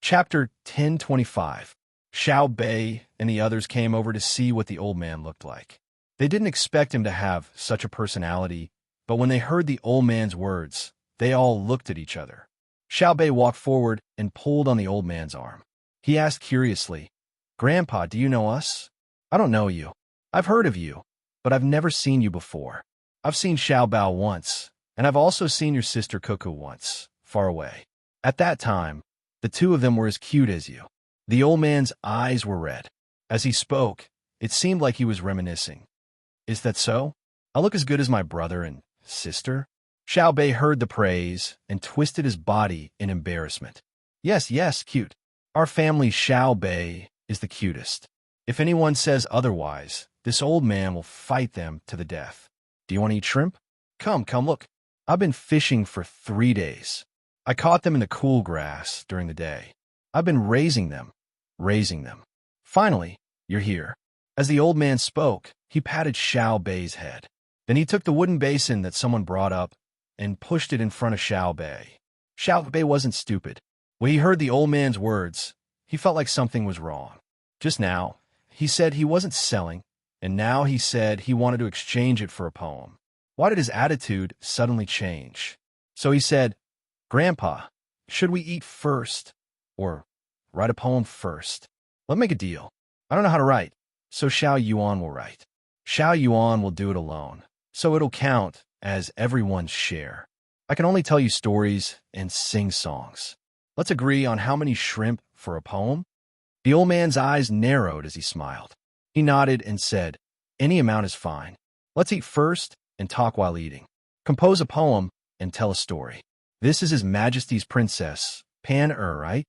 Chapter 1025. Xiao Bei and the others came over to see what the old man looked like. They didn't expect him to have such a personality, but when they heard the old man's words, they all looked at each other. Xiao Bei walked forward and pulled on the old man's arm. He asked curiously, "Grandpa, do you know us?" "I don't know you. I've heard of you, but I've never seen you before. I've seen Xiao Bao once, and I've also seen your sister Cuckoo once, far away. At that time, the two of them were as cute as you." The old man's eyes were red. As he spoke, it seemed like he was reminiscing. "Is that so? I look as good as my brother and sister?" Xiao Bei heard the praise and twisted his body in embarrassment. Yes, cute. Our family Xiao Bei is the cutest. If anyone says otherwise, this old man will fight them to the death. Do you want to eat shrimp? Come, look. I've been fishing for 3 days. I caught them in the cool grass during the day. I've been raising them. Finally, you're here." As the old man spoke, he patted Xiao Bei's head. Then he took the wooden basin that someone brought up and pushed it in front of Xiao Bei. Xiao Bei wasn't stupid. When he heard the old man's words, he felt like something was wrong. Just now, he said he wasn't selling, and now he said he wanted to exchange it for a poem. Why did his attitude suddenly change? So he said, "Grandpa, should we eat first, or write a poem first? Let's make a deal. I don't know how to write, so Xiao Yuan will write. Xiao Yuan will do it alone, so it'll count as everyone's share. I can only tell you stories and sing songs. Let's agree on how many shrimp for a poem." The old man's eyes narrowed as he smiled. He nodded and said, "Any amount is fine. Let's eat first and talk while eating. Compose a poem and tell a story. This is His Majesty's Princess, Pan-Er, right?"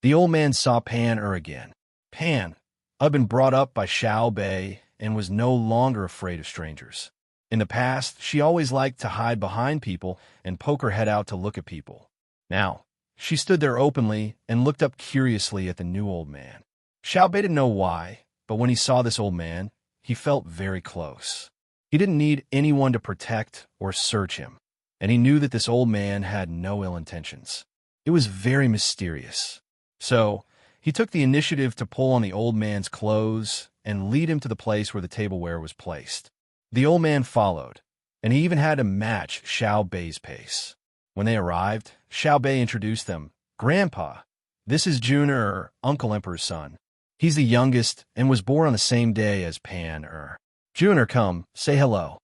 The old man saw Pan-Er again. Pan, I've been brought up by Xiao Bei and was no longer afraid of strangers. In the past, she always liked to hide behind people and poke her head out to look at people. Now, she stood there openly and looked up curiously at the new old man. Xiao Bei didn't know why, but when he saw this old man, he felt very close. He didn't need anyone to protect or search him, and he knew that this old man had no ill intentions. It was very mysterious. So, he took the initiative to pull on the old man's clothes and lead him to the place where the tableware was placed. The old man followed, and he even had to match Xiao Bei's pace. When they arrived, Xiao Bei introduced them. "Grandpa, this is Jun-Er, Uncle Emperor's son. He's the youngest and was born on the same day as Pan-Er. Jun-Er, come, say hello."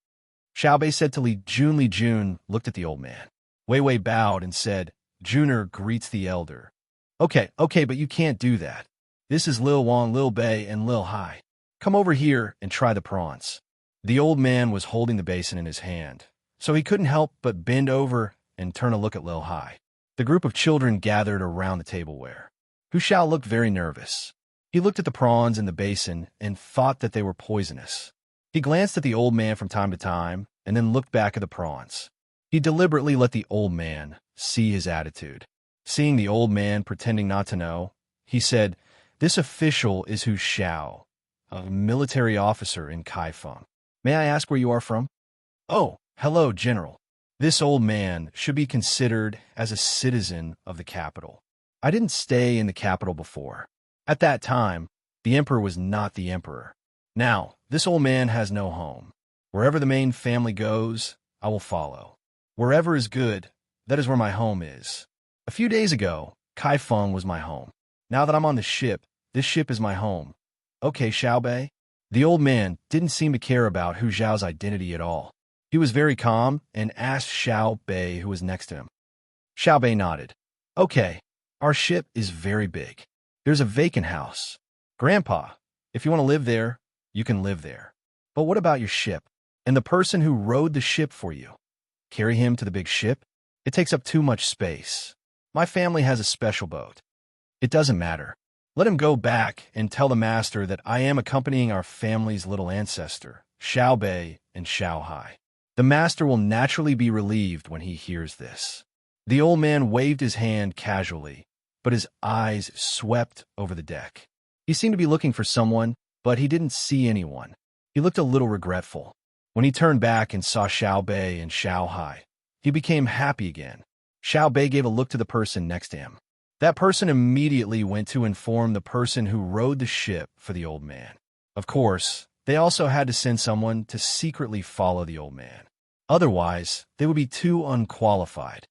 Xiao Bei said to Li Jun looked at the old man. Wei Wei bowed and said, "Jun-Er greets the elder." Okay, but you can't do that. This is Lil Wang, Lil Bei, and Lil Hai. Come over here and try the prawns." The old man was holding the basin in his hand, so he couldn't help but bend over and turn a look at Lil Hai. The group of children gathered around the tableware. Hu Xiao looked very nervous. He looked at the prawns in the basin and thought that they were poisonous. He glanced at the old man from time to time and then looked back at the prawns. He deliberately let the old man see his attitude. Seeing the old man pretending not to know, he said, "This official is Hu Xiao, a military officer in Kaifeng. May I ask where you are from?" "Oh, hello, General. This old man should be considered as a citizen of the capital. I didn't stay in the capital before. At that time, the emperor was not the emperor. Now, this old man has no home. Wherever the main family goes, I will follow. Wherever is good, that is where my home is. A few days ago, Kaifeng was my home. Now that I'm on the ship, this ship is my home. Okay, Xiao Bei?" The old man didn't seem to care about Hu Xiao's identity at all. He was very calm and asked Xiao Bei who was next to him. Xiao Bei nodded. "Okay, our ship is very big. There's a vacant house. Grandpa, if you want to live there, you can live there. But what about your ship? And the person who rowed the ship for you? Carry him to the big ship? It takes up too much space. My family has a special boat. It doesn't matter. Let him go back and tell the master that I am accompanying our family's little ancestor, Xiao Bei and Xiao Hai. The master will naturally be relieved when he hears this." The old man waved his hand casually, but his eyes swept over the deck. He seemed to be looking for someone, but he didn't see anyone. He looked a little regretful. When he turned back and saw Xiao Bei and Xiao Hai, he became happy again. Xiao Bei gave a look to the person next to him. That person immediately went to inform the person who rowed the ship for the old man. Of course, they also had to send someone to secretly follow the old man. Otherwise, they would be too unqualified.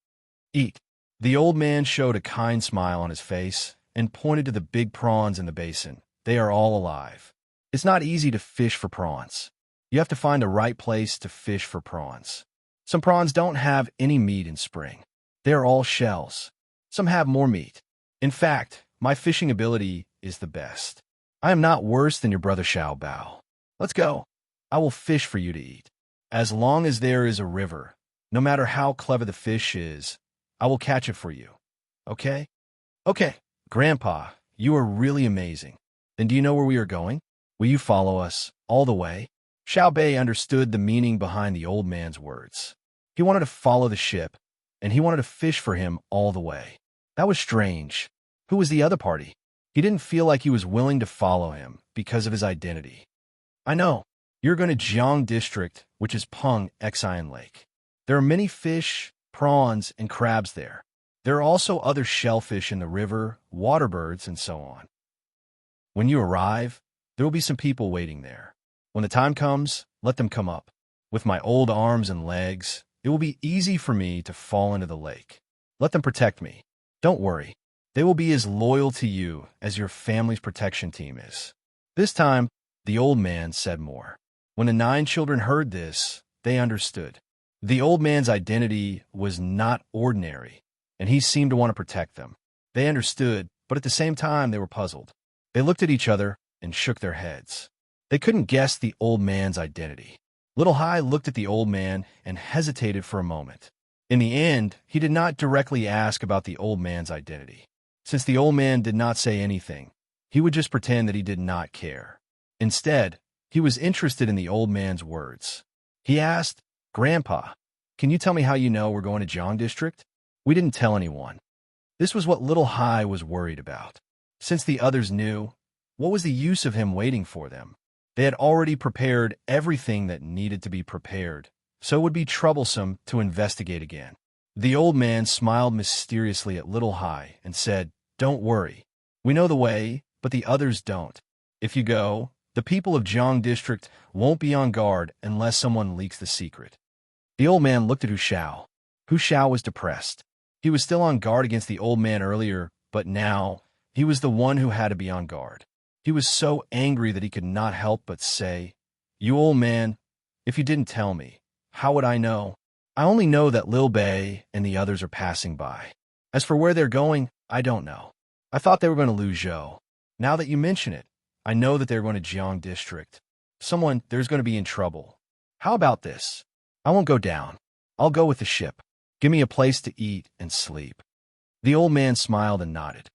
Eat. The old man showed a kind smile on his face and pointed to the big prawns in the basin. They are all alive. It's not easy to fish for prawns. You have to find the right place to fish for prawns. Some prawns don't have any meat in spring. They are all shells. Some have more meat. In fact, my fishing ability is the best. I am not worse than your brother Xiao Bao. Let's go. I will fish for you to eat. As long as there is a river, no matter how clever the fish is, I will catch it for you. Okay? Okay. Grandpa, you are really amazing. Then do you know where we are going? Will you follow us all the way? Xiao Bei understood the meaning behind the old man's words. He wanted to follow the ship, and he wanted to fish for him all the way. That was strange. Who was the other party? He didn't feel like he was willing to follow him because of his identity. I know. You're going to Jiang District, which is Peng Xian Lake. There are many fish, prawns, and crabs there. There are also other shellfish in the river, water birds, and so on. When you arrive, there will be some people waiting there. When the time comes, let them come up. With my old arms and legs, it will be easy for me to fall into the lake. Let them protect me. Don't worry. They will be as loyal to you as your family's protection team is. This time, the old man said more. When the 9 children heard this, they understood. The old man's identity was not ordinary, and he seemed to want to protect them. They understood, but at the same time, they were puzzled. They looked at each other and shook their heads. They couldn't guess the old man's identity. Little Hai looked at the old man and hesitated for a moment. In the end, he did not directly ask about the old man's identity. Since the old man did not say anything, he would just pretend that he did not care. Instead, he was interested in the old man's words. He asked, Grandpa, can you tell me how you know we're going to Jiang District? We didn't tell anyone. This was what Little Hai was worried about. Since the others knew, what was the use of him waiting for them? They had already prepared everything that needed to be prepared, so it would be troublesome to investigate again. The old man smiled mysteriously at Little Hai and said, Don't worry. We know the way, but the others don't. If you go, the people of Jiang District won't be on guard unless someone leaks the secret. The old man looked at Hu Xiao. Hu Xiao was depressed. He was still on guard against the old man earlier, but now he was the one who had to be on guard. He was so angry that he could not help but say, You old man, if you didn't tell me, how would I know? I only know that Lil Bei and the others are passing by. As for where they're going, I don't know. I thought they were going to lose Zhou. Now that you mention it, I know that they're going to Jiang District. There's going to be in trouble. How about this? I won't go down. I'll go with the ship. Give me a place to eat and sleep. The old man smiled and nodded.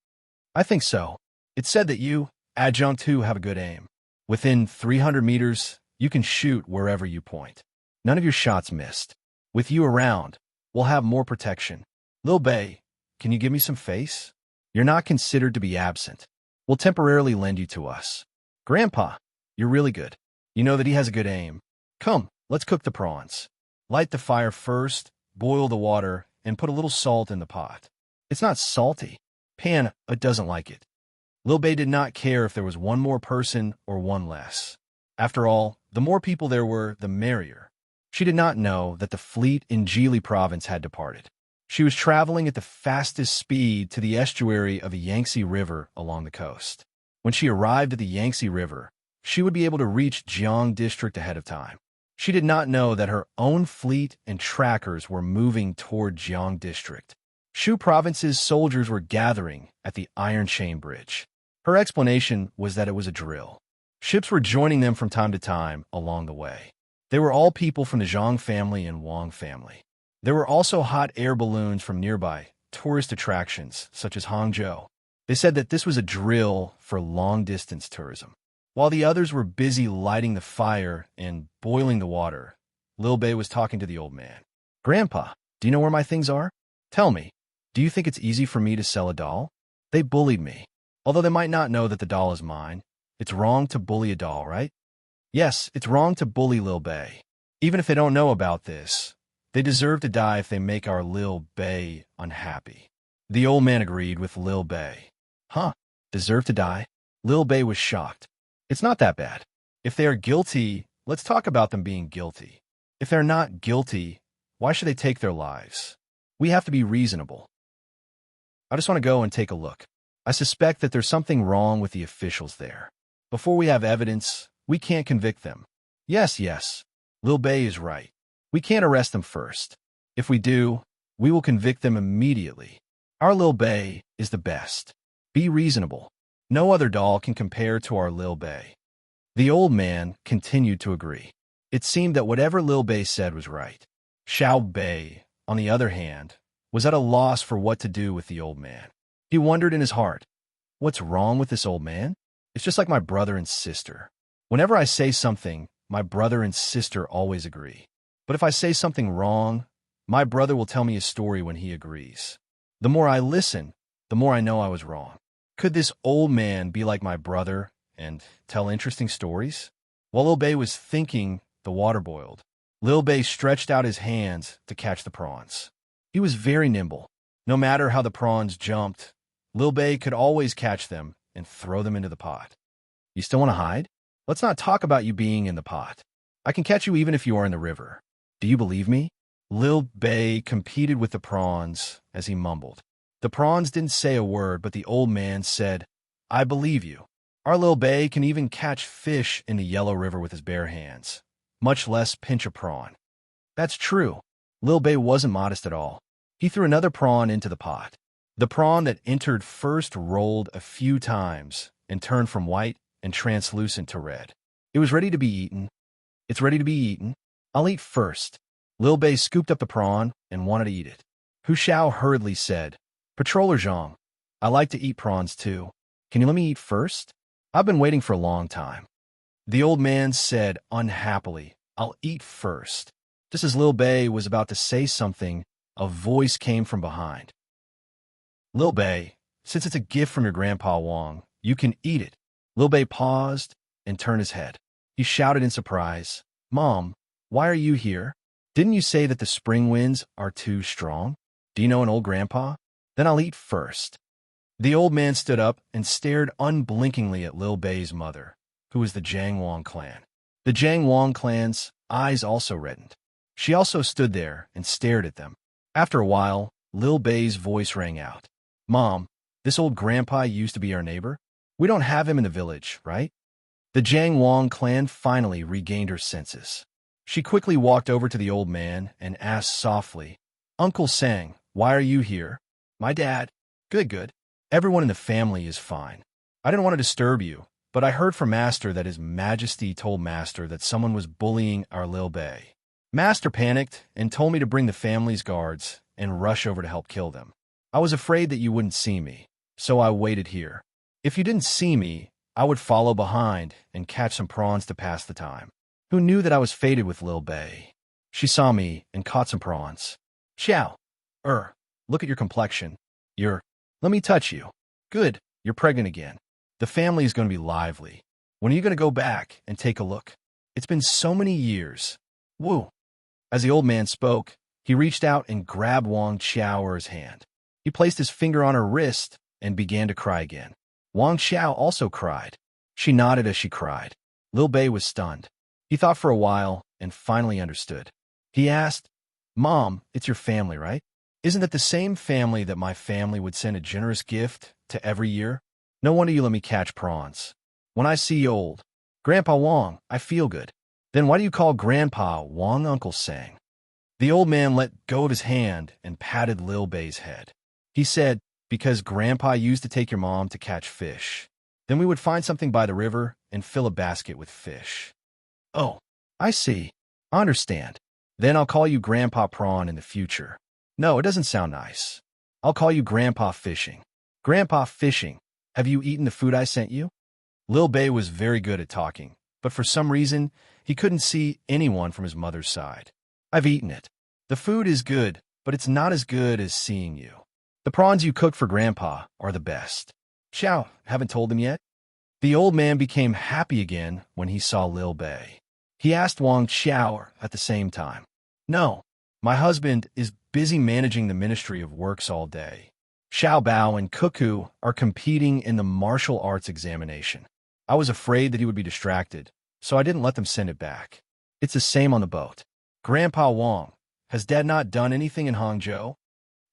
I think so. It's said that you, Adjunct 2, have a good aim. Within 300 meters, you can shoot wherever you point. None of your shots missed. With you around, we'll have more protection. Lil Bei, can you give me some face? You're not considered to be absent. We'll temporarily lend you to us. Grandpa, you're really good. You know that he has a good aim. Come, let's cook the prawns. Light the fire first, boil the water, and put a little salt in the pot. It's not salty. Pan doesn't like it. Lil Bei did not care if there was one more person or one less. After all, the more people there were, the merrier. She did not know that the fleet in Jili province had departed. She was traveling at the fastest speed to the estuary of the Yangtze River along the coast. When she arrived at the Yangtze River, she would be able to reach Jiang District ahead of time. She did not know that her own fleet and trackers were moving toward Jiang District. Shu Province's soldiers were gathering at the Iron Chain Bridge. Her explanation was that it was a drill. Ships were joining them from time to time along the way. They were all people from the Zhang family and Wang family. There were also hot air balloons from nearby tourist attractions, such as Hangzhou. They said that this was a drill for long-distance tourism. While the others were busy lighting the fire and boiling the water, Lil Bei was talking to the old man. Grandpa, do you know where my things are? Tell me, do you think it's easy for me to sell a doll? They bullied me. Although they might not know that the doll is mine, it's wrong to bully a doll, right? Yes, it's wrong to bully Lil Bei. Even if they don't know about this, they deserve to die if they make our Lil Bei unhappy. The old man agreed with Lil Bei. Huh? Deserve to die? Lil Bei was shocked. It's not that bad. If they are guilty, let's talk about them being guilty. If they're not guilty, why should they take their lives? We have to be reasonable. I just want to go and take a look. I suspect that there's something wrong with the officials there. Before we have evidence, we can't convict them. Yes, Lil Bei is right. We can't arrest them first. If we do, we will convict them immediately. Our Lil Bei is the best. Be reasonable. No other doll can compare to our Lil Bei. The old man continued to agree. It seemed that whatever Lil Bei said was right. Xiao Bei, on the other hand, was at a loss for what to do with the old man. He wondered in his heart, what's wrong with this old man? It's just like my brother and sister. Whenever I say something, my brother and sister always agree. But if I say something wrong, my brother will tell me a story when he agrees. The more I listen, the more I know I was wrong. Could this old man be like my brother and tell interesting stories? While Lil Bei was thinking, the water boiled. Lil Bei stretched out his hands to catch the prawns. He was very nimble. No matter how the prawns jumped, Lil Bei could always catch them and throw them into the pot. You still want to hide? Let's not talk about you being in the pot. I can catch you even if you are in the river. Do you believe me? Lil Bei competed with the prawns as he mumbled. The prawns didn't say a word, but the old man said, I believe you. Our Lil Bei can even catch fish in the yellow river with his bare hands, much less pinch a prawn. That's true. Lil Bei wasn't modest at all. He threw another prawn into the pot. The prawn that entered first rolled a few times and turned from white and translucent to red. It was ready to be eaten. It's ready to be eaten. I'll eat first. Lil Bei scooped up the prawn and wanted to eat it. Hu Xiao hurriedly said, Patroller Zhang, I like to eat prawns too. Can you let me eat first? I've been waiting for a long time. The old man said unhappily, I'll eat first. Just as Lil Bei was about to say something, a voice came from behind. Lil Bei, since it's a gift from your grandpa Wang, you can eat it. Lil Bei paused and turned his head. He shouted in surprise, Mom, why are you here? Didn't you say that the spring winds are too strong? Do you know an old grandpa? Then I'll eat first. The old man stood up and stared unblinkingly at Lil Bei's mother, who was the Jiang Wang clan. The Jiang Wang clan's eyes also reddened. She also stood there and stared at them. After a while, Lil Bei's voice rang out. Mom, this old grandpa used to be our neighbor? We don't have him in the village, right? The Jiang Wang clan finally regained her senses. She quickly walked over to the old man and asked softly, Uncle Sang, why are you here? My dad. Good. Everyone in the family is fine. I didn't want to disturb you, but I heard from Master that His Majesty told Master that someone was bullying our Lil Bei. Master panicked and told me to bring the family's guards and rush over to help kill them. I was afraid that you wouldn't see me, so I waited here. If you didn't see me, I would follow behind and catch some prawns to pass the time. Who knew that I was fated with Lil Bei? She saw me and caught some prawns. Xiao. Look at your complexion. Let me touch you. Good, you're pregnant again. The family is going to be lively. When are you going to go back and take a look? It's been so many years. Woo. As the old man spoke, he reached out and grabbed Wang Xiao's hand. He placed his finger on her wrist and began to cry again. Wang Xiao also cried. She nodded as she cried. Lil Bei was stunned. He thought for a while and finally understood. He asked, Mom, it's your family, right? Isn't that the same family that my family would send a generous gift to every year? No wonder you let me catch prawns. When I see old Grandpa Wang, I feel good. Then why do you call Grandpa Wang Uncle Sang? The old man let go of his hand and patted Lil Bei's head. He said, because Grandpa used to take your mom to catch fish. Then we would find something by the river and fill a basket with fish. Oh, I see. I understand. Then I'll call you Grandpa Prawn in the future. No, it doesn't sound nice. I'll call you Grandpa Fishing. Grandpa Fishing, have you eaten the food I sent you? Lil Bei was very good at talking, but for some reason, he couldn't see anyone from his mother's side. I've eaten it. The food is good, but it's not as good as seeing you. The prawns you cooked for Grandpa are the best. Xiao, haven't told him yet? The old man became happy again when he saw Lil Bei. He asked Wang Xiao at the same time. No, my husband is busy managing the Ministry of Works all day. Xiao Bao and Cuckoo are competing in the martial arts examination. I was afraid that he would be distracted, so I didn't let them send it back. It's the same on the boat. Grandpa Wang, has Dad not done anything in Hangzhou?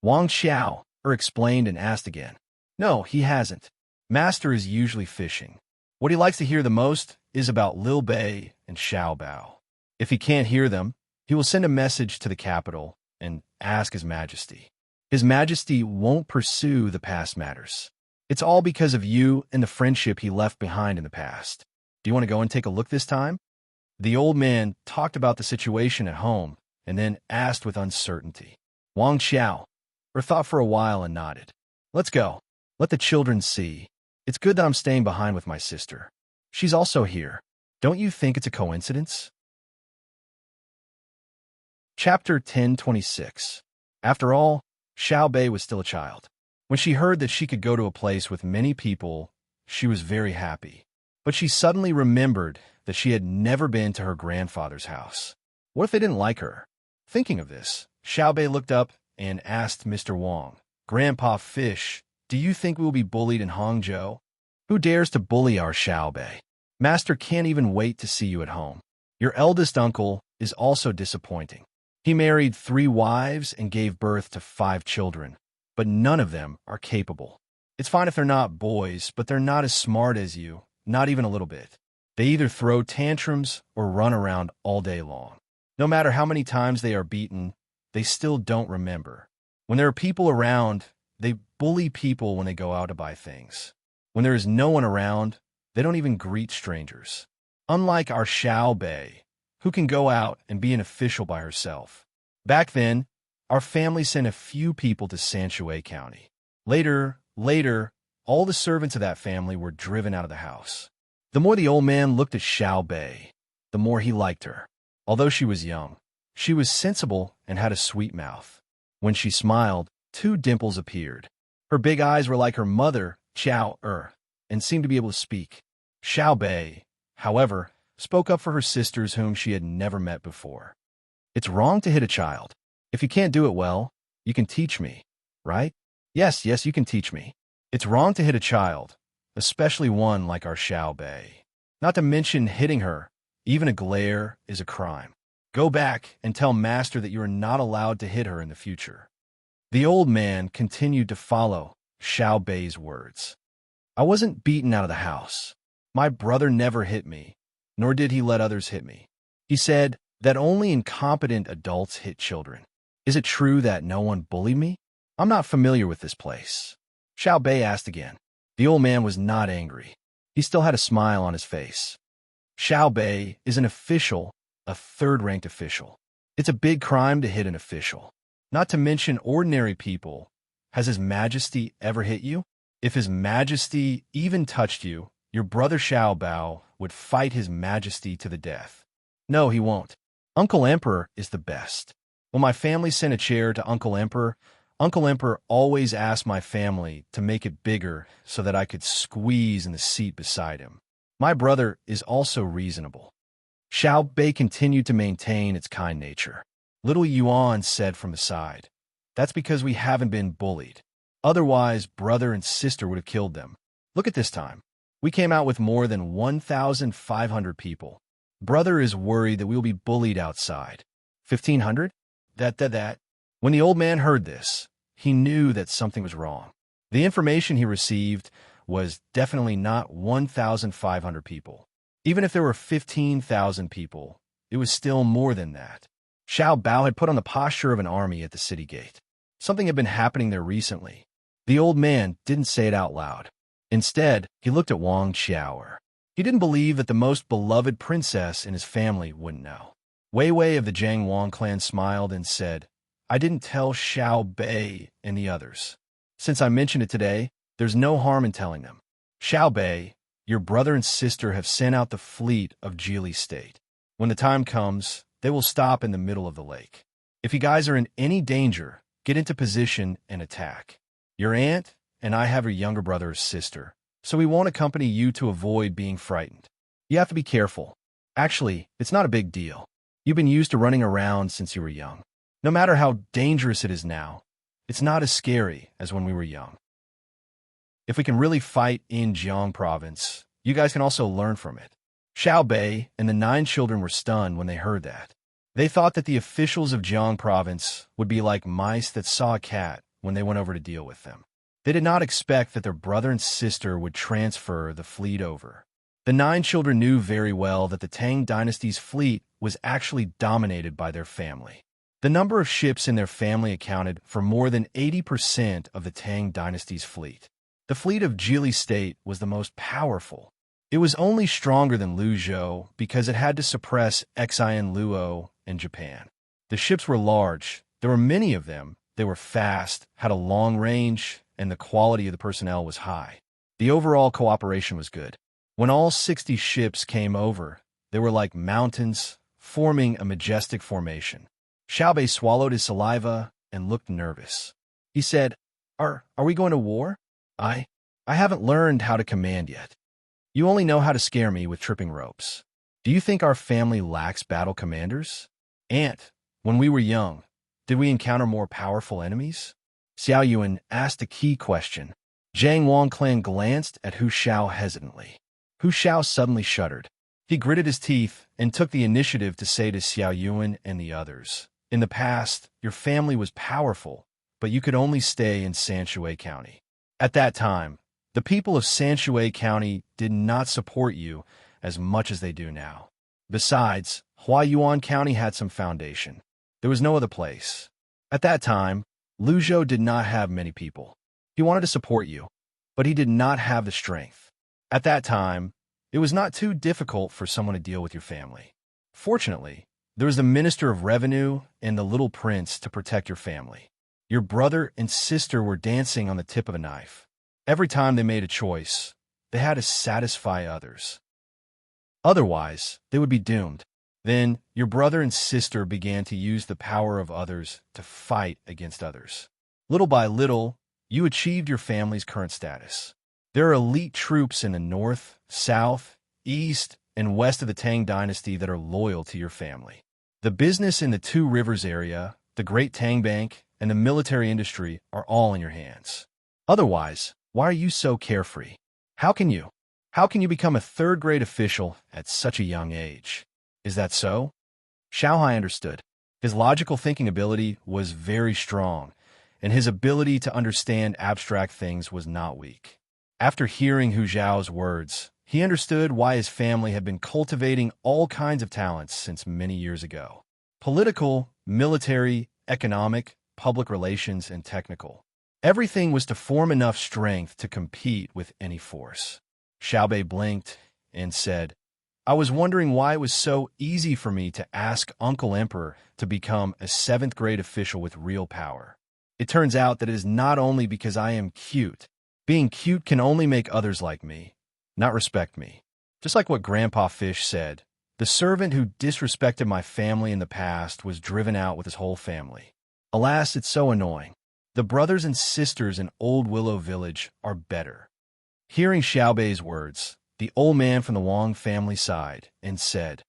Wang Xiao explained and asked again. No, he hasn't. Master is usually fishing. What he likes to hear the most is about Lil Bei and Xiao Bao. If he can't hear them, he will send a message to the capital and ask His Majesty. His Majesty won't pursue the past matters. It's all because of you and the friendship he left behind in the past. Do you want to go and take a look this time? The old man talked about the situation at home and then asked with uncertainty. Wang Xiao thought for a while and nodded. Let's go. Let the children see. It's good that I'm staying behind with my sister. She's also here. Don't you think it's a coincidence? Chapter 1026. After all, Xiao Bei was still a child. When she heard that she could go to a place with many people, she was very happy. But she suddenly remembered that she had never been to her grandfather's house. What if they didn't like her? Thinking of this, Xiao Bei looked up and asked Mr. Wang, Grandpa Fish, do you think we will be bullied in Hangzhou? Who dares to bully our Xiao Bei? Master can't even wait to see you at home. Your eldest uncle is also disappointing. He married 3 wives and gave birth to 5 children, but none of them are capable. It's fine if they're not boys, but they're not as smart as you, not even a little bit. They either throw tantrums or run around all day long. No matter how many times they are beaten, they still don't remember. When there are people around, they bully people when they go out to buy things. When there is no one around, they don't even greet strangers. Unlike our Xiao Bei, who can go out and be an official by herself. Back then, our family sent a few people to Sanshui County. Later, all the servants of that family were driven out of the house. The more the old man looked at Xiao Bei, the more he liked her. Although she was young, she was sensible and had a sweet mouth. When she smiled, 2 dimples appeared. Her big eyes were like her mother, Xiao and seemed to be able to speak. Xiao Bei, however, spoke up for her sisters whom she had never met before. It's wrong to hit a child. If you can't do it well, you can teach me, right? Yes, you can teach me. It's wrong to hit a child, especially one like our Xiao Bei. Not to mention hitting her, even a glare is a crime. Go back and tell Master that you are not allowed to hit her in the future. The old man continued to follow Xiao Bei's words. I wasn't beaten out of the house. My brother never hit me, nor did he let others hit me. He said that only incompetent adults hit children. Is it true that no one bullied me? I'm not familiar with this place. Xiao Bei asked again. The old man was not angry. He still had a smile on his face. Xiao Bei is an official, a 3rd-ranked official. It's a big crime to hit an official. Not to mention ordinary people. Has His Majesty ever hit you? If His Majesty even touched you, your brother Xiao Bao would fight His Majesty to the death. No, he won't. Uncle Emperor is the best. When my family sent a chair to Uncle Emperor always asked my family to make it bigger so that I could squeeze in the seat beside him. My brother is also reasonable. Xiao Bei continued to maintain its kind nature. Little Yuan said from the side, That's because we haven't been bullied. Otherwise, brother and sister would have killed them. Look at this time. We came out with more than 1,500 people. Brother is worried that we will be bullied outside. 1,500? That. When the old man heard this, he knew that something was wrong. The information he received was definitely not 1,500 people. Even if there were 15,000 people, it was still more than that. Xiao Bao had put on the posture of an army at the city gate. Something had been happening there recently. The old man didn't say it out loud. Instead, he looked at Wang Xiao. He didn't believe that the most beloved princess in his family wouldn't know. Wei Wei of the Jiang Wang clan smiled and said, I didn't tell Xiao Bei and the others. Since I mentioned it today, there's no harm in telling them. Xiao Bei, your brother and sister have sent out the fleet of Jili State. When the time comes, they will stop in the middle of the lake. If you guys are in any danger, get into position and attack. Your aunt and I have her younger brother or sister, so we won't accompany you to avoid being frightened. You have to be careful. Actually, it's not a big deal. You've been used to running around since you were young. No matter how dangerous it is now, It's not as scary as when we were young. If we can really fight in Jiang province, you guys can also learn from it. Xiao Bei and the 9 children were stunned when they heard that. They thought that the officials of Jiang province would be like mice that saw a cat when they went over to deal with them. They did not expect that their brother and sister would transfer the fleet over. The 9 children knew very well that the Tang dynasty's fleet was actually dominated by their family. The number of ships in their family accounted for more than 80% of the Tang dynasty's fleet. The fleet of Jili State was the most powerful. It was only stronger than Luzhou because it had to suppress Xian Luo in Japan. The ships were large, there were many of them, they were fast, had a long range, and the quality of the personnel was high. The overall cooperation was good. When all 60 ships came over, they were like mountains, forming a majestic formation. Xiaobei swallowed his saliva and looked nervous. He said, Are we going to war? I haven't learned how to command yet. You only know how to scare me with tripping ropes. Do you think our family lacks battle commanders? Aunt, when we were young, did we encounter more powerful enemies? Xiao Yuan asked a key question. Zhang Wangclan glanced at Hu Xiao hesitantly. Hu Xiao suddenly shuddered. He gritted his teeth and took the initiative to say to Xiao Yuan and the others, In the past, your family was powerful, but you could only stay in Sanshui County. At that time, the people of Sanshui County did not support you as much as they do now. Besides, Huayuan County had some foundation. There was no other place. At that time, Luzhou did not have many people. He wanted to support you, but he did not have the strength. At that time, it was not too difficult for someone to deal with your family. Fortunately, there was the Minister of Revenue and the Little Prince to protect your family. Your brother and sister were dancing on the tip of a knife. Every time they made a choice, they had to satisfy others. Otherwise, they would be doomed. Then, your brother and sister began to use the power of others to fight against others. Little by little, you achieved your family's current status. There are elite troops in the north, south, east, and west of the Tang dynasty that are loyal to your family. The business in the Two Rivers area, the Great Tang Bank, and the military industry are all in your hands. Otherwise, why are you so carefree? How can you become a third-grade official at such a young age? Is that so? Xiaohai understood. His logical thinking ability was very strong, and his ability to understand abstract things was not weak. After hearing Hu Zhao's words, he understood why his family had been cultivating all kinds of talents since many years ago. Political, military, economic, public relations, and technical. Everything was to form enough strength to compete with any force. Xiaobei blinked and said, I was wondering why it was so easy for me to ask Uncle Emperor to become a 7th-grade official with real power. It turns out that it is not only because I am cute. Being cute can only make others like me, not respect me. Just like what Grandpa Fish said, the servant who disrespected my family in the past was driven out with his whole family. Alas, it's so annoying. The brothers and sisters in Old Willow Village are better. Hearing Xiaobei's words, the old man from the Wang family sighed and said,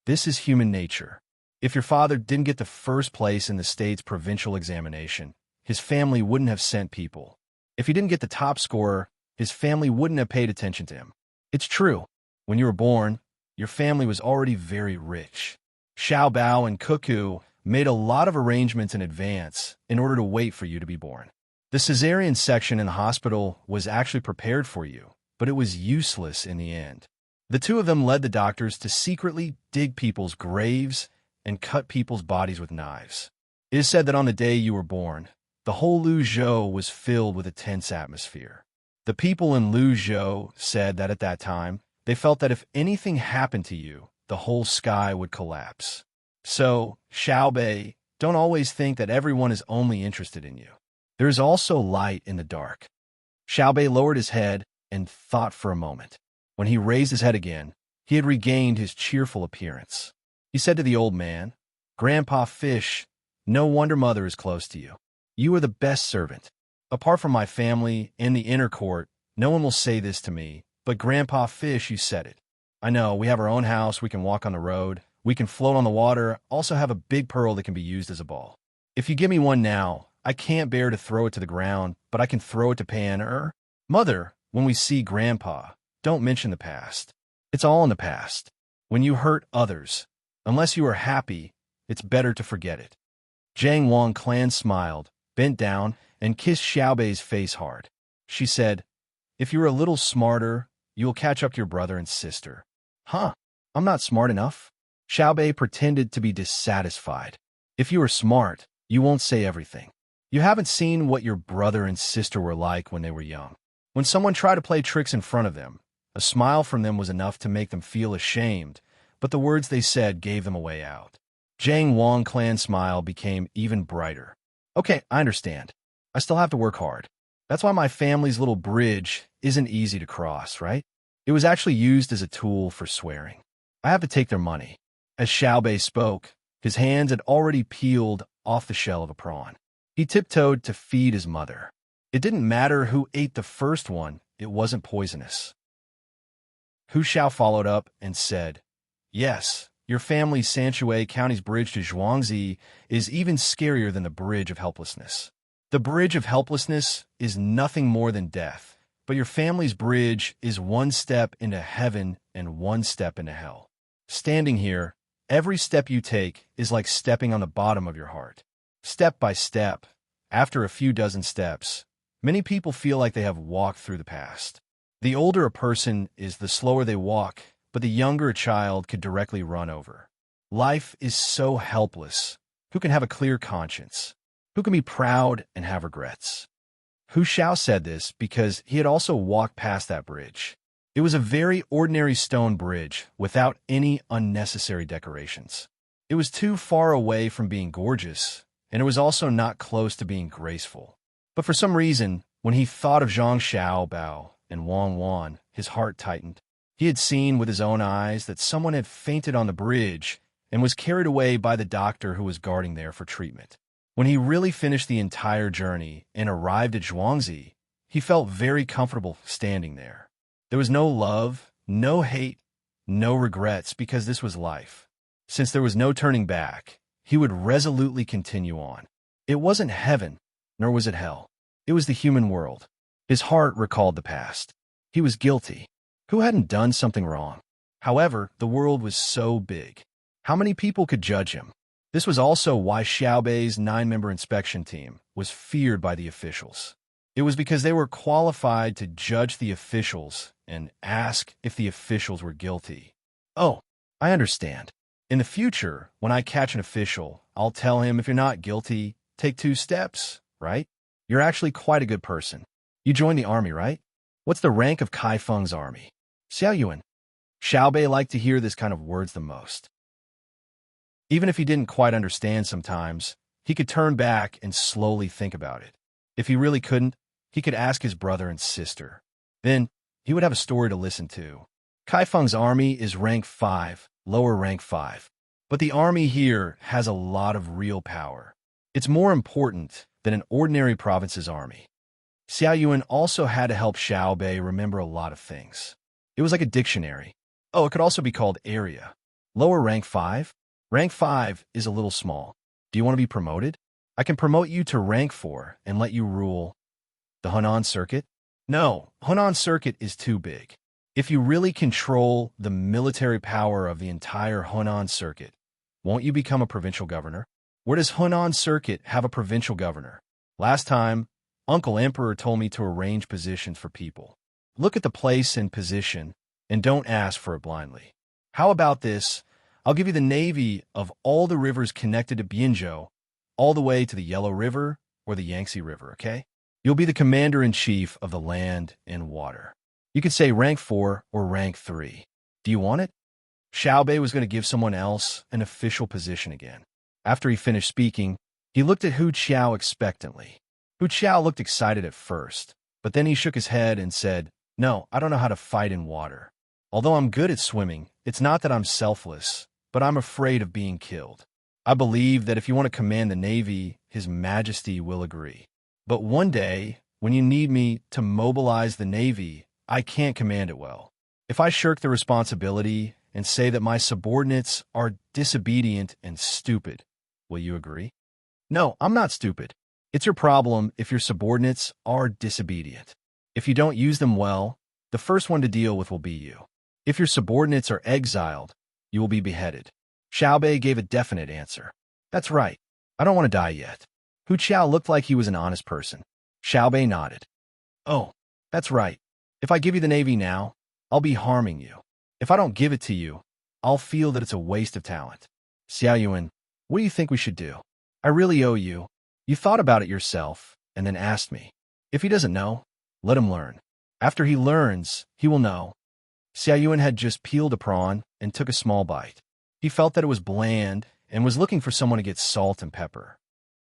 This is human nature. If your father didn't get the first place in the state's provincial examination, his family wouldn't have sent people. If he didn't get the top scorer, his family wouldn't have paid attention to him. It's true. When you were born, your family was already very rich. Xiao Bao and Cuckoo made a lot of arrangements in advance in order to wait for you to be born. The cesarean section in the hospital was actually prepared for you, but it was useless in the end. The two of them led the doctors to secretly dig people's graves and cut people's bodies with knives. It is said that on the day you were born, the whole Luzhou was filled with a tense atmosphere. The people in Luzhou said that at that time, they felt that if anything happened to you, the whole sky would collapse. So, Xiaobei, don't always think that everyone is only interested in you. There is also light in the dark. Xiaobei lowered his head and thought for a moment. When he raised his head again, he had regained his cheerful appearance. He said to the old man, Grandpa Fish, no wonder Mother is close to you. You are the best servant. Apart from my family and the inner court, no one will say this to me, but Grandpa Fish, you said it. I know, we have our own house, we can walk on the road, we can float on the water, also have a big pearl that can be used as a ball. If you give me one now, I can't bear to throw it to the ground, but I can throw it to Pan. Mother, when we see Grandpa, don't mention the past. It's all in the past. When you hurt others, unless you are happy, it's better to forget it. Jiang Wang Clan smiled, bent down, and kissed Xiaobei's face hard. She said, "If you're a little smarter, you'll catch up to your brother and sister." Huh? I'm not smart enough? Xiaobei pretended to be dissatisfied. If you are smart, you won't say everything. You haven't seen what your brother and sister were like when they were young. When someone tried to play tricks in front of them, a smile from them was enough to make them feel ashamed, but the words they said gave them a way out. Jiang Wang Clan's smile became even brighter. Okay, I understand. I still have to work hard. That's why my family's little bridge isn't easy to cross, right? It was actually used as a tool for swearing. I have to take their money. As Xiaobei spoke, his hands had already peeled off the shell of a prawn. He tiptoed to feed his mother. It didn't matter who ate the first one, it wasn't poisonous. Hu Xiao followed up and said, "Yes, your family's Sanshui County's bridge to Zhuangzi is even scarier than the Bridge of Helplessness. The Bridge of Helplessness is nothing more than death, but your family's bridge is one step into heaven and one step into hell. Standing here, every step you take is like stepping on the bottom of your heart. Step by step, after a few dozen steps, many people feel like they have walked through the past. The older a person is, the slower they walk, but the younger a child could directly run over. Life is so helpless. Who can have a clear conscience? Who can be proud and have regrets?" Hu Xiao said this because he had also walked past that bridge. It was a very ordinary stone bridge without any unnecessary decorations. It was too far away from being gorgeous, and it was also not close to being graceful. But for some reason, when he thought of Zhang Xiaobao and Wang Wan, his heart tightened. He had seen with his own eyes that someone had fainted on the bridge and was carried away by the doctor who was guarding there for treatment. When he really finished the entire journey and arrived at Zhuangzi, he felt very comfortable standing there. There was no love, no hate, no regrets, because this was life. Since there was no turning back, he would resolutely continue on. It wasn't heaven, nor was it hell. It was the human world. His heart recalled the past. He was guilty. Who hadn't done something wrong? However, the world was so big. How many people could judge him? This was also why Xiaobei's 9-member inspection team was feared by the officials. It was because they were qualified to judge the officials and ask if the officials were guilty. Oh, I understand. In the future, when I catch an official, I'll tell him, if you're not guilty, take 2 steps, right? You're actually quite a good person. You joined the army, right? What's the rank of Kai Feng's army? Xiao Yuan. Xiaobei liked to hear this kind of words the most. Even if he didn't quite understand sometimes, he could turn back and slowly think about it. If he really couldn't, he could ask his brother and sister. Then, he would have a story to listen to. Kai Feng's army is rank 5, lower rank 5. But the army here has a lot of real power. It's more important than an ordinary province's army. Xiao Yuan also had to help Xiaobei remember a lot of things. It was like a dictionary. Oh, it could also be called area. Lower rank 5? Rank 5 is a little small. Do you want to be promoted? I can promote you to rank 4 and let you rule the Hunan Circuit? No, Hunan Circuit is too big. If you really control the military power of the entire Hunan Circuit, won't you become a provincial governor? Where does Hunan Circuit have a provincial governor? Last time, Uncle Emperor told me to arrange positions for people. Look at the place and position, and don't ask for it blindly. How about this? I'll give you the navy of all the rivers connected to Bianzhou, all the way to the Yellow River or the Yangtze River, okay? You'll be the commander-in-chief of the land and water. You could say rank 4 or rank 3. Do you want it? Xiaobei was going to give someone else an official position again. After he finished speaking, he looked at Hu Qiao expectantly. Hu Qiao looked excited at first, but then he shook his head and said, "No, I don't know how to fight in water. Although I'm good at swimming, it's not that I'm selfless, but I'm afraid of being killed. I believe that if you want to command the Navy, His Majesty will agree. But one day, when you need me to mobilize the Navy, I can't command it well. If I shirk the responsibility and say that my subordinates are disobedient and stupid, will you agree?" "No, I'm not stupid. It's your problem if your subordinates are disobedient. If you don't use them well, the first one to deal with will be you. If your subordinates are exiled, you will be beheaded. Xiaobei gave a definite answer. That's right. I don't want to die yet. Hu Qiao looked like he was an honest person. Xiaobei nodded. Oh, that's right. If I give you the navy now, I'll be harming you. If I don't give it to you, I'll feel that it's a waste of talent. Xiaoyuan, what do you think we should do? I really owe you. You thought about it yourself and then asked me. If he doesn't know, let him learn. After he learns, he will know. Xiaoyuan had just peeled a prawn and took a small bite. He felt that it was bland and was looking for someone to get salt and pepper.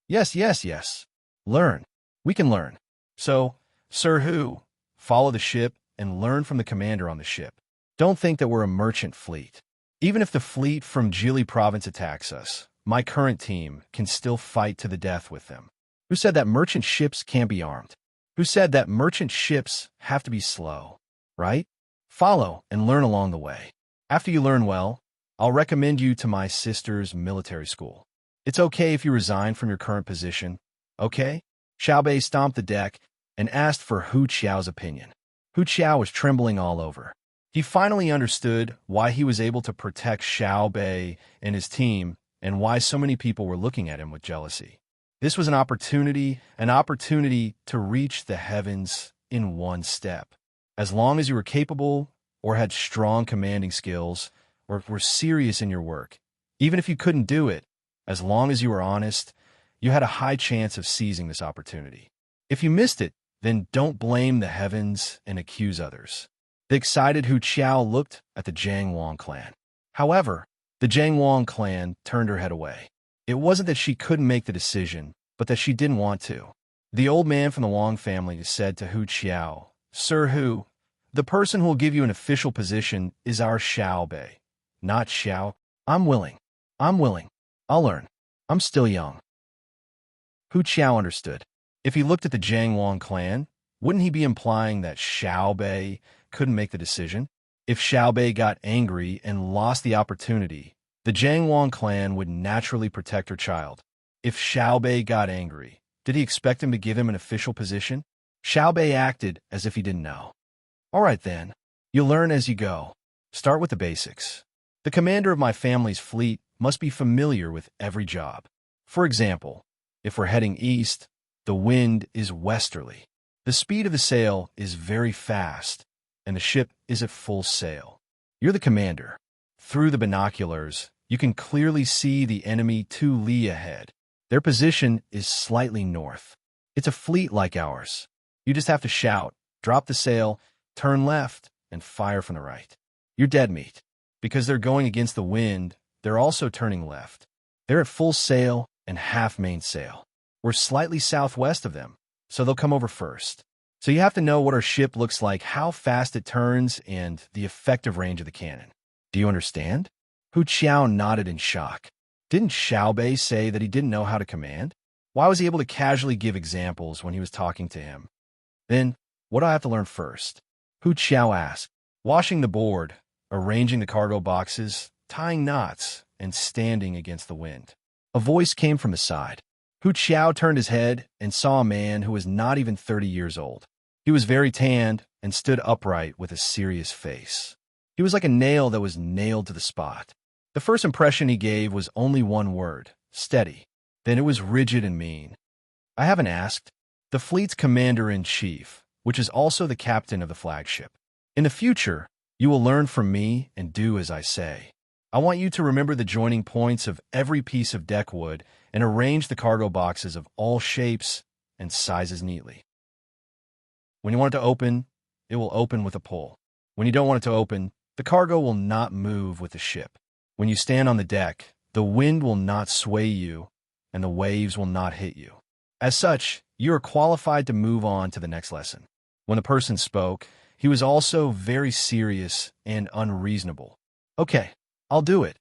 Yes. Learn. We can learn. So, Sir Hu, follow the ship and learn from the commander on the ship. Don't think that we're a merchant fleet. Even if the fleet from Jili province attacks us, my current team can still fight to the death with them. Who said that merchant ships can't be armed? Who said that merchant ships have to be slow, right? Follow and learn along the way. After you learn well, I'll recommend you to my sister's military school. It's okay if you resign from your current position, okay? Xiaobei stomped the deck and asked for Hu Qiao's opinion. Hu Qiao was trembling all over. He finally understood why he was able to protect Xiaobei and his team and why so many people were looking at him with jealousy. This was an opportunity to reach the heavens in one step. As long as you were capable or had strong commanding skills or were serious in your work, even if you couldn't do it, as long as you were honest, you had a high chance of seizing this opportunity. If you missed it, then don't blame the heavens and accuse others. The excited Hu Qiao looked at the Zhang Wang clan. However, the Zhang Wang clan turned her head away. It wasn't that she couldn't make the decision, but that she didn't want to. The old man from the Wang family said to Hu Qiao, Sir Hu, the person who will give you an official position is our Xiaobei, not Xiao. I'm willing. I'll learn. I'm still young. Hu Qiao understood. If he looked at the Zhang Wang clan, wouldn't he be implying that Xiaobei couldn't make the decision? If Xiaobei got angry and lost the opportunity, the Zhang Wang clan would naturally protect her child. If Xiaobei got angry, did he expect him to give him an official position? Xiaobei acted as if he didn't know. All right then, you'll learn as you go. Start with the basics. The commander of my family's fleet must be familiar with every job. For example, if we're heading east, the wind is westerly. The speed of the sail is very fast, and the ship is at full sail. You're the commander. Through the binoculars, you can clearly see the enemy 2 li ahead. Their position is slightly north. It's a fleet like ours. You just have to shout, drop the sail, turn left, and fire from the right. You're dead meat. Because they're going against the wind, they're also turning left. They're at full sail and half main sail. We're slightly southwest of them, so they'll come over first. So you have to know what our ship looks like, how fast it turns, and the effective range of the cannon. Do you understand? Hu Qiao nodded in shock. Didn't Xiaobei say that he didn't know how to command? Why was he able to casually give examples when he was talking to him? Then, what do I have to learn first? Hu Qiao asked. Washing the board, arranging the cargo boxes, tying knots, and standing against the wind. A voice came from the side. Hu Qiao turned his head and saw a man who was not even 30 years old. He was very tanned and stood upright with a serious face. He was like a nail that was nailed to the spot. The first impression he gave was only one word, steady. Then it was rigid and mean. I haven't asked. The fleet's commander-in-chief, which is also the captain of the flagship. In the future, you will learn from me and do as I say. I want you to remember the joining points of every piece of deck wood and arrange the cargo boxes of all shapes and sizes neatly. When you want it to open, it will open with a pull. When you don't want it to open, the cargo will not move with the ship. When you stand on the deck, the wind will not sway you and the waves will not hit you. As such, you are qualified to move on to the next lesson. When the person spoke, he was also very serious and unreasonable. Okay, I'll do it,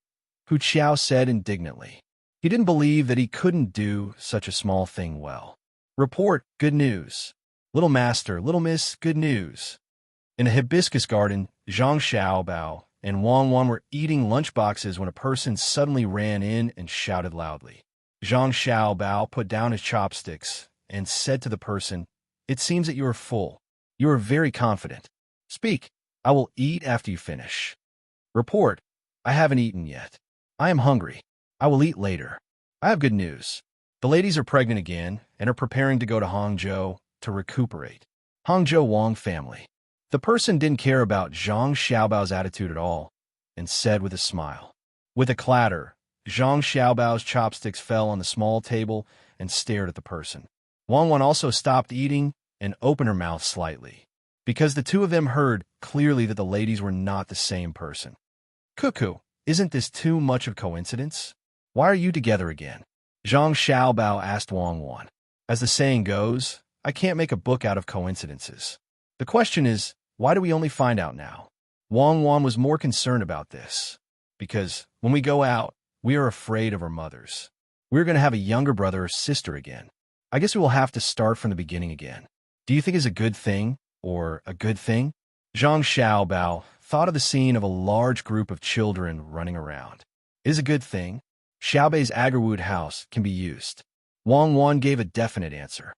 Hu Qiao said indignantly. He didn't believe that he couldn't do such a small thing well. Report, good news. Little master, little miss, good news. In a hibiscus garden, Zhang Xiaobao and Wang Wan were eating lunchboxes when a person suddenly ran in and shouted loudly. Zhang Xiaobao put down his chopsticks and said to the person, "It seems that you are full. You are very confident. Speak. I will eat after you finish." Report. "I haven't eaten yet. I am hungry. I will eat later." I have good news. The ladies are pregnant again and are preparing to go to Hangzhou to recuperate. Hangzhou Wang family. The person didn't care about Zhang Xiaobao's attitude at all and said with a smile. With a clatter, Zhang Xiaobao's chopsticks fell on the small table and stared at the person. Wang Wan also stopped eating and opened her mouth slightly, because the two of them heard clearly that the ladies were not the same person. "Cuckoo, isn't this too much of coincidence? Why are you together again?" Zhang Xiaobao asked Wang Wan. "As the saying goes, I can't make a book out of coincidences. The question is, why do we only find out now?" Wang Wan was more concerned about this, because when we go out, we are afraid of our mothers. We're going to have a younger brother or sister again. I guess we will have to start from the beginning again. Do you think it's a good thing or a good thing? Zhang Xiaobao thought of the scene of a large group of children running around. It is a good thing. Xiaobei's Agarwood house can be used. Wang Wan gave a definite answer.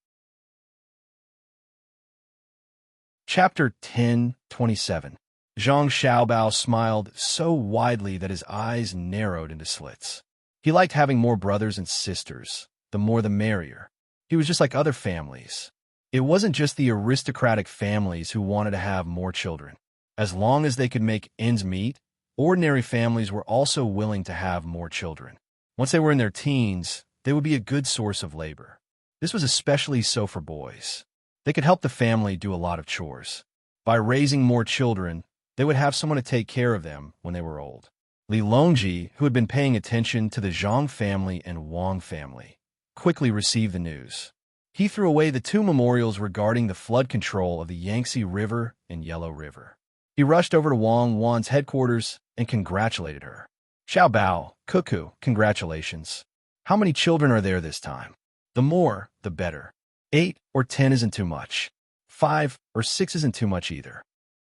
Chapter 10:27. Zhang Xiaobao smiled so widely that his eyes narrowed into slits. He liked having more brothers and sisters. The more the merrier. He was just like other families. It wasn't just the aristocratic families who wanted to have more children. As long as they could make ends meet, ordinary families were also willing to have more children. Once they were in their teens, they would be a good source of labor. This was especially so for boys. They could help the family do a lot of chores. By raising more children, they would have someone to take care of them when they were old. Li Longji, who had been paying attention to the Zhang family and Wang family, quickly received the news. He threw away the two memorials regarding the flood control of the Yangtze River and Yellow River. He rushed over to Wang Wan's headquarters and congratulated her. "Xiaobao, Cuckoo, congratulations. How many children are there this time? The more, the better. 8 or 10 isn't too much. 5 or 6 isn't too much either.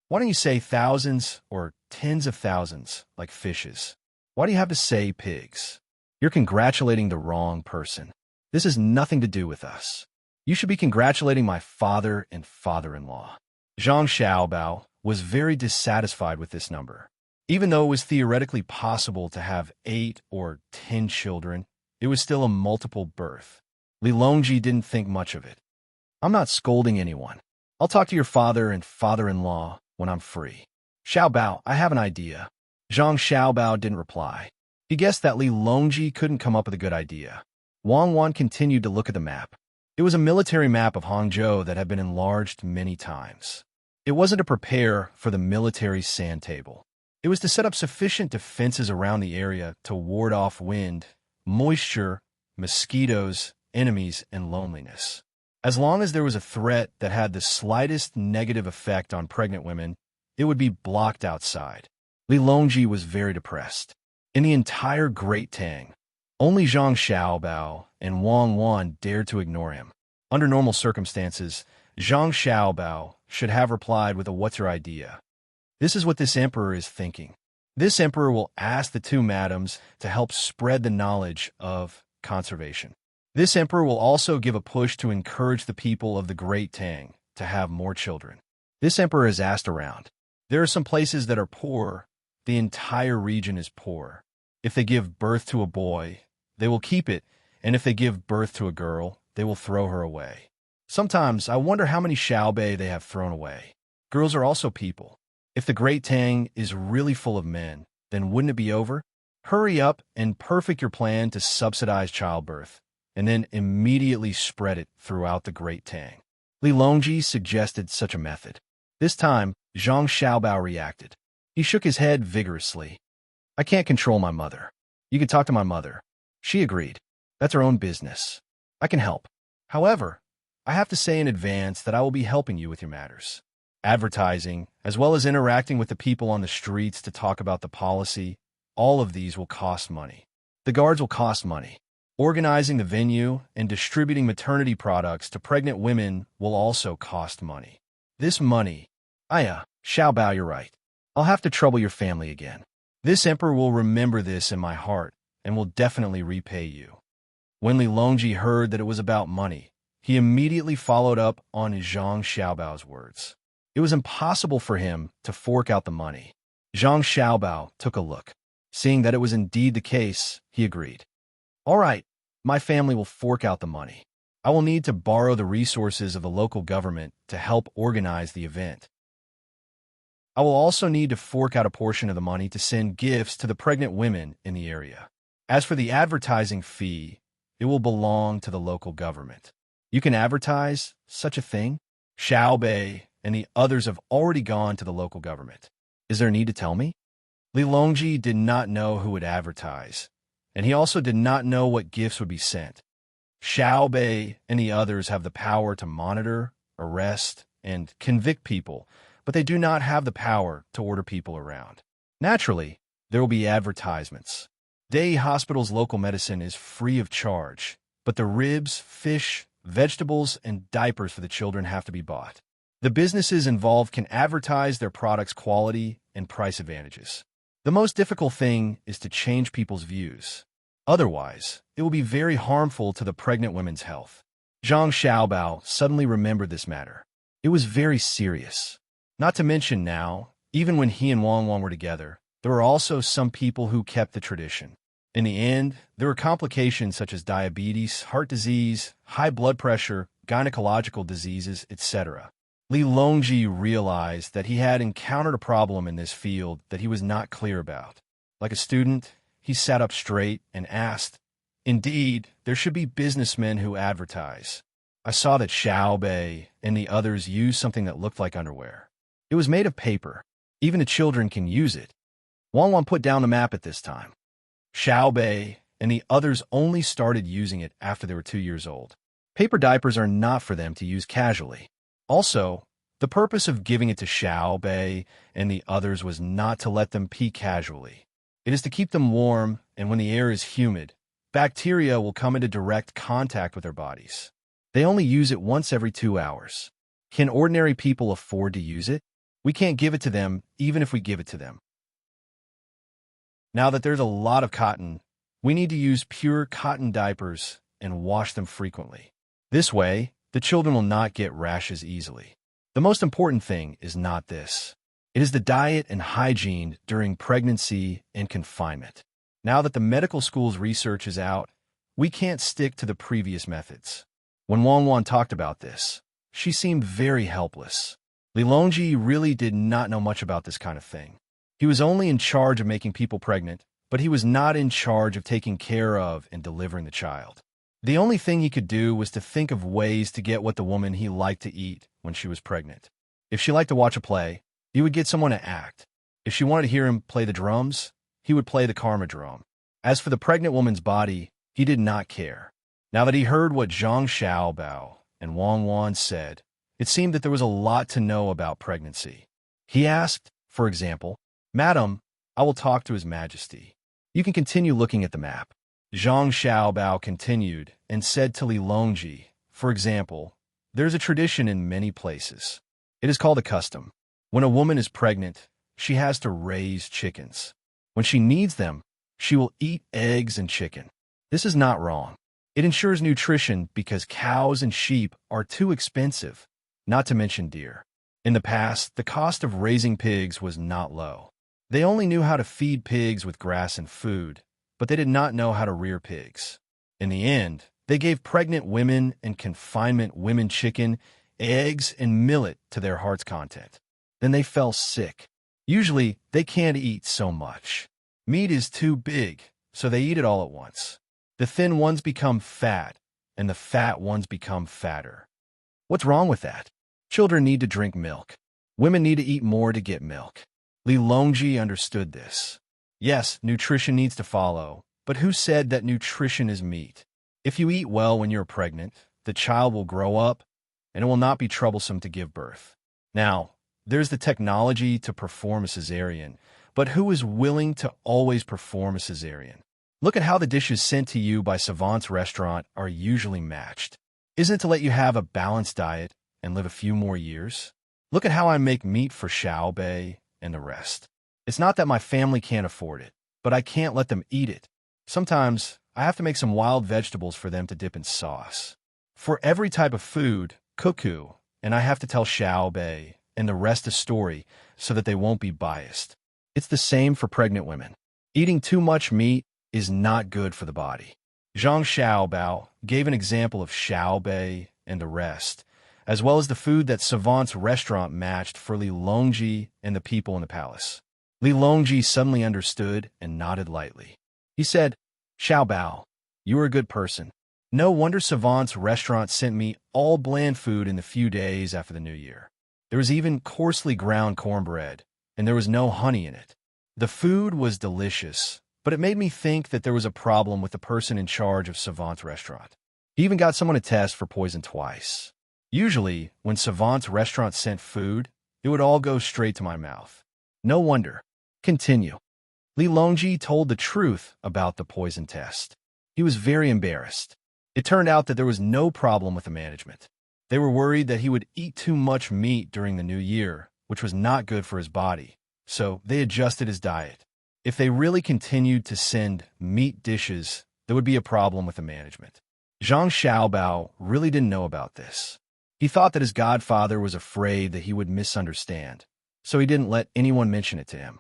Why don't you say thousands or tens of thousands, like fishes? Why do you have to say pigs? You're congratulating the wrong person. This has nothing to do with us. You should be congratulating my father and father-in-law." Zhang Xiaobao was very dissatisfied with this number. Even though it was theoretically possible to have 8 or 10 children, it was still a multiple birth. Li Longji didn't think much of it. "I'm not scolding anyone. I'll talk to your father and father-in-law when I'm free." "Xiaobao, I have an idea." Zhang Xiaobao didn't reply. He guessed that Li Longji couldn't come up with a good idea. Wang Wan continued to look at the map. It was a military map of Hangzhou that had been enlarged many times. It wasn't to prepare for the military sand table. It was to set up sufficient defenses around the area to ward off wind, moisture, mosquitoes, enemies, and loneliness. As long as there was a threat that had the slightest negative effect on pregnant women, it would be blocked outside. Li Longji was very depressed. In the entire Great Tang, only Zhang Xiaobao and Wang Wan dared to ignore him. Under normal circumstances, Zhang Xiaobao should have replied with a "What's your idea?" This is what this emperor is thinking. This emperor will ask the two madams to help spread the knowledge of conservation. This emperor will also give a push to encourage the people of the Great Tang to have more children. This emperor has asked around. There are some places that are poor. The entire region is poor. If they give birth to a boy, they will keep it, and if they give birth to a girl, they will throw her away. Sometimes I wonder how many Xiaobei they have thrown away. Girls are also people. If the Great Tang is really full of men, then wouldn't it be over? Hurry up and perfect your plan to subsidize childbirth, and then immediately spread it throughout the Great Tang. Li Longji suggested such a method. This time, Zhang Xiaobao reacted. He shook his head vigorously. "I can't control my mother. You can talk to my mother." She agreed. "That's her own business. I can help. However, I have to say in advance that I will be helping you with your matters. Advertising, as well as interacting with the people on the streets to talk about the policy, all of these will cost money. The guards will cost money. Organizing the venue and distributing maternity products to pregnant women will also cost money. This money, Xiaobao, you're right. I'll have to trouble your family again. This emperor will remember this in my heart and will definitely repay you." When Li Longji heard that it was about money, He immediately followed up on Zhang Xiaobao's words. It was impossible for him to fork out the money. Zhang Xiaobao took a look. Seeing that it was indeed the case, he agreed. All right, my family will fork out the money. I will need to borrow the resources of the local government to help organize the event. I will also need to fork out a portion of the money to send gifts to the pregnant women in the area. As for the advertising fee, it will belong to the local government. You can advertise such a thing? Xiao Bei and the others have already gone to the local government. Is there a need to tell me? Li Longji did not know who would advertise, and he also did not know what gifts would be sent. Xiao Bei and the others have the power to monitor, arrest, and convict people, but they do not have the power to order people around. Naturally, there will be advertisements. Day Hospital's local medicine is free of charge, but the ribs, fish, vegetables, and diapers for the children have to be bought. The businesses involved can advertise their products' quality and price advantages. The most difficult thing is to change people's views. Otherwise, it will be very harmful to the pregnant women's health. Zhang Xiaobao suddenly remembered this matter. It was very serious. Not to mention now, even when he and Wang were together, there were also some people who kept the tradition. In the end, there were complications such as diabetes, heart disease, high blood pressure, gynecological diseases, etc. Li Longji realized that he had encountered a problem in this field that he was not clear about. Like a student, he sat up straight and asked, "Indeed, there should be businessmen who advertise. I saw that Xiao Bei and the others use something that looked like underwear. It was made of paper. Even the children can use it." Wang put down the map at this time. Xiao Bei and the others only started using it after they were 2 years old. Paper diapers are not for them to use casually. Also, the purpose of giving it to Xiao Bei and the others was not to let them pee casually. It is to keep them warm, and when the air is humid, bacteria will come into direct contact with their bodies. They only use it once every 2 hours. Can ordinary people afford to use it? We can't give it to them, even if we give it to them. Now that there's a lot of cotton, we need to use pure cotton diapers and wash them frequently. This way, the children will not get rashes easily. The most important thing is not this. It is the diet and hygiene during pregnancy and confinement. Now that the medical school's research is out, we can't stick to the previous methods. When Wang talked about this, she seemed very helpless. Li Longji really did not know much about this kind of thing. He was only in charge of making people pregnant, but he was not in charge of taking care of and delivering the child. The only thing he could do was to think of ways to get what the woman he liked to eat when she was pregnant. If she liked to watch a play, he would get someone to act. If she wanted to hear him play the drums, he would play the karma drum. As for the pregnant woman's body, he did not care. Now that he heard what Zhang Xiaobao and Wang said, it seemed that there was a lot to know about pregnancy. He asked, for example, "Madam, I will talk to His Majesty. You can continue looking at the map." Zhang Xiaobao continued and said to Li Longji, "For example, there's a tradition in many places. It is called a custom. When a woman is pregnant, she has to raise chickens. When she needs them, she will eat eggs and chicken. This is not wrong. It ensures nutrition because cows and sheep are too expensive, not to mention deer. In the past, the cost of raising pigs was not low. They only knew how to feed pigs with grass and food, but they did not know how to rear pigs. In the end, they gave pregnant women and confinement women chicken, eggs, and millet to their heart's content. Then they fell sick. Usually, they can't eat so much. Meat is too big, so they eat it all at once. The thin ones become fat, and the fat ones become fatter. What's wrong with that? Children need to drink milk. Women need to eat more to get milk." Li Longji understood this. Yes, nutrition needs to follow, but who said that nutrition is meat? If you eat well when you're pregnant, the child will grow up, and it will not be troublesome to give birth. Now, there's the technology to perform a cesarean, but who is willing to always perform a cesarean? Look at how the dishes sent to you by Savant's restaurant are usually matched. Isn't it to let you have a balanced diet and live a few more years? Look at how I make meat for Xiao Bei and the rest. It's not that my family can't afford it, but I can't let them eat it. Sometimes, I have to make some wild vegetables for them to dip in sauce. For every type of food, cuckoo, and I have to tell Xiao Bei and the rest a story so that they won't be biased. It's the same for pregnant women. Eating too much meat is not good for the body. Zhang Xiaobao gave an example of Xiao Bei and the rest, as well as the food that Savant's restaurant matched for Li Longji and the people in the palace. Li Longji suddenly understood and nodded lightly. He said, Xiaobao, you are a good person. No wonder Savant's restaurant sent me all bland food in the few days after the New Year. There was even coarsely ground cornbread, and there was no honey in it. The food was delicious, but it made me think that there was a problem with the person in charge of Savant's restaurant. He even got someone to test for poison twice. Usually, when Savant's restaurant sent food, it would all go straight to my mouth. No wonder. Continue. Li Longji told the truth about the poison test. He was very embarrassed. It turned out that there was no problem with the management. They were worried that he would eat too much meat during the new year, which was not good for his body, so they adjusted his diet. If they really continued to send meat dishes, there would be a problem with the management. Zhang Xiaobao really didn't know about this. He thought that his godfather was afraid that he would misunderstand, so he didn't let anyone mention it to him.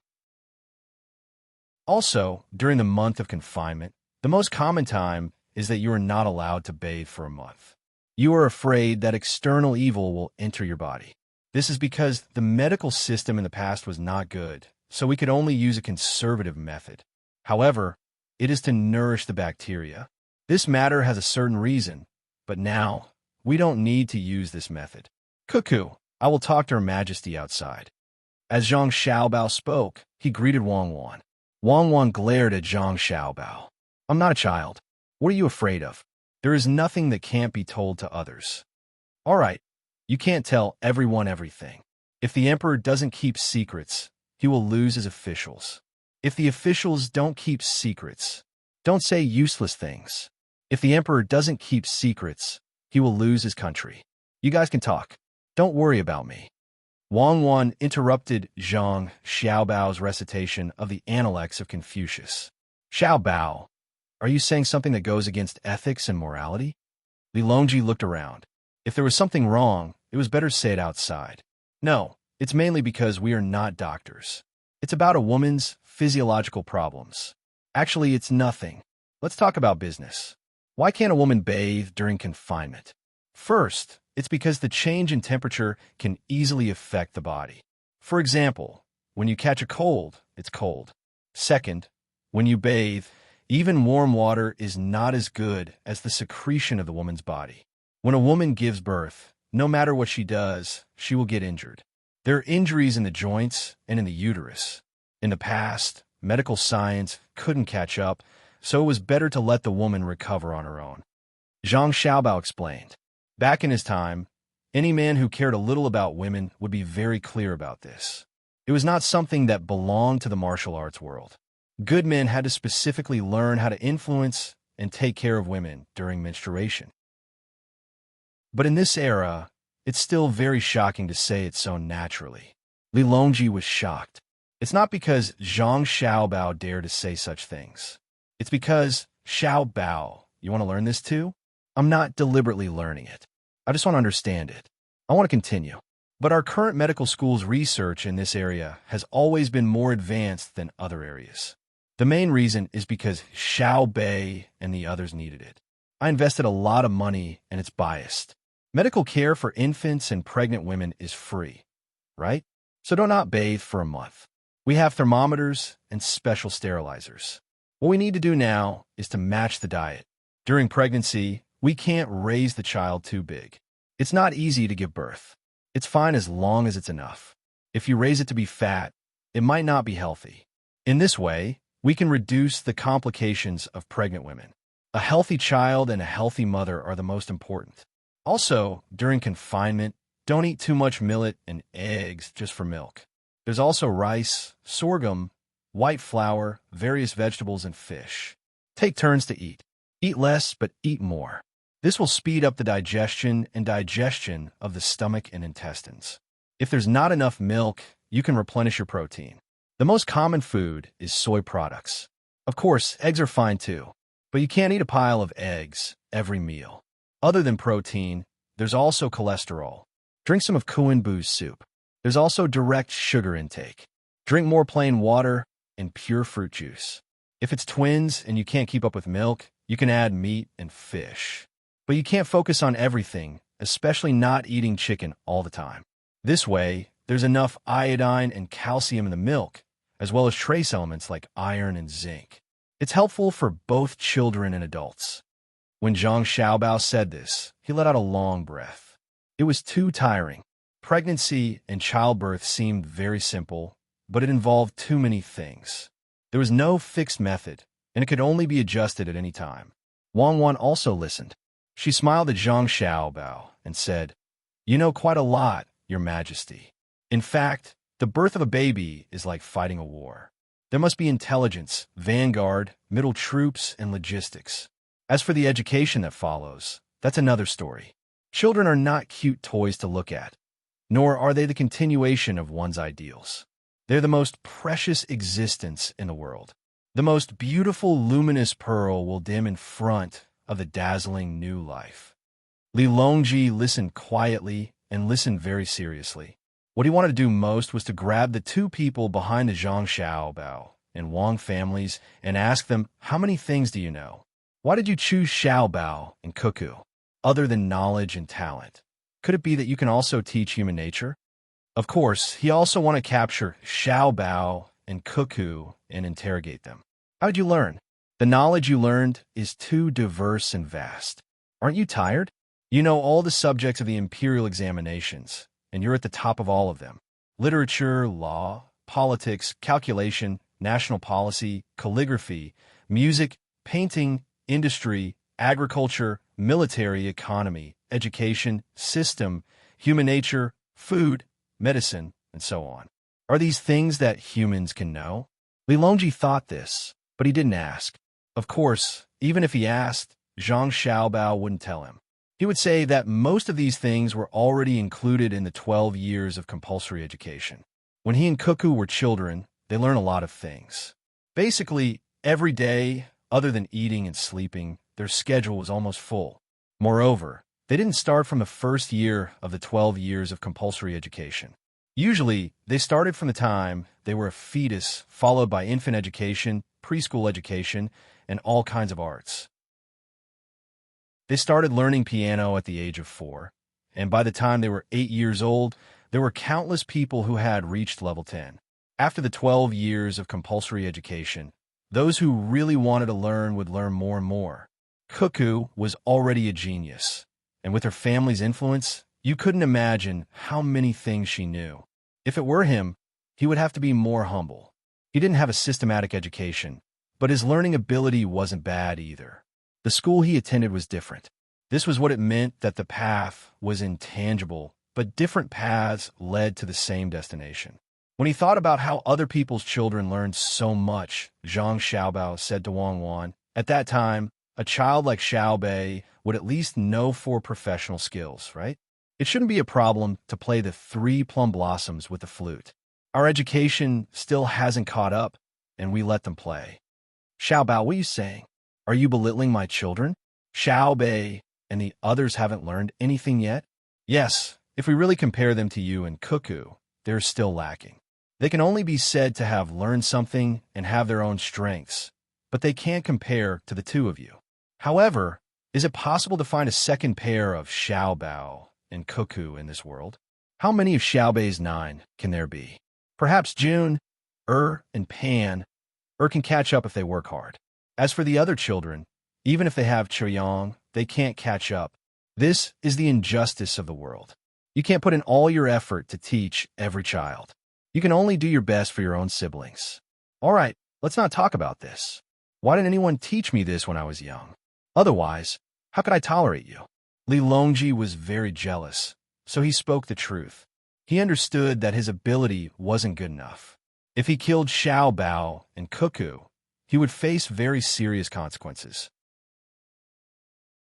Also, during the month of confinement, the most common time is that you are not allowed to bathe for a month. You are afraid that external evil will enter your body. This is because the medical system in the past was not good, so we could only use a conservative method. However, it is to nourish the bacteria. This matter has a certain reason, but now, we don't need to use this method. Cuckoo, I will talk to Her Majesty outside. As Zhang Xiaobao spoke, he greeted Wang Wan. Wang Wan glared at Zhang Xiaobao. I'm not a child. What are you afraid of? There is nothing that can't be told to others. All right, you can't tell everyone everything. If the emperor doesn't keep secrets, he will lose his officials. If the officials don't keep secrets, don't say useless things. If the emperor doesn't keep secrets, he will lose his country. You guys can talk. Don't worry about me. Wang Wan interrupted Zhang Xiaobao's recitation of the Analects of Confucius. Xiaobao, are you saying something that goes against ethics and morality? Li Longji looked around. If there was something wrong, it was better say it outside. No, it's mainly because we are not doctors. It's about a woman's physiological problems. Actually, it's nothing. Let's talk about business. Why can't a woman bathe during confinement? First, it's because the change in temperature can easily affect the body. For example, when you catch a cold, it's cold. Second, when you bathe, even warm water is not as good as the secretion of the woman's body. When a woman gives birth, no matter what she does, she will get injured. There are injuries in the joints and in the uterus. In the past, medical science couldn't catch up, so it was better to let the woman recover on her own. Zhang Xiaobao explained. Back in his time, any man who cared a little about women would be very clear about this. It was not something that belonged to the martial arts world. Good men had to specifically learn how to influence and take care of women during menstruation. But in this era, it's still very shocking to say it so naturally. Li Longji was shocked. It's not because Zhang Xiaobao dared to say such things. It's because, Xiaobao, you want to learn this too? I'm not deliberately learning it. I just want to understand it. I want to continue. But our current medical school's research in this area has always been more advanced than other areas. The main reason is because Xiao Bei and the others needed it. I invested a lot of money and it's biased. Medical care for infants and pregnant women is free, right? So do not bathe for a month. We have thermometers and special sterilizers. What we need to do now is to match the diet. During pregnancy, we can't raise the child too big. It's not easy to give birth. It's fine as long as it's enough. If you raise it to be fat, it might not be healthy. In this way, we can reduce the complications of pregnant women. A healthy child and a healthy mother are the most important. Also, during confinement, don't eat too much millet and eggs just for milk. There's also rice, sorghum, white flour, various vegetables, and fish. Take turns to eat. Eat less, but eat more. This will speed up the digestion and digestion of the stomach and intestines. If there's not enough milk, you can replenish your protein. The most common food is soy products. Of course, eggs are fine too, but you can't eat a pile of eggs every meal. Other than protein, there's also cholesterol. Drink some of Kuenbu's soup. There's also direct sugar intake. Drink more plain water and pure fruit juice. If it's twins and you can't keep up with milk, you can add meat and fish. But you can't focus on everything, especially not eating chicken all the time. This way, there's enough iodine and calcium in the milk, as well as trace elements like iron and zinc. It's helpful for both children and adults. When Zhang Xiaobao said this, he let out a long breath. It was too tiring. Pregnancy and childbirth seemed very simple, but it involved too many things. There was no fixed method, and it could only be adjusted at any time. Wang Wan also listened. She smiled at Zhang Xiaobao and said, "You know quite a lot, Your Majesty. In fact, the birth of a baby is like fighting a war. There must be intelligence, vanguard, middle troops, and logistics. As for the education that follows, that's another story. Children are not cute toys to look at, nor are they the continuation of one's ideals. They're the most precious existence in the world. The most beautiful luminous pearl will dim in front of the dazzling new life." Li Longji listened quietly and listened very seriously. What he wanted to do most was to grab the two people behind the Zhang Xiaobao and Wang families and ask them, "How many things do you know? Why did you choose Xiaobao and Cuckoo, other than knowledge and talent? Could it be that you can also teach human nature?" Of course, he also wanted to capture Xiaobao and Cuckoo and interrogate them. "How did you learn? The knowledge you learned is too diverse and vast. Aren't you tired? You know all the subjects of the imperial examinations, and you're at the top of all of them. Literature, law, politics, calculation, national policy, calligraphy, music, painting, industry, agriculture, military, economy, education, system, human nature, food, medicine, and so on. Are these things that humans can know?" Li Longji thought this, but he didn't ask. Of course, even if he asked, Zhang Xiaobao wouldn't tell him. He would say that most of these things were already included in the 12 years of compulsory education. When he and Cuckoo were children, they learned a lot of things. Basically, every day, other than eating and sleeping, their schedule was almost full. Moreover, they didn't start from the first year of the 12 years of compulsory education. Usually, they started from the time they were a fetus, followed by infant education, preschool education, and all kinds of arts. They started learning piano at the age of 4, and by the time they were 8 years old, there were countless people who had reached level 10. After the 12 years of compulsory education, those who really wanted to learn would learn more and more. Cuckoo was already a genius, and with her family's influence, you couldn't imagine how many things she knew. If it were him, he would have to be more humble. He didn't have a systematic education, but his learning ability wasn't bad either. The school he attended was different. This was what it meant that the path was intangible, but different paths led to the same destination. When he thought about how other people's children learned so much, Zhang Xiaobao said to Wang Wan, "At that time, a child like Xiaobei would at least know 4 professional skills, right? It shouldn't be a problem to play the 3 plum blossoms with the flute. Our education still hasn't caught up, and we let them play." "Xiaobao, what are you saying? Are you belittling my children? Xiaobei and the others haven't learned anything yet?" "Yes, if we really compare them to you and Cuckoo, they're still lacking. They can only be said to have learned something and have their own strengths, but they can't compare to the 2 of you. However, is it possible to find a second pair of Xiaobao and Cuckoo in this world? How many of Xiaobei's 9 can there be? Perhaps June, and Pan, can catch up if they work hard. As for the other children, even if they have Chuyang, they can't catch up. This is the injustice of the world. You can't put in all your effort to teach every child. You can only do your best for your own siblings. All right, let's not talk about this. Why didn't anyone teach me this when I was young? Otherwise, how could I tolerate you?" Li Longji was very jealous, so he spoke the truth. He understood that his ability wasn't good enough. If he killed Xiaobao and Cuckoo, he would face very serious consequences.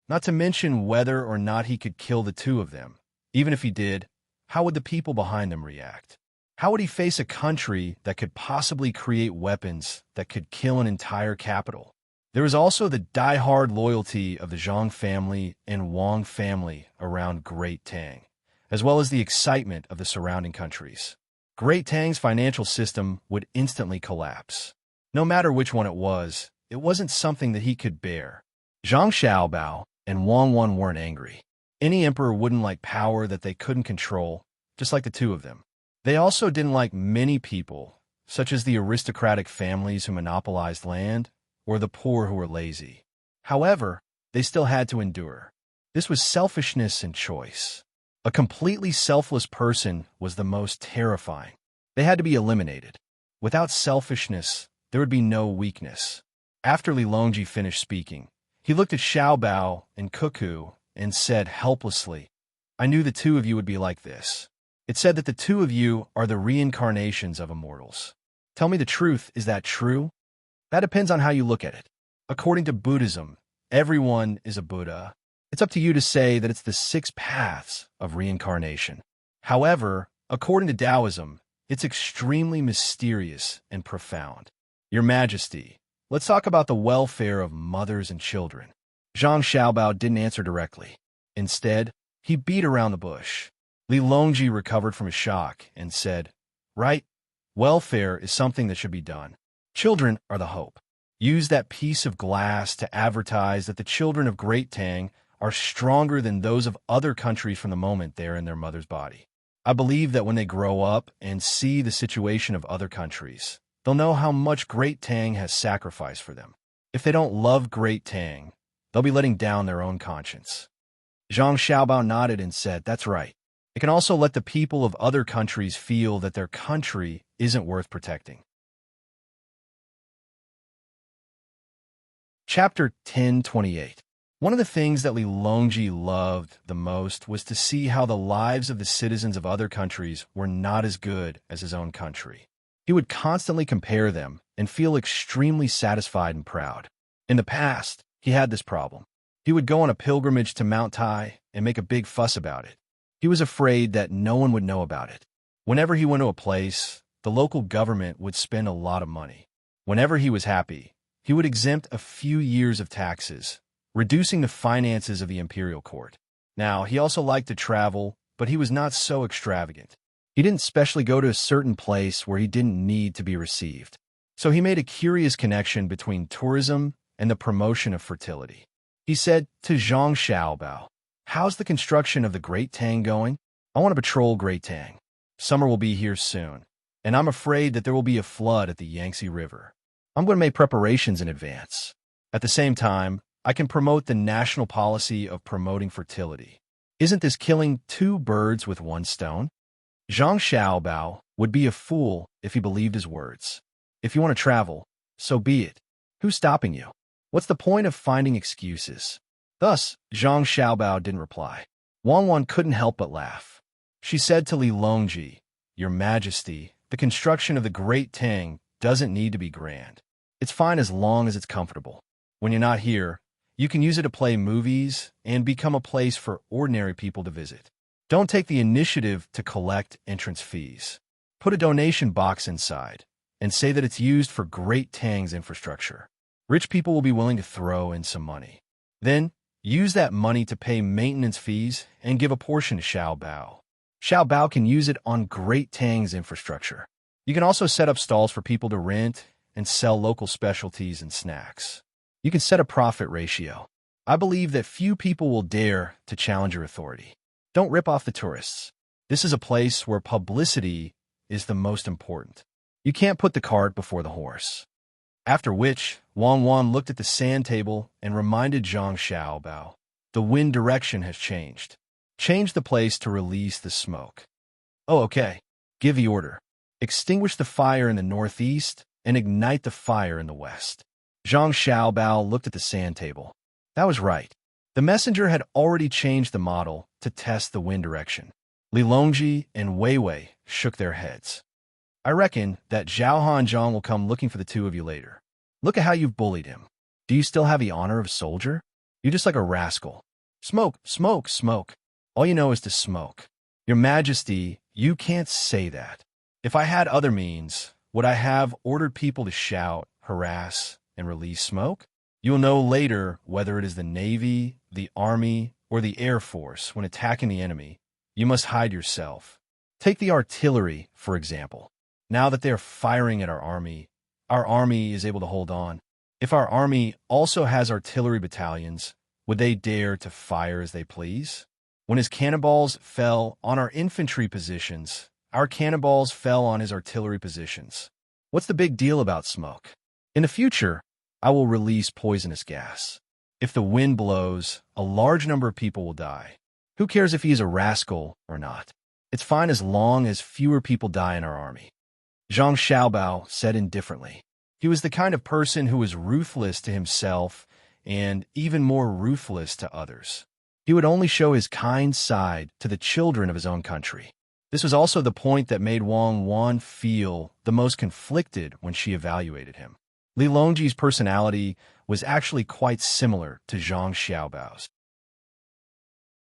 Not to mention whether or not he could kill the 2 of them. Even if he did, how would the people behind them react? How would he face a country that could possibly create weapons that could kill an entire capital? There was also the die-hard loyalty of the Zhang family and Wang family around Great Tang, as well as the excitement of the surrounding countries. Great Tang's financial system would instantly collapse. No matter which one it wasn't something that he could bear. Zhang Xiaobao and Wang Wan weren't angry. Any emperor wouldn't like power that they couldn't control, just like the two of them. They also didn't like many people, such as the aristocratic families who monopolized land, or the poor who were lazy. However, they still had to endure. This was selfishness and choice. A completely selfless person was the most terrifying. They had to be eliminated. Without selfishness, there would be no weakness. After Li Longji finished speaking, he looked at Xiao Bao and Cuckoo and said helplessly, "I knew the two of you would be like this. It said that the two of you are the reincarnations of immortals. Tell me the truth, is that true? That depends on how you look at it. According to Buddhism, everyone is a Buddha. It's up to you to say that it's the 6 paths of reincarnation. However, according to Taoism, it's extremely mysterious and profound. Your Majesty, let's talk about the welfare of mothers and children." Zhang Xiaobao didn't answer directly. Instead, he beat around the bush. Li Longji recovered from his shock and said, "Right, welfare is something that should be done. Children are the hope. Use that piece of glass to advertise that the children of Great Tang are stronger than those of other countries from the moment they're in their mother's body. I believe that when they grow up and see the situation of other countries, they'll know how much Great Tang has sacrificed for them. If they don't love Great Tang, they'll be letting down their own conscience." Zhang Xiaobao nodded and said, "That's right. It can also let the people of other countries feel that their country isn't worth protecting." Chapter 1028. One of the things that Li Longji loved the most was to see how the lives of the citizens of other countries were not as good as his own country. He would constantly compare them and feel extremely satisfied and proud. In the past, he had this problem. He would go on a pilgrimage to Mount Tai and make a big fuss about it. He was afraid that no one would know about it. Whenever he went to a place, the local government would spend a lot of money. Whenever he was happy, he would exempt a few years of taxes, reducing the finances of the imperial court. Now, he also liked to travel, but he was not so extravagant. He didn't specially go to a certain place where he didn't need to be received. So he made a curious connection between tourism and the promotion of fertility. He said to Zhang Xiaobao, "How's the construction of the Great Tang going? I want to patrol Great Tang. Summer will be here soon, and I'm afraid that there will be a flood at the Yangtze River. I'm going to make preparations in advance. At the same time, I can promote the national policy of promoting fertility. Isn't this killing 2 birds with 1 stone?" Zhang Xiaobao would be a fool if he believed his words. If you want to travel, so be it. Who's stopping you? What's the point of finding excuses? Thus, Zhang Xiaobao didn't reply. Wang Wan couldn't help but laugh. She said to Li Longji, "Your Majesty, the construction of the Great Tang doesn't need to be grand. It's fine as long as it's comfortable. When you're not here, you can use it to play movies and become a place for ordinary people to visit. Don't take the initiative to collect entrance fees. Put a donation box inside and say that it's used for Great Tang's infrastructure. Rich people will be willing to throw in some money. Then, use that money to pay maintenance fees and give a portion to Xiao Bao. Xiao Bao can use it on Great Tang's infrastructure. You can also set up stalls for people to rent and sell local specialties and snacks. You can set a profit ratio. I believe that few people will dare to challenge your authority. Don't rip off the tourists. This is a place where publicity is the most important. You can't put the cart before the horse." After which, Wang Wan looked at the sand table and reminded Zhang Xiaobao, "The wind direction has changed. Change the place to release the smoke." "Oh, okay. Give the order. Extinguish the fire in the northeast and ignite the fire in the west." Zhang Xiaobao looked at the sand table. That was right. The messenger had already changed the model to test the wind direction. Li Longji and Wei Wei shook their heads. "I reckon that Zhao Hanzhong will come looking for the two of you later. Look at how you've bullied him. Do you still have the honor of soldier? You're just like a rascal. Smoke, smoke, smoke. All you know is to smoke. Your Majesty, you can't say that. If I had other means, would I have ordered people to shout, harass, and release smoke? You will know later whether it is the Navy, the Army, or the Air Force. When attacking the enemy, you must hide yourself. Take the artillery, for example. Now that they are firing at our army is able to hold on. If our army also has artillery battalions, would they dare to fire as they please? When his cannonballs fell on our infantry positions, our cannonballs fell on his artillery positions. What's the big deal about smoke? In the future, I will release poisonous gas. If the wind blows, a large number of people will die. Who cares if he is a rascal or not? It's fine as long as fewer people die in our army. Zhang Xiaobao said indifferently. He was the kind of person who was ruthless to himself and even more ruthless to others. He would only show his kind side to the children of his own country. This was also the point that made Wang Wan feel the most conflicted when she evaluated him. Li Longji's personality was actually quite similar to Zhang Xiaobao's.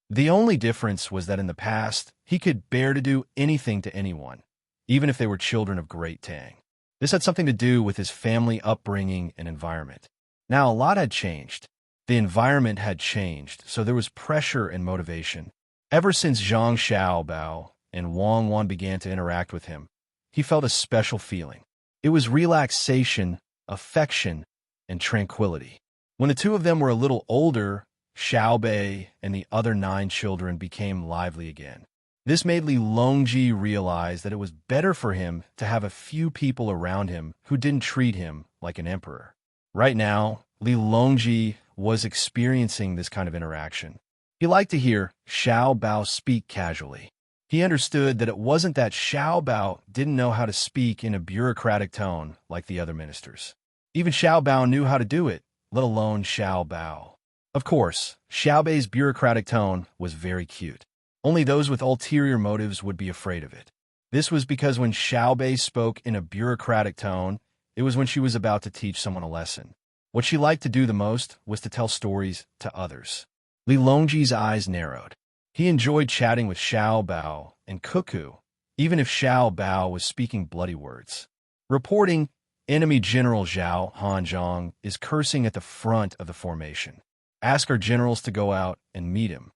The only difference was that in the past, he could bear to do anything to anyone, even if they were children of great Tang. This had something to do with his family upbringing and environment. Now, a lot had changed. The environment had changed, so there was pressure and motivation. Ever since Zhang Xiaobao and Wang Wan began to interact with him, he felt a special feeling. It was relaxation, affection, and tranquility. When the two of them were a little older, Xiaobei and the other 9 children became lively again. This made Li Longji realize that it was better for him to have a few people around him who didn't treat him like an emperor. Right now, Li Longji was experiencing this kind of interaction. He liked to hear Xiao Bao speak casually. He understood that it wasn't that Xiao Bao didn't know how to speak in a bureaucratic tone like the other ministers. Even Xiao Bao knew how to do it, let alone Xiao Bao. Of course, Xiao Bei's bureaucratic tone was very cute. Only those with ulterior motives would be afraid of it. This was because when Xiao Bei spoke in a bureaucratic tone, it was when she was about to teach someone a lesson. What she liked to do the most was to tell stories to others. Li Longji's eyes narrowed. He enjoyed chatting with Xiao Bao and Cuckoo, even if Xiao Bao was speaking bloody words. Reporting, enemy General Zhao Hanzhong is cursing at the front of the formation. Ask our generals to go out and meet him.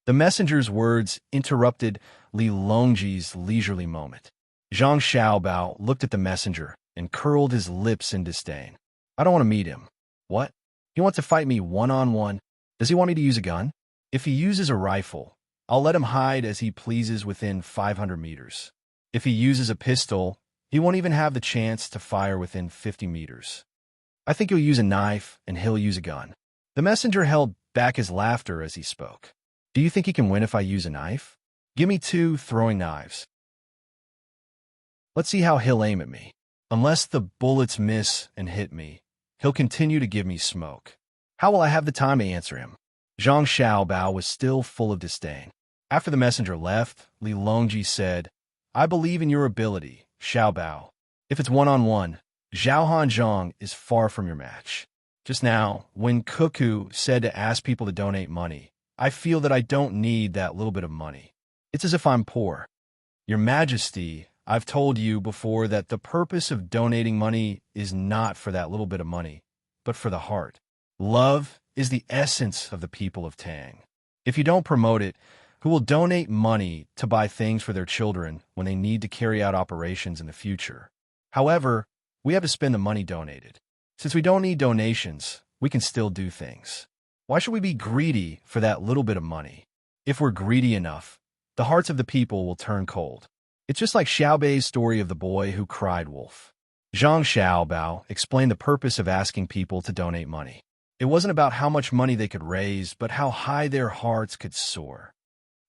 The messenger's words interrupted Li Longji's leisurely moment. Zhang Xiaobao looked at the messenger and curled his lips in disdain. I don't want to meet him. What? He wants to fight me one-on-one. Does he want me to use a gun? If he uses a rifle, I'll let him hide as he pleases within 500 meters. If he uses a pistol, he won't even have the chance to fire within 50 meters. I think he'll use a knife and he'll use a gun. The messenger held back his laughter as he spoke. Do you think he can win if I use a knife? Give me 2 throwing knives. Let's see how he'll aim at me. Unless the bullets miss and hit me, he'll continue to give me smoke. How will I have the time to answer him? Zhang Xiaobao was still full of disdain. After the messenger left, Li Longji said, I believe in your ability, Xiaobao. If it's one-on-one, Zhao Hanzhong is far from your match. Just now, when Cuckoo said to ask people to donate money, I feel that I don't need that little bit of money. It's as if I'm poor. Your Majesty, I've told you before that the purpose of donating money is not for that little bit of money, but for the heart. Love is the essence of the people of Tang. If you don't promote it, who will donate money to buy things for their children when they need to carry out operations in the future? However, we have to spend the money donated. Since we don't need donations, we can still do things. Why should we be greedy for that little bit of money? If we're greedy enough, the hearts of the people will turn cold. It's just like Xiao Bei's story of the boy who cried wolf. Zhang Xiaobao explained the purpose of asking people to donate money. It wasn't about how much money they could raise, but how high their hearts could soar.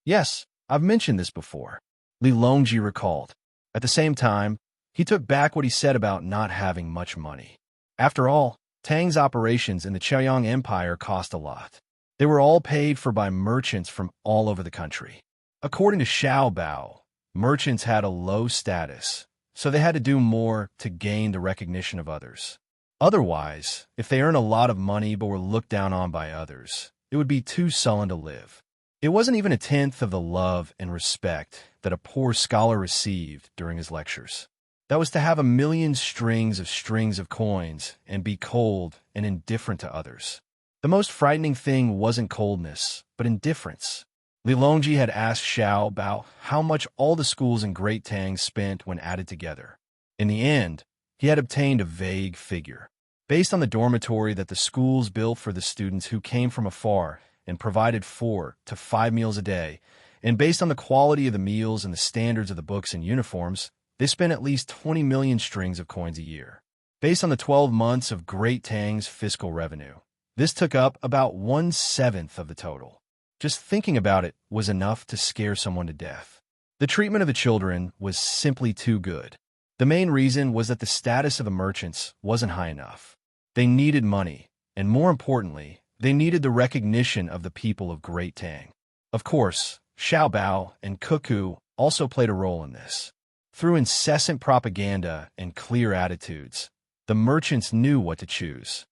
Yes, I've mentioned this before, Li Longji recalled. At the same time, he took back what he said about not having much money. After all, Tang's operations in the Chaoyang Empire cost a lot. They were all paid for by merchants from all over the country. According to Xiao Bao, merchants had a low status, so they had to do more to gain the recognition of others. Otherwise, if they earn a lot of money but were looked down on by others, it would be too sullen to live. It wasn't even a tenth of the love and respect that a poor scholar received during his lectures. That was to have a million strings of coins and be cold and indifferent to others. The most frightening thing wasn't coldness, but indifference. Li Longji had asked Xiao Bao how much all the schools in Great Tang spent when added together. In the end, he had obtained a vague figure. Based on the dormitory that the schools built for the students who came from afar and provided 4 to 5 meals a day, and based on the quality of the meals and the standards of the books and uniforms, they spent at least 20 million strings of coins a year. Based on the 12 months of Great Tang's fiscal revenue, this took up about 1/7 of the total. Just thinking about it was enough to scare someone to death. The treatment of the children was simply too good. The main reason was that the status of the merchants wasn't high enough. They needed money, and more importantly, they needed the recognition of the people of Great Tang. Of course, Xiao Bao and Cuckoo also played a role in this. Through incessant propaganda and clear attitudes, the merchants knew what to choose.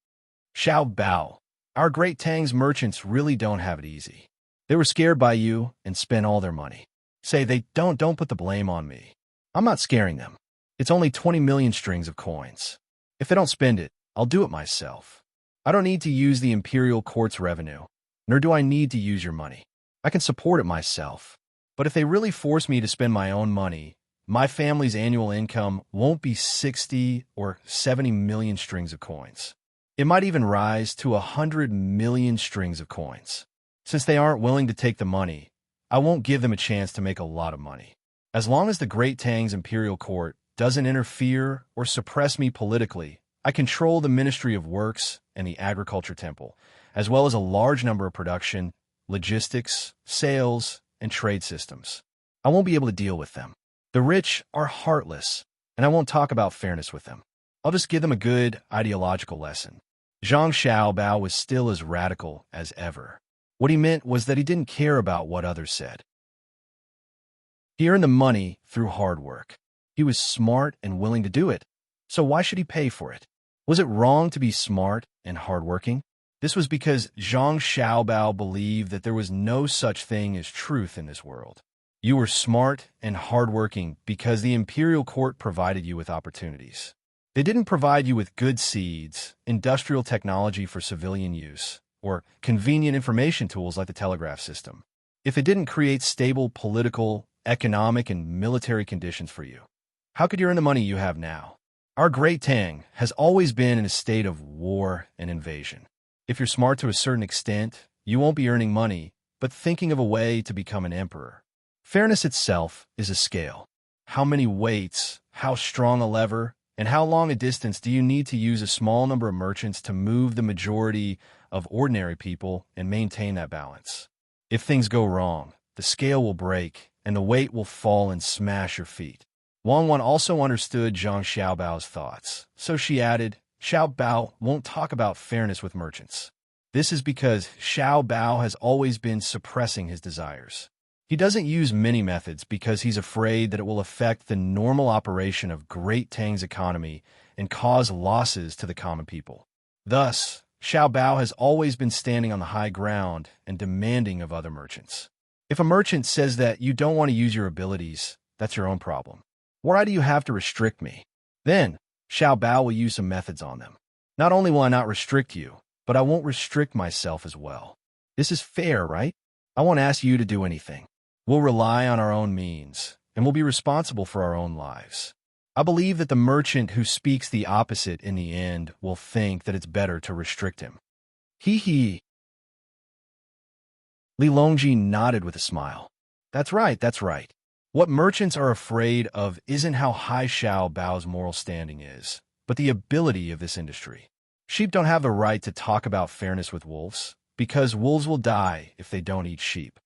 Xiao Bao, our Great Tang's merchants really don't have it easy. They were scared by you and spent all their money. Say they don't put the blame on me. I'm not scaring them. It's only 20 million strings of coins. If they don't spend it, I'll do it myself. I don't need to use the imperial court's revenue, nor do I need to use your money. I can support it myself. But if they really force me to spend my own money, my family's annual income won't be 60 or 70 million strings of coins. It might even rise to 100 million strings of coins. Since they aren't willing to take the money, I won't give them a chance to make a lot of money. As long as the Great Tang's imperial court doesn't interfere or suppress me politically, I control the Ministry of Works and the Agriculture Temple, as well as a large number of production, logistics, sales, and trade systems. I won't be able to deal with them. The rich are heartless, and I won't talk about fairness with them. I'll just give them a good ideological lesson. Zhang Xiaobao was still as radical as ever. What he meant was that he didn't care about what others said. He earned the money through hard work. He was smart and willing to do it, so why should he pay for it? Was it wrong to be smart and hardworking? This was because Zhang Xiaobao believed that there was no such thing as truth in this world. You were smart and hardworking because the imperial court provided you with opportunities. They didn't provide you with good seeds, industrial technology for civilian use, or convenient information tools like the telegraph system. If it didn't create stable political, economic, and military conditions for you, how could you earn the money you have now? Our Great Tang has always been in a state of war and invasion. If you're smart to a certain extent, you won't be earning money, but thinking of a way to become an emperor. Fairness itself is a scale. How many weights, how strong a lever, and how long a distance do you need to use a small number of merchants to move the majority of ordinary people and maintain that balance? If things go wrong, the scale will break, and the weight will fall and smash your feet. Wang Wan also understood Zhang Xiaobao's thoughts, so she added, Xiao Bao won't talk about fairness with merchants. This is because Xiao Bao has always been suppressing his desires. He doesn't use many methods because he's afraid that it will affect the normal operation of Great Tang's economy and cause losses to the common people. Thus, Xiao Bao has always been standing on the high ground and demanding of other merchants. If a merchant says that you don't want to use your abilities, that's your own problem. Why do you have to restrict me? Then, Xiao Bao will use some methods on them. Not only will I not restrict you, but I won't restrict myself as well. This is fair, right? I won't ask you to do anything. We'll rely on our own means, and we'll be responsible for our own lives. I believe that the merchant who speaks the opposite in the end will think that it's better to restrict him. Hee. Li Longji nodded with a smile. That's right. What merchants are afraid of isn't how high Xiao Bao's moral standing is, but the ability of this industry. Sheep don't have the right to talk about fairness with wolves, because wolves will die if they don't eat sheep.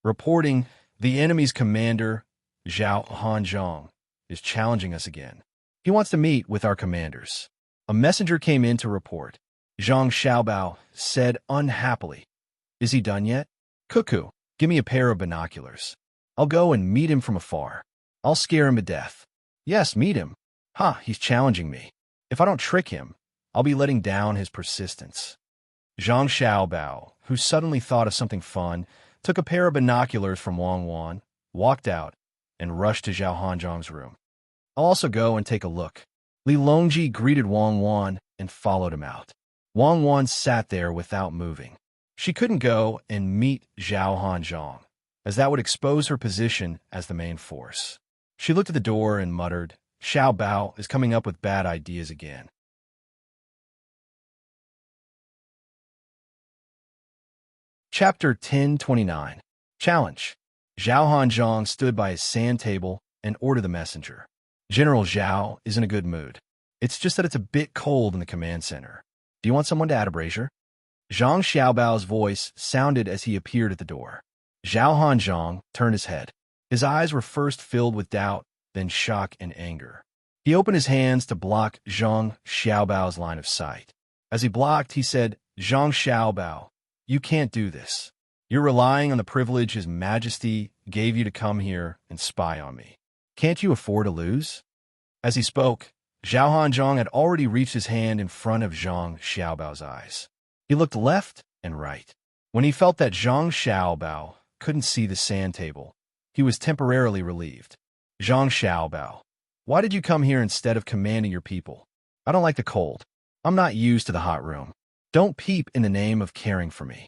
Reporting, the enemy's commander, Zhao Hanzhong, is challenging us again. He wants to meet with our commanders. A messenger came in to report. Zhang Xiaobao said unhappily, Is he done yet? Cuckoo, give me a pair of binoculars. I'll go and meet him from afar. I'll scare him to death. Yes, meet him. He's challenging me. If I don't trick him, I'll be letting down his persistence. Zhang Xiaobao, who suddenly thought of something fun, took a pair of binoculars from Wang Wan, walked out, and rushed to Zhao Hanzhong's room. I'll also go and take a look. Li Longji greeted Wang Wan and followed him out. Wang Wan sat there without moving. She couldn't go and meet Zhao Hanzhong, as that would expose her position as the main force. She looked at the door and muttered, "Xiao Bao is coming up with bad ideas again." Chapter 1029. Challenge. Zhao Hanzhong stood by his sand table and ordered the messenger. General Zhao is in a good mood. It's just that it's a bit cold in the command center. Do you want someone to add a brazier? Zhang Xiaobao's voice sounded as he appeared at the door. Zhao Hanzhong turned his head. His eyes were first filled with doubt, then shock and anger. He opened his hands to block Zhang Xiaobao's line of sight. As he blocked, he said, "Zhang Xiaobao, you can't do this. You're relying on the privilege His Majesty gave you to come here and spy on me. Can't you afford to lose?" As he spoke, Zhao Hanzhong had already reached his hand in front of Zhang Xiaobao's eyes. He looked left and right. When he felt that Zhang Xiaobao couldn't see the sand table, he was temporarily relieved. "Zhang Xiaobao, why did you come here instead of commanding your people? I don't like the cold. I'm not used to the hot room. Don't peep in the name of caring for me."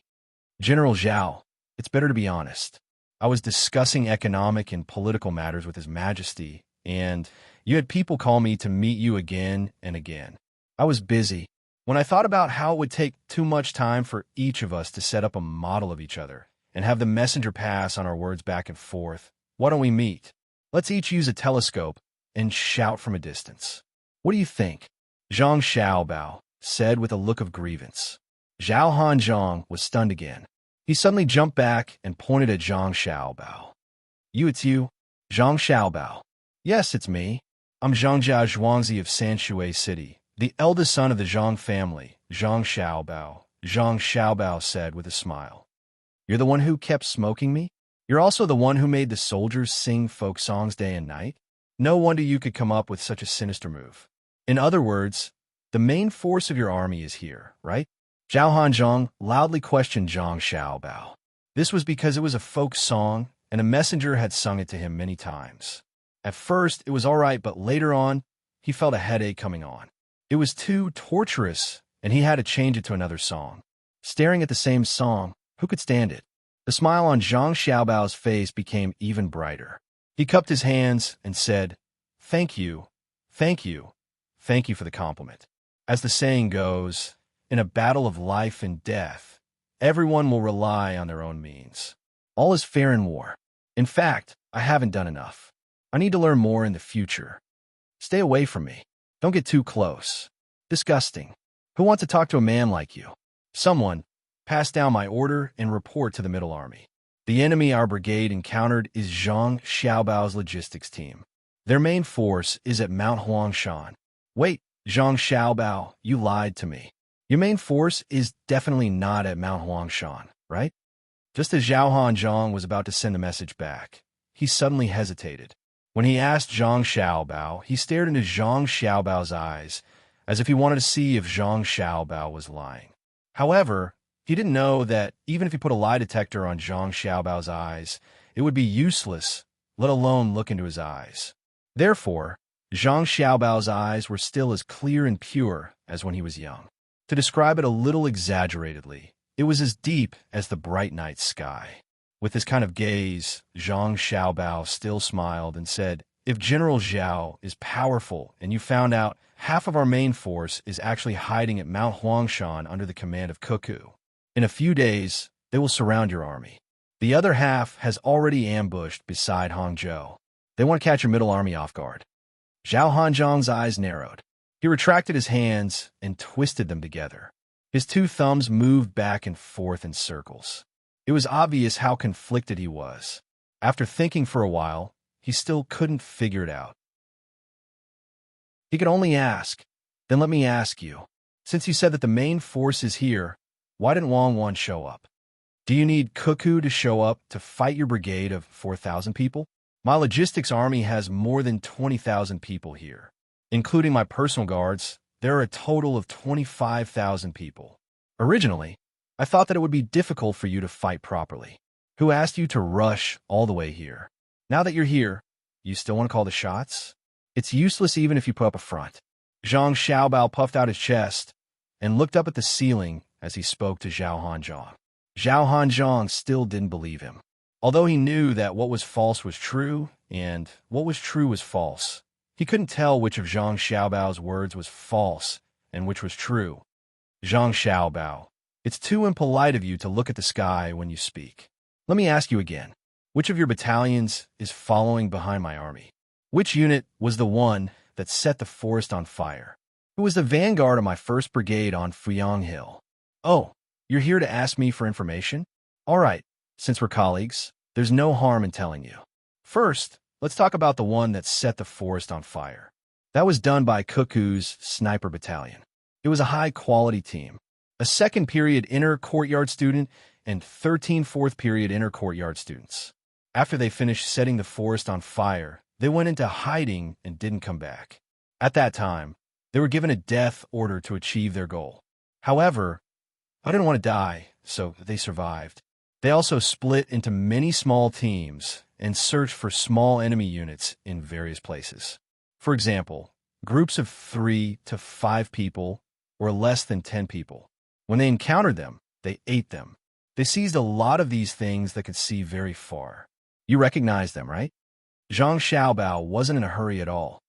"General Zhao, it's better to be honest. I was discussing economic and political matters with His Majesty, and you had people call me to meet you again and again. I was busy. When I thought about how it would take too much time for each of us to set up a model of each other and have the messenger pass on our words back and forth, why don't we meet? Let's each use a telescope and shout from a distance. What do you think?" Zhang Xiaobao said with a look of grievance. Zhao Hanzhong was stunned again. He suddenly jumped back and pointed at Zhang Xiaobao. It's you? Zhang Xiaobao. "Yes, it's me. I'm Zhangjia Zhuangzi of Sanshui City, the eldest son of the Zhang family, Zhang Xiaobao," Zhang Xiaobao said with a smile. "You're the one who kept smoking me? You're also the one who made the soldiers sing folk songs day and night? No wonder you could come up with such a sinister move. In other words, the main force of your army is here, right?" Zhao Hanzhong loudly questioned Zhang Xiaobao. This was because it was a folk song, and a messenger had sung it to him many times. At first, it was all right, but later on, he felt a headache coming on. It was too torturous, and he had to change it to another song. Staring at the same song, who could stand it? The smile on Zhang Xiaobao's face became even brighter. He cupped his hands and said, "Thank you, thank you, thank you for the compliment. As the saying goes, in a battle of life and death, everyone will rely on their own means. All is fair in war. In fact, I haven't done enough. I need to learn more in the future. Stay away from me. Don't get too close. Disgusting. Who wants to talk to a man like you? Someone, pass down my order and report to the Middle Army. The enemy our brigade encountered is Zhang Xiaobao's logistics team. Their main force is at Mount Huangshan. Wait, Zhang Xiaobao, you lied to me. Your main force is definitely not at Mount Huangshan, right?" Just as Zhao Hanzhong was about to send a message back, he suddenly hesitated. When he asked Zhang Xiaobao, he stared into Zhang Xiaobao's eyes, as if he wanted to see if Zhang Xiaobao was lying. However, he didn't know that even if he put a lie detector on Zhang Xiaobao's eyes, it would be useless, let alone look into his eyes. Therefore, Zhang Xiaobao's eyes were still as clear and pure as when he was young. To describe it a little exaggeratedly, it was as deep as the bright night sky. With this kind of gaze, Zhang Xiaobao still smiled and said, "If General Zhao is powerful and you found out half of our main force is actually hiding at Mount Huangshan under the command of Cuckoo, in a few days, they will surround your army. The other half has already ambushed beside Hangzhou. They want to catch your middle army off guard." Zhao Hanzhong's eyes narrowed. He retracted his hands and twisted them together. His two thumbs moved back and forth in circles. It was obvious how conflicted he was. After thinking for a while, he still couldn't figure it out. He could only ask, "Then let me ask you, since you said that the main force is here, why didn't Wang Wan show up? Do you need Cuckoo to show up to fight your brigade of 4,000 people? My logistics army has more than 20,000 people here. Including my personal guards, there are a total of 25,000 people. Originally, I thought that it would be difficult for you to fight properly. Who asked you to rush all the way here? Now that you're here, you still want to call the shots? It's useless even if you put up a front. Zhang Xiaobao puffed out his chest and looked up at the ceiling as he spoke to Zhao Hanzhong. Zhao Hanzhong still didn't believe him. Although he knew that what was false was true and what was true was false, he couldn't tell which of Zhang Xiaobao's words was false and which was true. Zhang Xiaobao, it's too impolite of you to look at the sky when you speak. Let me ask you again. Which of your battalions is following behind my army? Which unit was the one that set the forest on fire? Who was the vanguard of my 1st Brigade on Fuyang Hill? Oh, you're here to ask me for information? All right, since we're colleagues, there's no harm in telling you. First, let's talk about the one that set the forest on fire. That was done by Cuckoo's Sniper Battalion. It was a high-quality team. A 2nd period inner courtyard student and 13 4th period inner courtyard students. After they finished setting the forest on fire, they went into hiding and didn't come back. At that time, they were given a death order to achieve their goal. However, I didn't want to die, so they survived. They also split into many small teams and searched for small enemy units in various places. For example, groups of 3 to 5 people or less than 10 people. When they encountered them, they ate them. They seized a lot of these things that could see very far. You recognize them, right? Zhang Xiaobao wasn't in a hurry at all.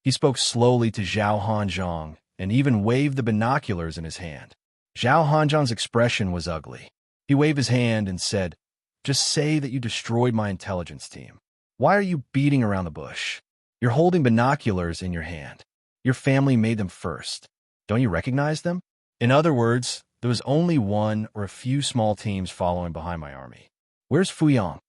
He spoke slowly to Zhao Hanzhong and even waved the binoculars in his hand. Zhao Hanzhong's expression was ugly. He waved his hand and said, "Just say that you destroyed my intelligence team. Why are you beating around the bush? You're holding binoculars in your hand. Your family made them first. Don't you recognize them?" In other words, there was only one or a few small teams following behind my army. Where's Fuyang?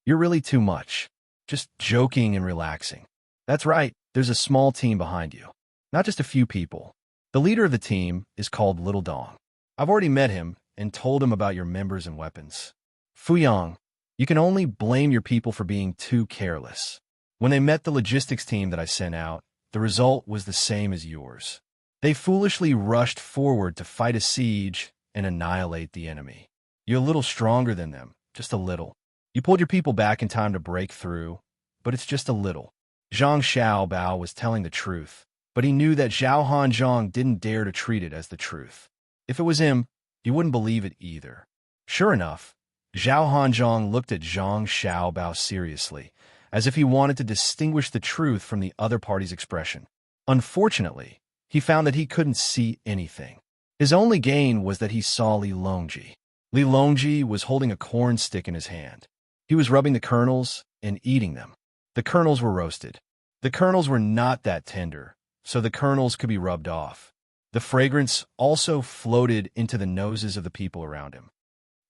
You're really too much. Just joking and relaxing. That's right, there's a small team behind you. Not just a few people. The leader of the team is called Little Dong. I've already met him and told him about your members and weapons. Fuyang, you can only blame your people for being too careless. When they met the logistics team that I sent out, the result was the same as yours. They foolishly rushed forward to fight a siege and annihilate the enemy. You're a little stronger than them, just a little. You pulled your people back in time to break through, but it's just a little. Zhang Xiaobao was telling the truth, but he knew that Zhao Hanzhong didn't dare to treat it as the truth. If it was him, he wouldn't believe it either. Sure enough, Zhao Hanzhong looked at Zhang Xiaobao seriously, as if he wanted to distinguish the truth from the other party's expression. Unfortunately, he found that he couldn't see anything. His only gain was that he saw Li Longji. Li Longji was holding a corn stick in his hand. He was rubbing the kernels and eating them. The kernels were roasted. The kernels were not that tender, so the kernels could be rubbed off. The fragrance also floated into the noses of the people around him.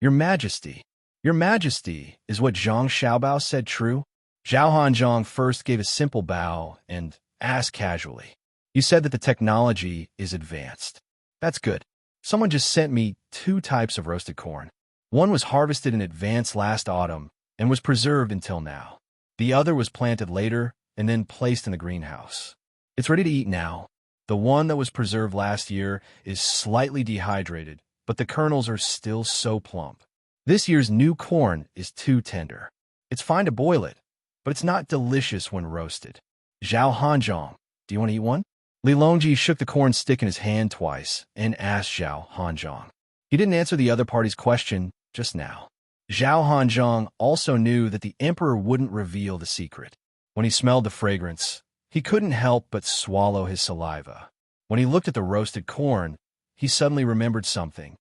Your Majesty, is what Zhang Xiaobao said true? Zhao Hanzhong first gave a simple bow and asked casually. You said that the technology is advanced. That's good. Someone just sent me 2 types of roasted corn. One was harvested in advance last autumn and was preserved until now. The other was planted later and then placed in the greenhouse. It's ready to eat now. The one that was preserved last year is slightly dehydrated, but the kernels are still so plump. This year's new corn is too tender. It's fine to boil it, but it's not delicious when roasted. Zhao Hanzhong, do you want to eat one? Li Longji shook the corn stick in his hand twice and asked Zhao Hanzhong. He didn't answer the other party's question just now. Zhao Hanzhong also knew that the emperor wouldn't reveal the secret. When he smelled the fragrance, he couldn't help but swallow his saliva. When he looked at the roasted corn, he suddenly remembered something.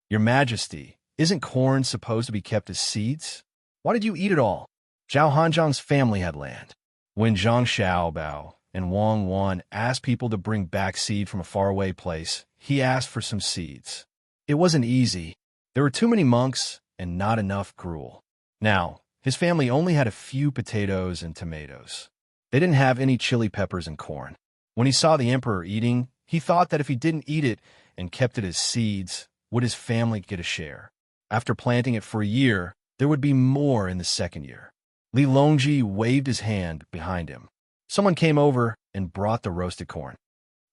Your Majesty, isn't corn supposed to be kept as seeds? Why did you eat it all? Zhao Hanzhong's family had land. When Zhang Xiaobao and Wang Wan asked people to bring back seed from a faraway place, he asked for some seeds. It wasn't easy. There were too many monks and not enough gruel. Now, his family only had a few potatoes and tomatoes. They didn't have any chili peppers and corn. When he saw the emperor eating, he thought that if he didn't eat it and kept it as seeds, would his family get a share? After planting it for a year, there would be more in the second year. Li Longji waved his hand behind him. Someone came over and brought the roasted corn.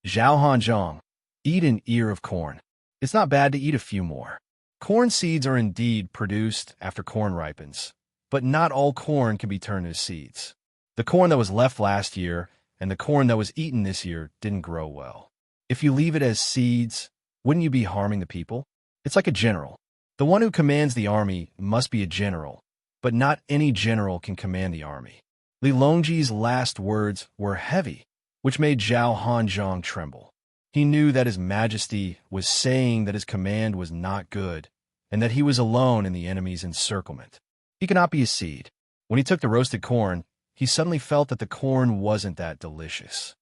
Zhao Hanzhong, eat an ear of corn. It's not bad to eat a few more. Corn seeds are indeed produced after corn ripens, but not all corn can be turned into seeds. The corn that was left last year and the corn that was eaten this year didn't grow well. If you leave it as seeds, wouldn't you be harming the people? It's like a general. The one who commands the army must be a general, but not any general can command the army. Li Longji's last words were heavy, which made Zhao Hanzhong tremble. He knew that His Majesty was saying that his command was not good, and that he was alone in the enemy's encirclement. He could not be a seed. When he took the roasted corn, he suddenly felt that the corn wasn't that delicious.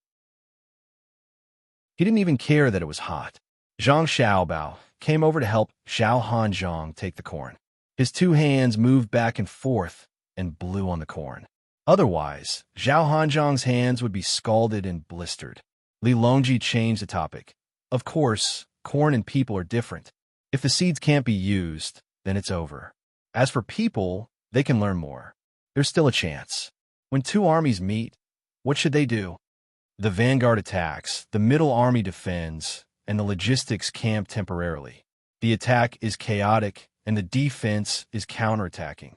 He didn't even care that it was hot. Zhang Xiaobao came over to help Zhao Hanzhong take the corn. His two hands moved back and forth and blew on the corn. Otherwise, Zhao Hanzhong's hands would be scalded and blistered. Li Longji changed the topic. Of course, corn and people are different. If the seeds can't be used, then it's over. As for people, they can learn more. There's still a chance. When two armies meet, what should they do? The vanguard attacks, the middle army defends, and the logistics camp temporarily. The attack is chaotic, and the defense is counterattacking.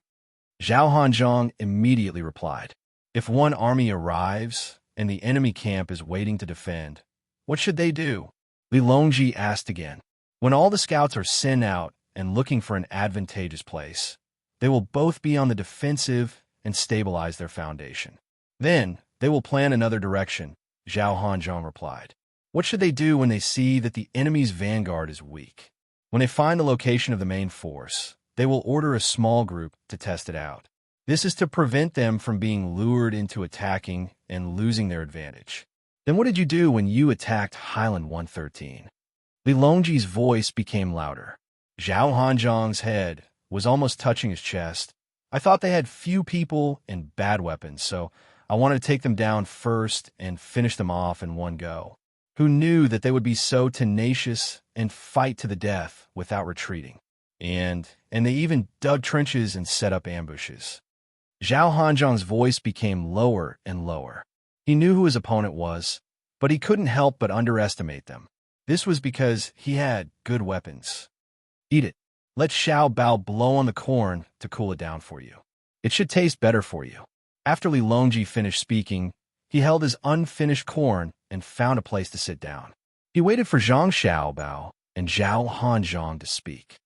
Zhao Hanzhong immediately replied, "If one army arrives, and the enemy camp is waiting to defend, what should they do?" Li Longji asked again. "When all the scouts are sent out and looking for an advantageous place, they will both be on the defensive and stabilize their foundation. Then they will plan another direction," Zhao Hanzhong replied. "What should they do when they see that the enemy's vanguard is weak? When they find the location of the main force, they will order a small group to test it out. This is to prevent them from being lured into attacking and losing their advantage." "Then what did you do when you attacked Highland 113? Li Longji's voice became louder. Zhao Hanzhong's head was almost touching his chest. "I thought they had few people and bad weapons, so I wanted to take them down first and finish them off in one go. Who knew that they would be so tenacious and fight to the death without retreating? And they even dug trenches and set up ambushes." Zhao Hanzhong's voice became lower and lower. He knew who his opponent was, but he couldn't help but underestimate them. This was because he had good weapons. "Eat it. Let Xiao Bao blow on the corn to cool it down for you. It should taste better for you." After Li Longji finished speaking, he held his unfinished corn and found a place to sit down. He waited for Zhang Xiaobao and Zhao Hanzhong to speak.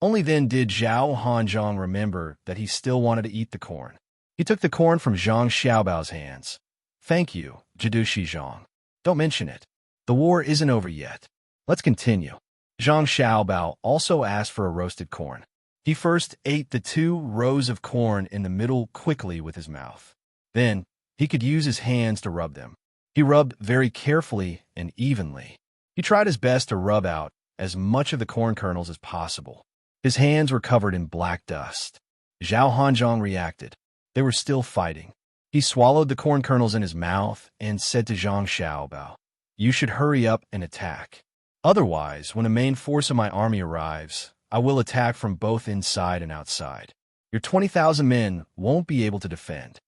Only then did Zhao Hanzhong remember that he still wanted to eat the corn. He took the corn from Zhang Xiaobao's hands. "Thank you, Jidushi Zhang. Don't mention it. The war isn't over yet. Let's continue." Zhang Xiaobao also asked for a roasted corn. He first ate the 2 rows of corn in the middle quickly with his mouth. Then, he could use his hands to rub them. He rubbed very carefully and evenly. He tried his best to rub out as much of the corn kernels as possible. His hands were covered in black dust. Zhao Hanzhong reacted. They were still fighting. He swallowed the corn kernels in his mouth and said to Zhang Xiaobao, "You should hurry up and attack. Otherwise, when the main force of my army arrives, I will attack from both inside and outside. Your 20,000 men won't be able to defend."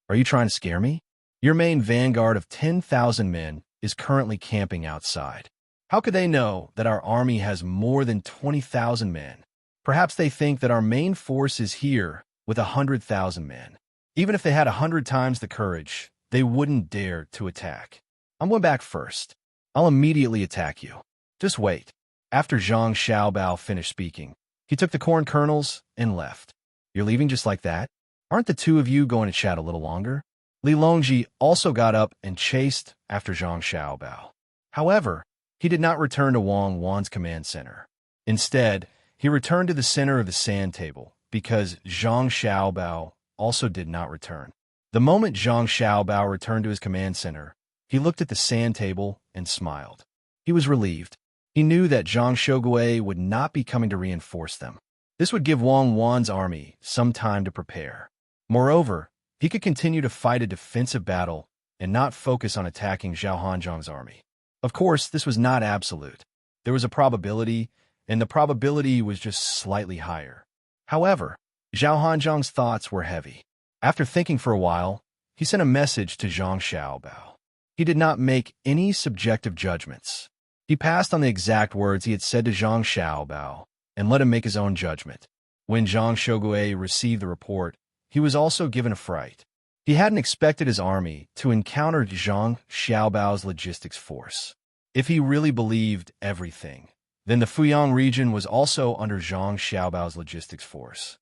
"Are you trying to scare me? Your main vanguard of 10,000 men is currently camping outside. How could they know that our army has more than 20,000 men? Perhaps they think that our main force is here with 100,000 men. Even if they had 100 times the courage, they wouldn't dare to attack. I'm going back first. I'll immediately attack you. Just wait." After Zhang Xiaobao finished speaking, he took the corn kernels and left. "You're leaving just like that? Aren't the 2 of you going to chat a little longer?" Li Longji also got up and chased after Zhang Xiaobao. However, he did not return to Wang Wan's command center. Instead, he returned to the center of the sand table because Zhang Xiaobao also did not return. The moment Zhang Xiaobao returned to his command center, he looked at the sand table and smiled. He was relieved. He knew that Zhang Shogui would not be coming to reinforce them. This would give Wang Wan's army some time to prepare. Moreover, he could continue to fight a defensive battle and not focus on attacking Zhao Hanzhong's army. Of course, this was not absolute. There was a probability, and the probability was just slightly higher. However, Zhao Hanzhong's thoughts were heavy. After thinking for a while, he sent a message to Zhang Xiaobao. He did not make any subjective judgments. He passed on the exact words he had said to Zhang Xiaobao and let him make his own judgment. When Zhang Shogui received the report, he was also given a fright. He hadn't expected his army to encounter Zhang Xiaobao's logistics force. If he really believed everything, then the Fuyang region was also under Zhang Xiaobao's logistics force.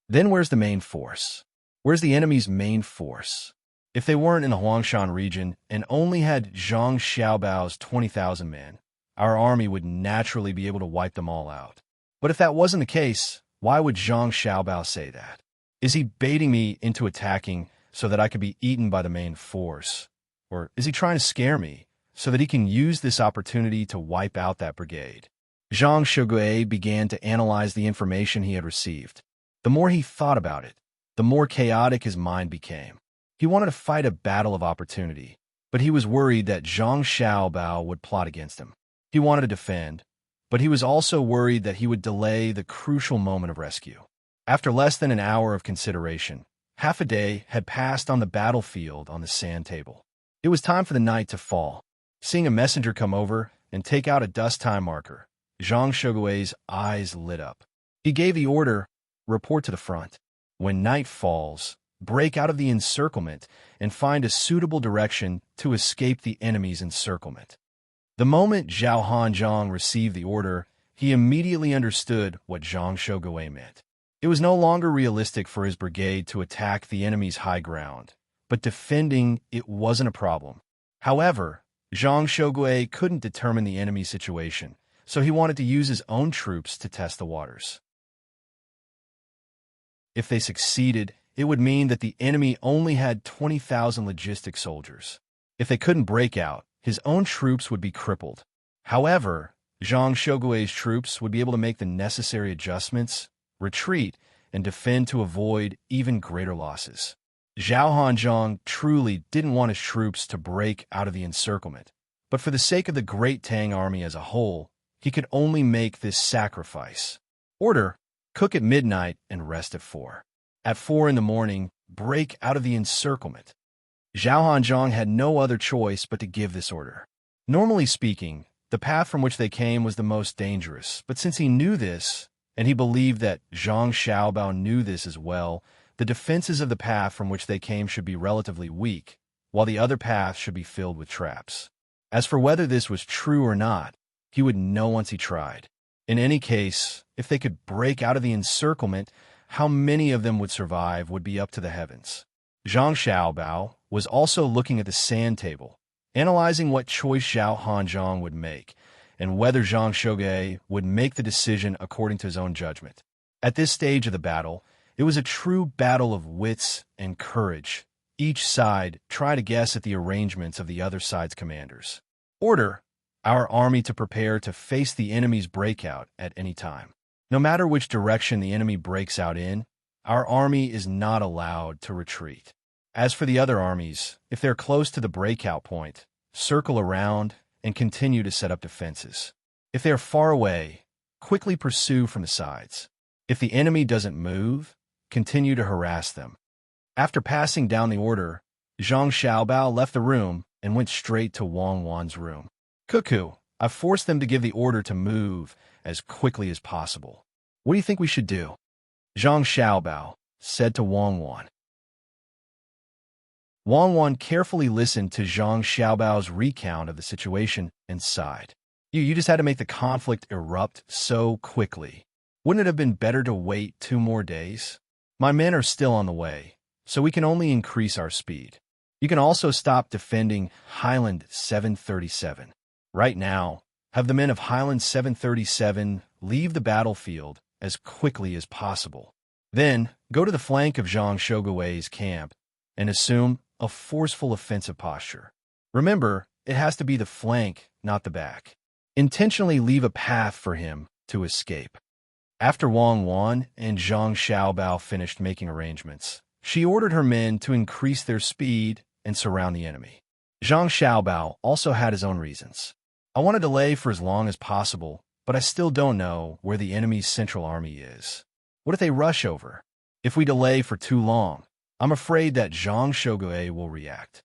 Then where's the main force? Where's the enemy's main force? If they weren't in the Huangshan region and only had Zhang Xiaobao's 20,000 men, our army would naturally be able to wipe them all out. But if that wasn't the case, why would Zhang Xiaobao say that? Is he baiting me into attacking so that I could be eaten by the main force? Or is he trying to scare me so that he can use this opportunity to wipe out that brigade? Zhang Shogui began to analyze the information he had received. The more he thought about it, the more chaotic his mind became. He wanted to fight a battle of opportunity, but he was worried that Zhang Xiaobao would plot against him. He wanted to defend, but he was also worried that he would delay the crucial moment of rescue. After less than an hour of consideration, half a day had passed on the battlefield on the sand table. It was time for the night to fall. Seeing a messenger come over and take out a dust time marker, Zhang Shogui's eyes lit up. He gave the order, report to the front. When night falls, break out of the encirclement and find a suitable direction to escape the enemy's encirclement. The moment Zhao Hanzhong received the order, he immediately understood what Zhang Shogui meant. It was no longer realistic for his brigade to attack the enemy's high ground, but defending it wasn't a problem. However, Zhang Shogui couldn't determine the enemy's situation, so he wanted to use his own troops to test the waters. If they succeeded, it would mean that the enemy only had 20,000 logistic soldiers. If they couldn't break out, his own troops would be crippled. However, Zhang Shogui's troops would be able to make the necessary adjustments, retreat, and defend to avoid even greater losses. Zhao Hanzhong truly didn't want his troops to break out of the encirclement, but for the sake of the great Tang army as a whole, he could only make this sacrifice. Order: cook at midnight and rest at 4. At 4 in the morning, break out of the encirclement. Zhao Hanzhong had no other choice but to give this order. Normally speaking, the path from which they came was the most dangerous, but since he knew this, and he believed that Zhang Xiaobao knew this as well, the defenses of the path from which they came should be relatively weak, while the other path should be filled with traps. As for whether this was true or not, he would know once he tried. In any case, if they could break out of the encirclement, how many of them would survive would be up to the heavens. Zhang Xiaobao was also looking at the sand table, analyzing what choice Zhao Hanzhong would make, and whether Zhang Shogui would make the decision according to his own judgment. At this stage of the battle, it was a true battle of wits and courage. Each side tried to guess at the arrangements of the other side's commanders. Order: our army to prepare to face the enemy's breakout at any time. No matter which direction the enemy breaks out in, our army is not allowed to retreat. As for the other armies, if they're close to the breakout point, circle around and continue to set up defenses. If they are far away, quickly pursue from the sides. If the enemy doesn't move, continue to harass them. After passing down the order, Zhang Xiaobao left the room and went straight to Wang Wan's room. Cuckoo, I've forced them to give the order to move as quickly as possible. What do you think we should do? Zhang Xiaobao said to Wang Wan. Wang Wan carefully listened to Zhang Xiaobao's recount of the situation and sighed. You just had to make the conflict erupt so quickly. Wouldn't it have been better to wait 2 more days? My men are still on the way, so we can only increase our speed. You can also stop defending Highland 737. Right now, have the men of Highland 737 leave the battlefield as quickly as possible. Then, go to the flank of Zhang Shogui's camp and assume a forceful offensive posture. Remember, it has to be the flank, not the back. Intentionally leave a path for him to escape. After Wang Wan and Zhang Xiaobao finished making arrangements, she ordered her men to increase their speed and surround the enemy. Zhang Xiaobao also had his own reasons. I want to delay for as long as possible, but I still don't know where the enemy's central army is. What if they rush over? If we delay for too long, I'm afraid that Zhang Shogui will react.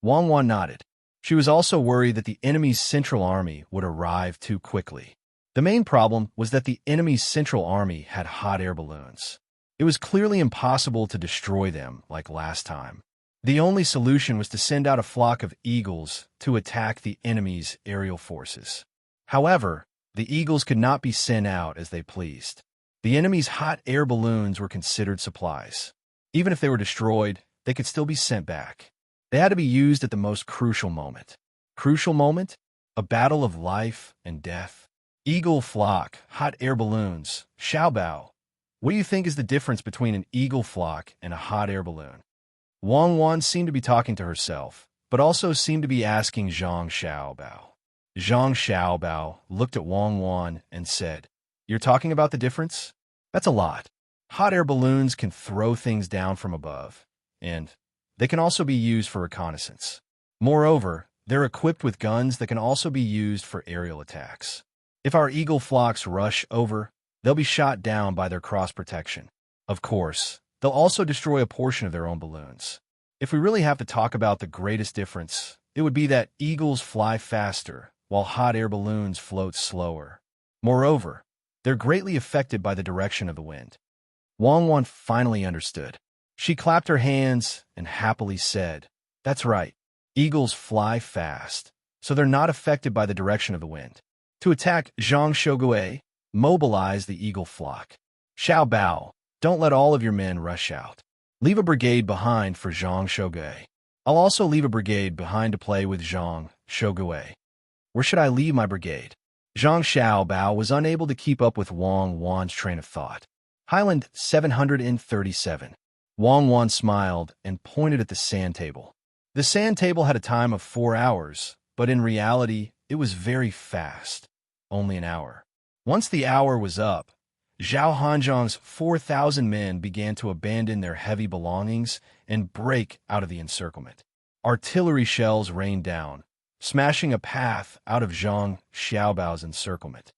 Wang Wan nodded. She was also worried that the enemy's central army would arrive too quickly. The main problem was that the enemy's central army had hot air balloons. It was clearly impossible to destroy them like last time. The only solution was to send out a flock of eagles to attack the enemy's aerial forces. However, the eagles could not be sent out as they pleased. The enemy's hot air balloons were considered supplies. Even if they were destroyed, they could still be sent back. They had to be used at the most crucial moment. Crucial moment? A battle of life and death. Eagle flock, hot air balloons, Xiaobao. What do you think is the difference between an eagle flock and a hot air balloon? Wang Wan seemed to be talking to herself, but also seemed to be asking Zhang Xiaobao. Zhang Xiaobao looked at Wang Wan and said, "You're talking about the difference? That's a lot. Hot air balloons can throw things down from above, and they can also be used for reconnaissance. Moreover, they're equipped with guns that can also be used for aerial attacks. If our eagle flocks rush over, they'll be shot down by their cross protection. Of course, they'll also destroy a portion of their own balloons. If we really have to talk about the greatest difference, it would be that eagles fly faster, while hot air balloons float slower. Moreover, they're greatly affected by the direction of the wind." Wang Wan finally understood. She clapped her hands and happily said, "That's right. Eagles fly fast, so they're not affected by the direction of the wind. To attack Zhang Shogui, mobilize the eagle flock. Xiao Bao, don't let all of your men rush out. Leave a brigade behind for Zhang Shogui. I'll also leave a brigade behind to play with Zhang Shogui. Where should I leave my brigade?" Zhang Xiaobao was unable to keep up with Wang Wan's train of thought. Highland 737. Wang Wan smiled and pointed at the sand table. The sand table had a time of 4 hours, but in reality, it was very fast. Only an hour. Once the hour was up, Zhao Hanzhong's 4,000 men began to abandon their heavy belongings and break out of the encirclement. Artillery shells rained down, smashing a path out of Zhang Xiaobao's encirclement.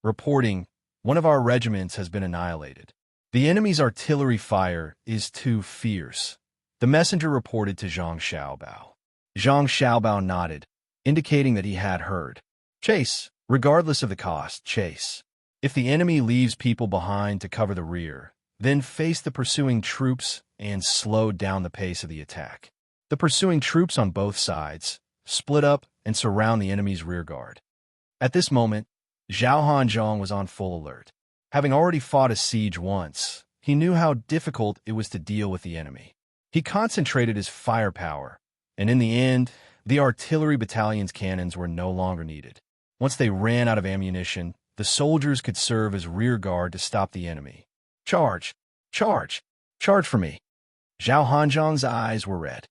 Reporting, "One of our regiments has been annihilated. The enemy's artillery fire is too fierce," the messenger reported to Zhang Xiaobao. Zhang Xiaobao nodded, indicating that he had heard. "Chase, regardless of the cost, chase. If the enemy leaves people behind to cover the rear, then face the pursuing troops and slow down the pace of the attack. The pursuing troops on both sides split up and surround the enemy's rearguard." At this moment, Zhao Hanzhong was on full alert. Having already fought a siege once, he knew how difficult it was to deal with the enemy. He concentrated his firepower, and in the end, the artillery battalion's cannons were no longer needed. Once they ran out of ammunition, the soldiers could serve as rear guard to stop the enemy. "Charge! Charge! Charge for me!" Zhao Hanzhong's eyes were red.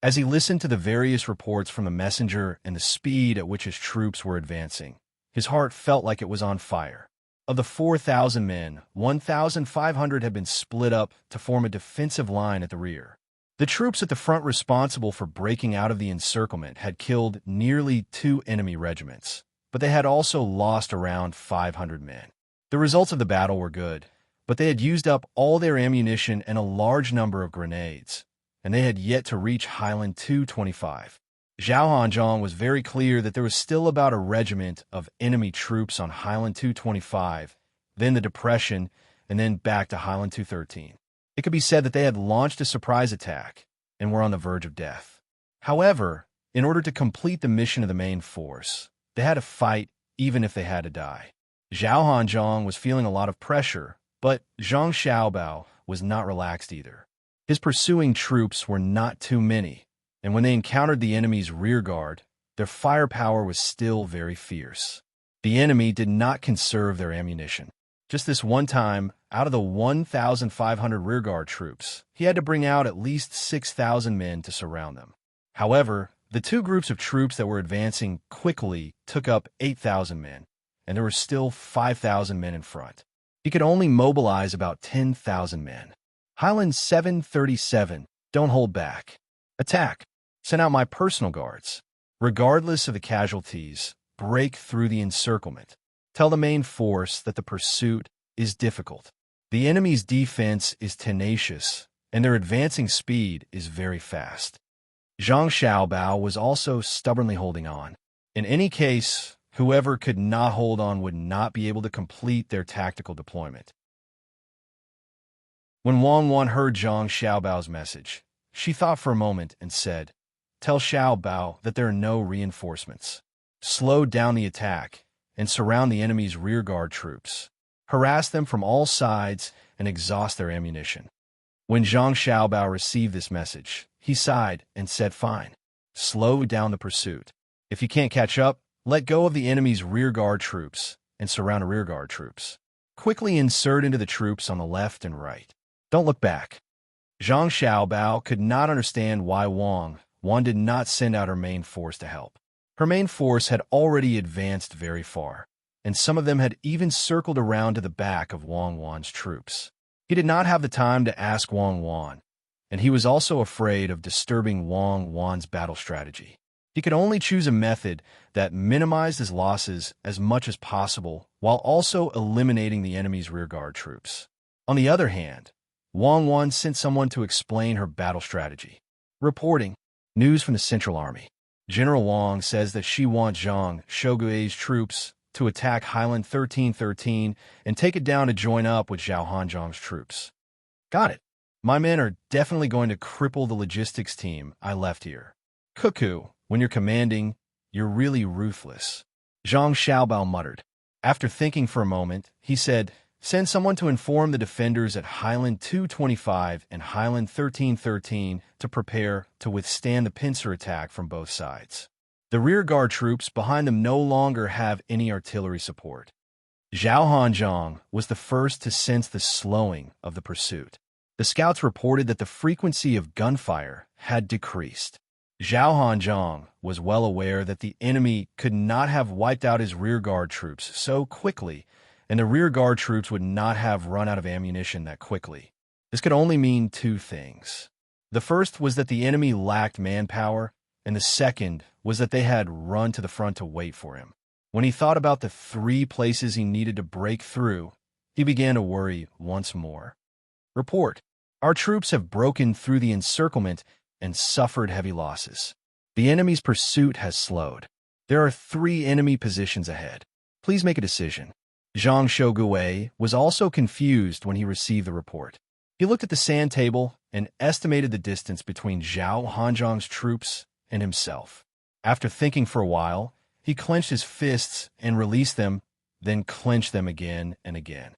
As he listened to the various reports from the messenger and the speed at which his troops were advancing, his heart felt like it was on fire. Of the 4,000 men, 1,500 had been split up to form a defensive line at the rear. The troops at the front responsible for breaking out of the encirclement had killed nearly 2 enemy regiments, but they had also lost around 500 men. The results of the battle were good, but they had used up all their ammunition and a large number of grenades, and they had yet to reach Highland 225. Zhao Hanzhong was very clear that there was still about a regiment of enemy troops on Highland 225, then the Depression, and then back to Highland 213. It could be said that they had launched a surprise attack and were on the verge of death. However, in order to complete the mission of the main force, they had to fight even if they had to die. Zhao Hanzhong was feeling a lot of pressure, but Zhang Xiaobao was not relaxed either. His pursuing troops were not too many, and when they encountered the enemy's rearguard, their firepower was still very fierce. The enemy did not conserve their ammunition. Just this one time, out of the 1,500 rearguard troops, he had to bring out at least 6,000 men to surround them. However, the 2 groups of troops that were advancing quickly took up 8,000 men, and there were still 5,000 men in front. He could only mobilize about 10,000 men. Highland 737, don't hold back. Attack. Send out my personal guards. Regardless of the casualties, break through the encirclement. Tell the main force that the pursuit is difficult. The enemy's defense is tenacious, and their advancing speed is very fast. Zhang Xiaobao was also stubbornly holding on. In any case, whoever could not hold on would not be able to complete their tactical deployment. When Wang Wan heard Zhang Xiaobao's message, she thought for a moment and said, "Tell Xiaobao that there are no reinforcements. Slow down the attack and surround the enemy's rearguard troops. Harass them from all sides and exhaust their ammunition." When Zhang Xiaobao received this message, he sighed and said, "Fine. Slow down the pursuit. If you can't catch up, let go of the enemy's rearguard troops and surround rearguard troops. Quickly insert into the troops on the left and right. Don't look back." Zhang Xiaobao could not understand why Wang Wan did not send out her main force to help. Her main force had already advanced very far, and some of them had even circled around to the back of Wang Wan's troops. He did not have the time to ask Wang Wan, and he was also afraid of disturbing Wang Wan's battle strategy. He could only choose a method that minimized his losses as much as possible while also eliminating the enemy's rearguard troops. On the other hand, Wang Wan sent someone to explain her battle strategy. Reporting, news from the Central Army. General Wang says that she wants Zhang Shogui's troops to attack Highland 1313 and take it down to join up with Zhao Hanzhong's troops. Got it. My men are definitely going to cripple the logistics team I left here. Cuckoo, when you're commanding, you're really ruthless. Zhang Xiaobao muttered. After thinking for a moment, he said, "Send someone to inform the defenders at Highland 225 and Highland 1313 to prepare to withstand the pincer attack from both sides. The rearguard troops behind them no longer have any artillery support." Zhao Hanzhong was the first to sense the slowing of the pursuit. The scouts reported that the frequency of gunfire had decreased. Zhao Hanzhong was well aware that the enemy could not have wiped out his rearguard troops so quickly, and the rearguard troops would not have run out of ammunition that quickly. This could only mean two things. The first was that the enemy lacked manpower, and the second was that they had run to the front to wait for him. When he thought about the 3 places he needed to break through, he began to worry once more. Report. Our troops have broken through the encirclement and suffered heavy losses. The enemy's pursuit has slowed. There are 3 enemy positions ahead. Please make a decision. Zhang Shogui was also confused when he received the report. He looked at the sand table and estimated the distance between Zhao Hanzhong's troops and himself. After thinking for a while, he clenched his fists and released them, then clenched them again and again.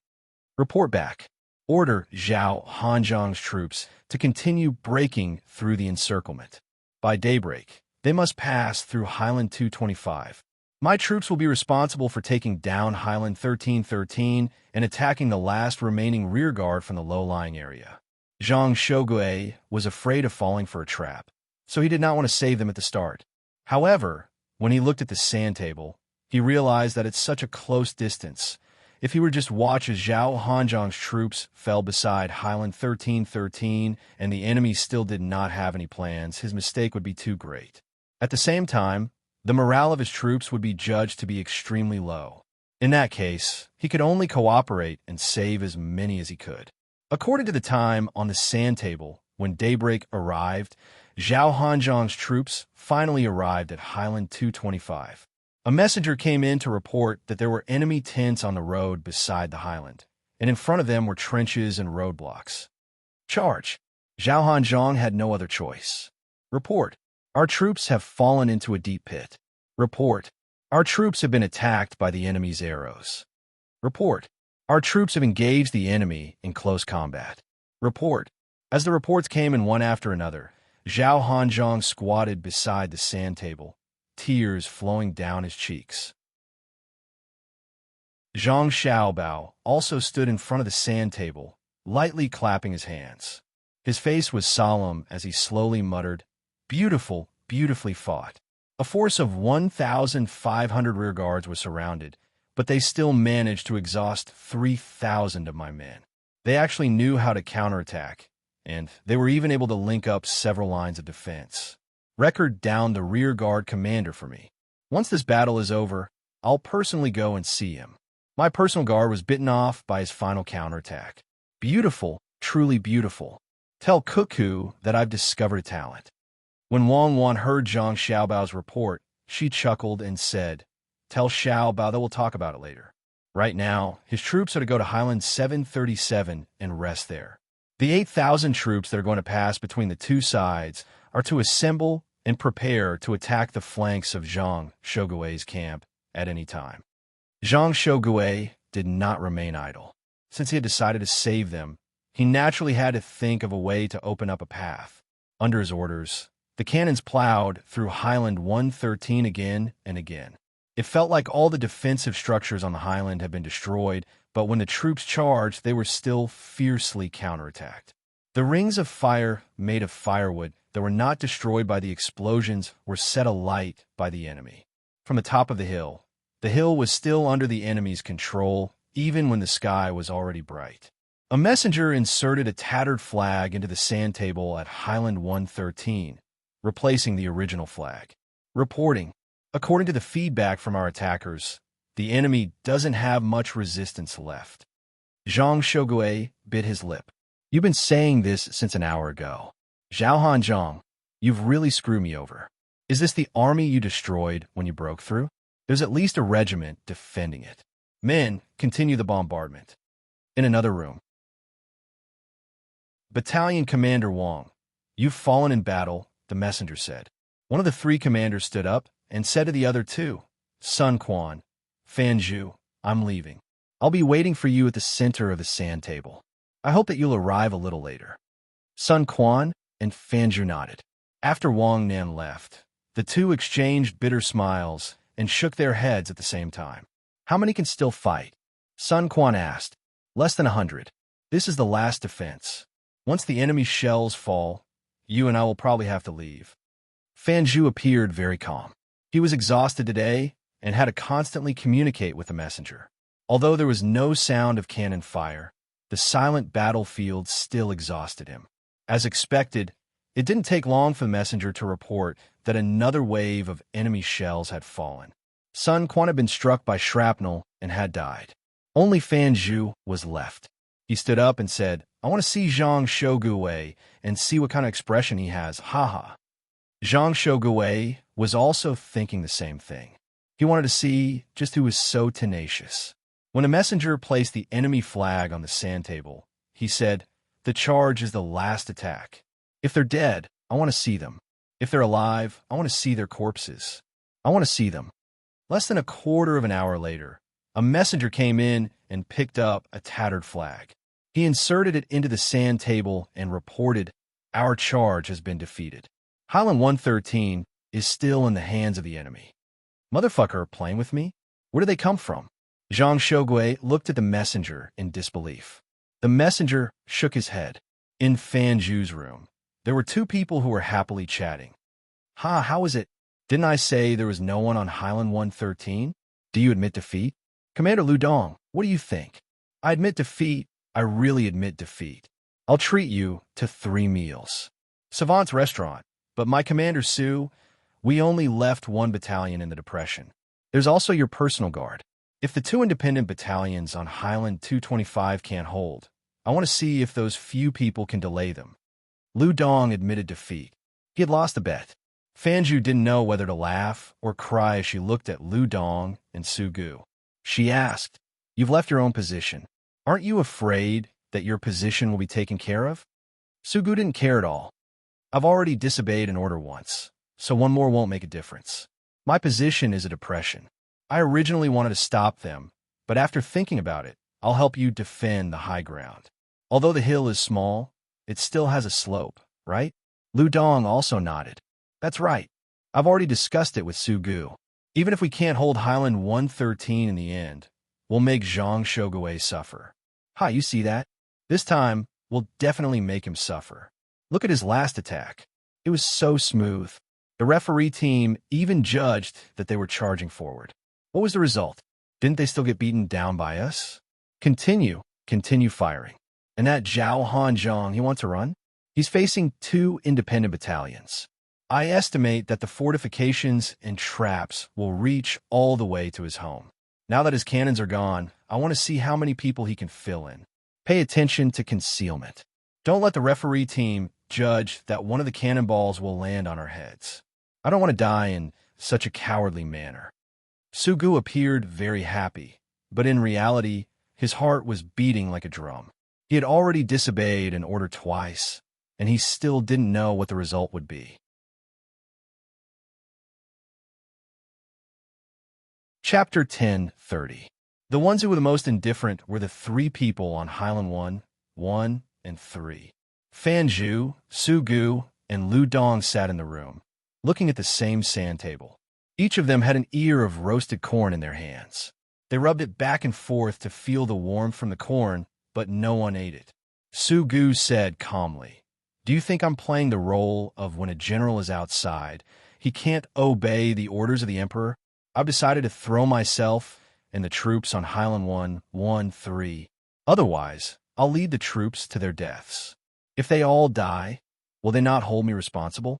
Report back. Order Zhao Hanzhong's troops to continue breaking through the encirclement. By daybreak, they must pass through Highland 225. My troops will be responsible for taking down Highland 1313 and attacking the last remaining rearguard from the low-lying area. Zhang Shogui was afraid of falling for a trap, so he did not want to save them at the start. However, when he looked at the sand table, he realized that at such a close distance, if he were just watch as Zhao Hanzhong's troops fell beside Highland 1313 and the enemy still did not have any plans, his mistake would be too great. At the same time, the morale of his troops would be judged to be extremely low. In that case, he could only cooperate and save as many as he could. According to the time on the sand table, when daybreak arrived, Zhao Hanzhong's troops finally arrived at Highland 225. A messenger came in to report that there were enemy tents on the road beside the highland, and in front of them were trenches and roadblocks. Charge! Zhao Hanzhong had no other choice. Report. Our troops have fallen into a deep pit. Report. Our troops have been attacked by the enemy's arrows. Report. Our troops have engaged the enemy in close combat. Report. As the reports came in one after another, Zhao Hanzhong squatted beside the sand table, tears flowing down his cheeks. Zhang Xiaobao also stood in front of the sand table, lightly clapping his hands. His face was solemn as he slowly muttered, "Beautiful, beautifully fought." A force of 1,500 rearguards was surrounded, but they still managed to exhaust 3,000 of my men. They actually knew how to counterattack, and they were even able to link up several lines of defense. Record down the rearguard commander for me. Once this battle is over, I'll personally go and see him. My personal guard was bitten off by his final counterattack. Beautiful, truly beautiful. Tell Cuckoo that I've discovered a talent. When Wang Wan heard Zhang Xiaobao's report, she chuckled and said, "Tell Xiaobao that we'll talk about it later. Right now, his troops are to go to Highland 737 and rest there. The 8,000 troops that are going to pass between the two sides are to assemble and prepare to attack the flanks of Zhang Shogui's camp at any time. Zhang Shogui did not remain idle. Since he had decided to save them, he naturally had to think of a way to open up a path. Under his orders, the cannons plowed through Highland 113 again and again. It felt like all the defensive structures on the Highland had been destroyed, but when the troops charged, they were still fiercely counterattacked. The rings of fire made of firewood that were not destroyed by the explosions were set alight by the enemy. From the top of the hill was still under the enemy's control, even when the sky was already bright. A messenger inserted a tattered flag into the sand table at Highland 113, replacing the original flag. Reporting, according to the feedback from our attackers, the enemy doesn't have much resistance left. Zhang Shogui bit his lip. You've been saying this since an hour ago. Zhaohan Zhang, you've really screwed me over. Is this the army you destroyed when you broke through? There's at least a regiment defending it. Men, continue the bombardment. In another room. Battalion Commander Wang, you've fallen in battle, the messenger said. One of the three commanders stood up and said to the other two, Sun Quan, Fan Zhu, I'm leaving. I'll be waiting for you at the center of the sand table. I hope that you'll arrive a little later. Sun Quan and Fan Zhu nodded. After Wang Nan left, the two exchanged bitter smiles and shook their heads at the same time. How many can still fight? Sun Quan asked. Less than 100. This is the last defense. Once the enemy's shells fall, you and I will probably have to leave. Fan Zhu appeared very calm. He was exhausted today and had to constantly communicate with the messenger. Although there was no sound of cannon fire, the silent battlefield still exhausted him. As expected, it didn't take long for the messenger to report that another wave of enemy shells had fallen. Sun Quan had been struck by shrapnel and had died. Only Fan Zhu was left. He stood up and said, I want to see Zhang Shogui and see what kind of expression he has, haha. Zhang Shogui was also thinking the same thing. He wanted to see just who was so tenacious. When a messenger placed the enemy flag on the sand table, he said, the charge is the last attack. If they're dead, I want to see them. If they're alive, I want to see their corpses. I want to see them. Less than a quarter of an hour later, a messenger came in and picked up a tattered flag. He inserted it into the sand table and reported, our charge has been defeated. Highland 113 is still in the hands of the enemy. Motherfucker, playing with me? Where did they come from? Zhang Shogui looked at the messenger in disbelief. The messenger shook his head. In Fan Zhu's room, there were two people who were happily chatting. How is it? Didn't I say there was no one on Highland 113? Do you admit defeat? Commander Lu Dong, what do you think? I admit defeat. I really admit defeat. I'll treat you to 3 meals. Savant's restaurant, but my Commander Su, we only left 1 battalion in the Depression. There's also your personal guard. If the 2 independent battalions on Highland 225 can't hold, I want to see if those few people can delay them. Lu Dong admitted defeat. He had lost a bet. Fan Zhu didn't know whether to laugh or cry as she looked at Lu Dong and Su Gu. She asked, You've left your own position. Aren't you afraid that your position will be taken care of? Su Gu didn't care at all. I've already disobeyed an order once, so one more won't make a difference. My position is a depression. I originally wanted to stop them, but after thinking about it, I'll help you defend the high ground. Although the hill is small, it still has a slope, right? Lu Dong also nodded. That's right. I've already discussed it with Su Gu. Even if we can't hold Highland 113 in the end, we'll make Zhang Shogui suffer. You see that? This time, we'll definitely make him suffer. Look at his last attack. It was so smooth. The referee team even judged that they were charging forward. What was the result? Didn't they still get beaten down by us? Continue firing. And that Zhao Hanzhong, he wants to run? He's facing 2 independent battalions. I estimate that the fortifications and traps will reach all the way to his home. Now that his cannons are gone, I want to see how many people he can fill in. Pay attention to concealment. Don't let the referee team judge that one of the cannonballs will land on our heads. I don't want to die in such a cowardly manner. Su Gu appeared very happy, but in reality, his heart was beating like a drum. He had already disobeyed an order twice, and he still didn't know what the result would be. Chapter 10:30. The ones who were the most indifferent were the three people on Highland 1, 1, and 3. Fanju, Sugu, and Lu Dong sat in the room, looking at the same sand table. Each of them had an ear of roasted corn in their hands. They rubbed it back and forth to feel the warmth from the corn, but no one ate it. Sugu said calmly, "Do you think I'm playing the role of when a general is outside, he can't obey the orders of the emperor? I've decided to throw myself and the troops on Highland 1, 1, 3. Otherwise, I'll lead the troops to their deaths. If they all die, will they not hold me responsible?"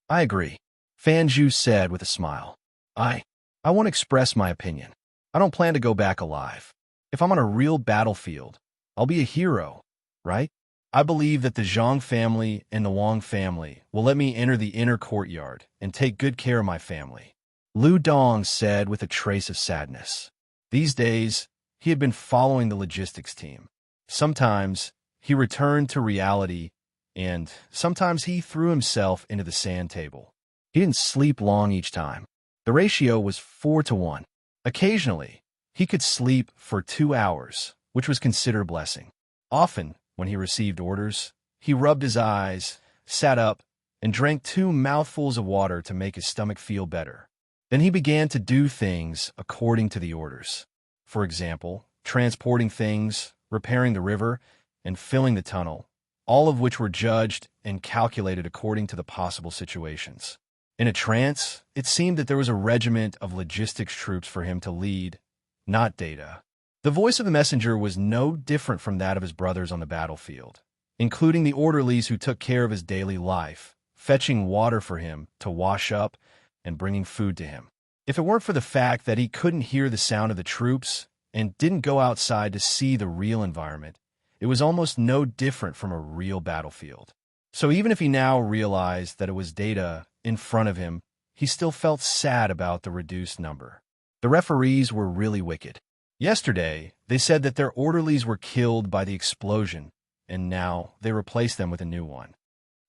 "I agree," Fanju said with a smile. I want to express my opinion. I don't plan to go back alive. If I'm on a real battlefield, I'll be a hero, right? I believe that the Zhang family and the Wang family will let me enter the inner courtyard and take good care of my family," Lu Dong said with a trace of sadness. These days, he had been following the logistics team. Sometimes he returned to reality, and sometimes he threw himself into the sand table. He didn't sleep long each time. The ratio was 4-1. Occasionally, he could sleep for 2 hours, which was considered a blessing. Often, when he received orders, he rubbed his eyes, sat up, and drank 2 mouthfuls of water to make his stomach feel better. Then he began to do things according to the orders. For example, transporting things, repairing the river, and filling the tunnel, all of which were judged and calculated according to the possible situations. In a trance, it seemed that there was a regiment of logistics troops for him to lead, not data. The voice of the messenger was no different from that of his brothers on the battlefield, including the orderlies who took care of his daily life, fetching water for him to wash up and bringing food to him. If it weren't for the fact that he couldn't hear the sound of the troops and didn't go outside to see the real environment, it was almost no different from a real battlefield. So even if he now realized that it was data in front of him, he still felt sad about the reduced number. The referees were really wicked. Yesterday, they said that their orderlies were killed by the explosion, and now they replaced them with a new one.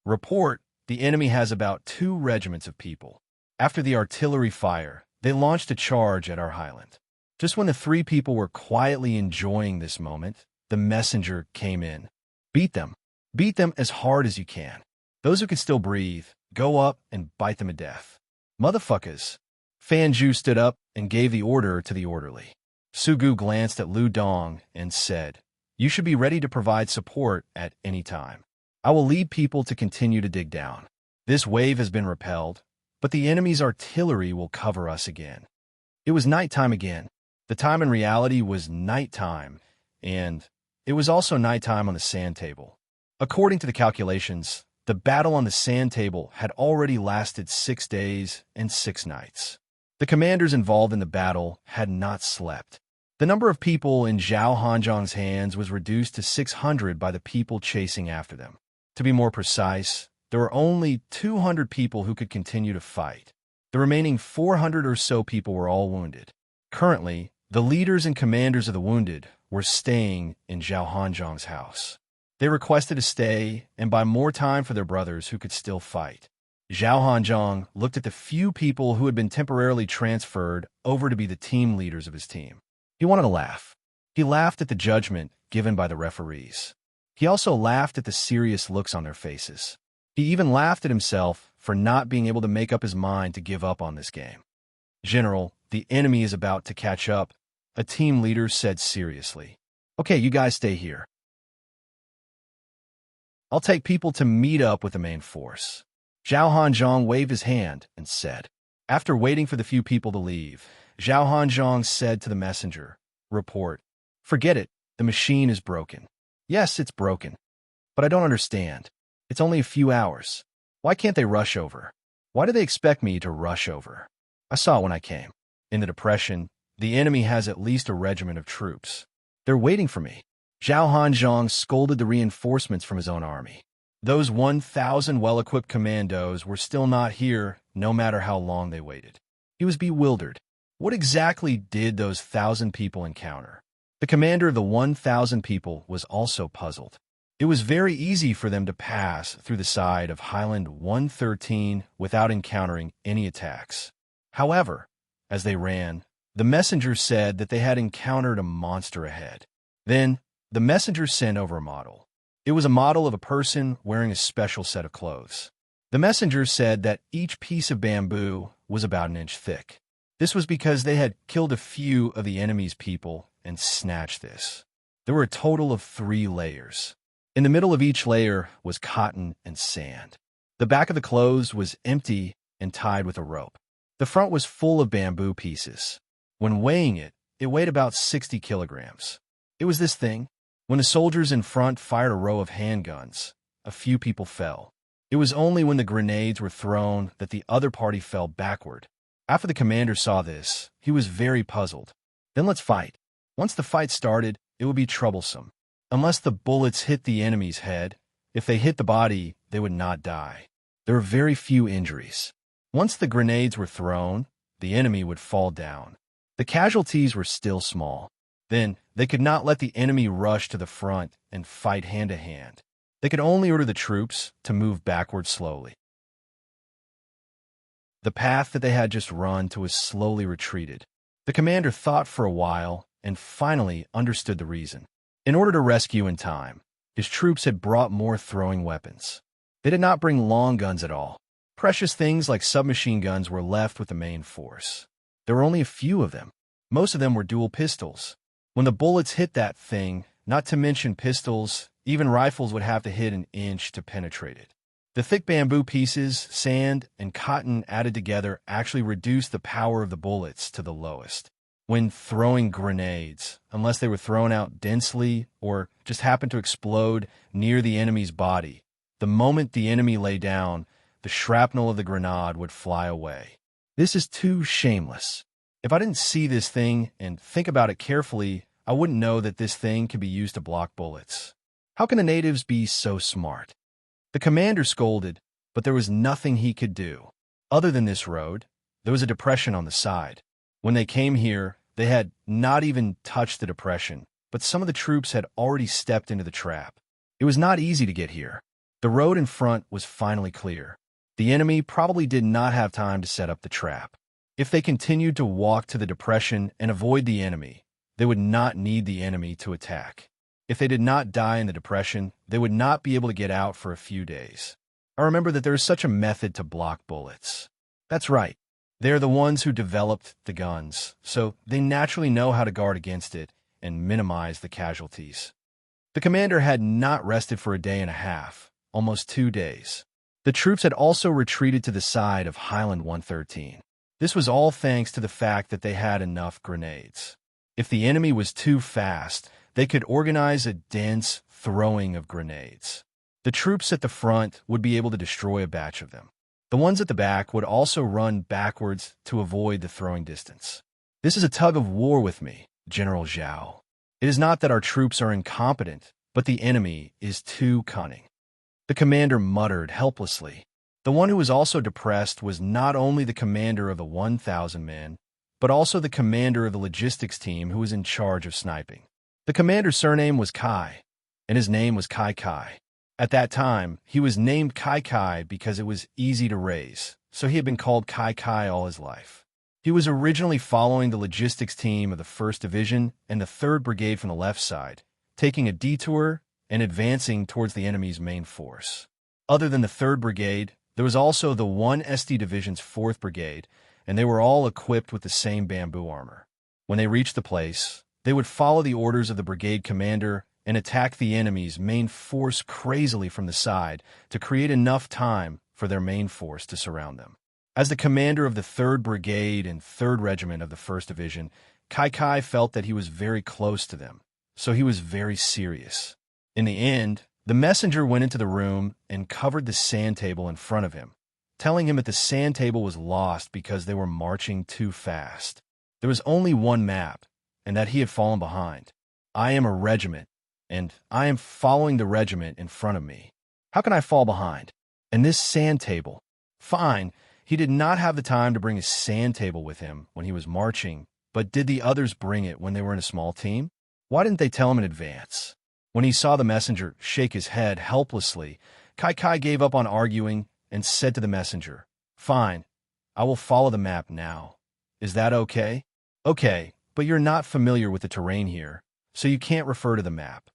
Report, the enemy has about 2 regiments of people. After the artillery fire, they launched a charge at our highland. Just when the 3 people were quietly enjoying this moment, the messenger came in. Beat them. Beat them as hard as you can. Those who can still breathe, go up and bite them to death. Motherfuckers. Fanju stood up and gave the order to the orderly. Sugu glanced at Lu Dong and said, "You should be ready to provide support at any time. I will lead people to continue to dig down. This wave has been repelled, but the enemy's artillery will cover us again." It was nighttime again. The time in reality was nighttime, and it was also nighttime on the sand table. According to the calculations, the battle on the sand table had already lasted 6 days and 6 nights. The commanders involved in the battle had not slept. The number of people in Zhao Hanzhong's hands was reduced to 600 by the people chasing after them. To be more precise, there were only 200 people who could continue to fight. The remaining 400 or so people were all wounded. Currently, the leaders and commanders of the wounded were staying in Zhao Hanzhong's house. They requested to stay and buy more time for their brothers who could still fight. Zhao Hanzhong looked at the few people who had been temporarily transferred over to be the team leaders of his team. He wanted to laugh. He laughed at the judgment given by the referees. He also laughed at the serious looks on their faces. He even laughed at himself for not being able to make up his mind to give up on this game. "General, the enemy is about to catch up," a team leader said seriously. "Okay, you guys stay here. I'll take people to meet up with the main force." Zhao Hanzhong waved his hand and said. After waiting for the few people to leave, Zhao Hanzhong said to the messenger, "Report. Forget it. The machine is broken." "Yes, it's broken. But I don't understand. It's only a few hours. Why can't they rush over? Why do they expect me to rush over? I saw it when I came. In the depression, the enemy has at least a regiment of troops. They're waiting for me." Zhao Hanzhong scolded the reinforcements from his own army. Those 1,000 well-equipped commandos were still not here, no matter how long they waited. He was bewildered. What exactly did those 1,000 people encounter? The commander of the 1,000 people was also puzzled. It was very easy for them to pass through the side of Highland 113 without encountering any attacks. However, as they ran, the messenger said that they had encountered a monster ahead. Then, the messenger sent over a model. It was a model of a person wearing a special set of clothes. The messenger said that each piece of bamboo was about an inch thick. This was because they had killed a few of the enemy's people and snatched this. There were a total of 3 layers. In the middle of each layer was cotton and sand. The back of the clothes was empty and tied with a rope. The front was full of bamboo pieces. When weighing it, it weighed about 60 kilograms. It was this thing. When the soldiers in front fired a row of handguns, a few people fell. It was only when the grenades were thrown that the other party fell backward. After the commander saw this, he was very puzzled. Then let's fight. Once the fight started, it would be troublesome. Unless the bullets hit the enemy's head, if they hit the body, they would not die. There were very few injuries. Once the grenades were thrown, the enemy would fall down. The casualties were still small. Then, they could not let the enemy rush to the front and fight hand-to-hand. They could only order the troops to move backward slowly. The path that they had just run to was slowly retreated. The commander thought for a while and finally understood the reason. In order to rescue in time, his troops had brought more throwing weapons. They did not bring long guns at all. Precious things like submachine guns were left with the main force. There were only a few of them. Most of them were dual pistols. When the bullets hit that thing, not to mention pistols, even rifles would have to hit an inch to penetrate it. The thick bamboo pieces, sand, and cotton added together actually reduced the power of the bullets to the lowest. When throwing grenades, unless they were thrown out densely or just happened to explode near the enemy's body, the moment the enemy lay down, the shrapnel of the grenade would fly away. This is too shameless. If I didn't see this thing and think about it carefully, I wouldn't know that this thing can be used to block bullets. How can the natives be so smart? The commander scolded, but there was nothing he could do. Other than this road, there was a depression on the side. When they came here, they had not even touched the depression, but some of the troops had already stepped into the trap. It was not easy to get here. The road in front was finally clear. The enemy probably did not have time to set up the trap. If they continued to walk to the depression and avoid the enemy, they would not need the enemy to attack. If they did not die in the depression, they would not be able to get out for a few days. I remember that there is such a method to block bullets. That's right. They're the ones who developed the guns, so they naturally know how to guard against it and minimize the casualties. The commander had not rested for a day and a half, almost 2 days. The troops had also retreated to the side of Highland 113. This was all thanks to the fact that they had enough grenades. If the enemy was too fast, they could organize a dense throwing of grenades. The troops at the front would be able to destroy a batch of them. The ones at the back would also run backwards to avoid the throwing distance. This is a tug of war with me, General Zhao. It is not that our troops are incompetent, but the enemy is too cunning. The commander muttered helplessly. The one who was also depressed was not only the commander of the 1,000 men, but also the commander of the logistics team who was in charge of sniping. The commander's surname was Kai, and his name was Kai Kai. At that time, he was named Kai Kai because it was easy to raise, so he had been called Kai Kai all his life. He was originally following the logistics team of the 1st Division and the 3rd Brigade from the left side, taking a detour and advancing towards the enemy's main force. Other than the 3rd Brigade, there was also the 1 SD Division's 4th Brigade, and they were all equipped with the same bamboo armor. When they reached the place, they would follow the orders of the brigade commander and attack the enemy's main force crazily from the side to create enough time for their main force to surround them. As the commander of the 3rd Brigade and 3rd Regiment of the 1st Division, Kai Kai felt that he was very close to them, so he was very serious. In the end, the messenger went into the room and covered the sand table in front of him, telling him that the sand table was lost because they were marching too fast. There was only one map, and that he had fallen behind. I am a regiment, and I am following the regiment in front of me. How can I fall behind? And this sand table. Fine, he did not have the time to bring his sand table with him when he was marching, but did the others bring it when they were in a small team? Why didn't they tell him in advance? When he saw the messenger shake his head helplessly, Kai gave up on arguing and said to the messenger, "Fine, I will follow the map now. Is that okay?" "Okay, but you're not familiar with the terrain here, so you can't refer to the map.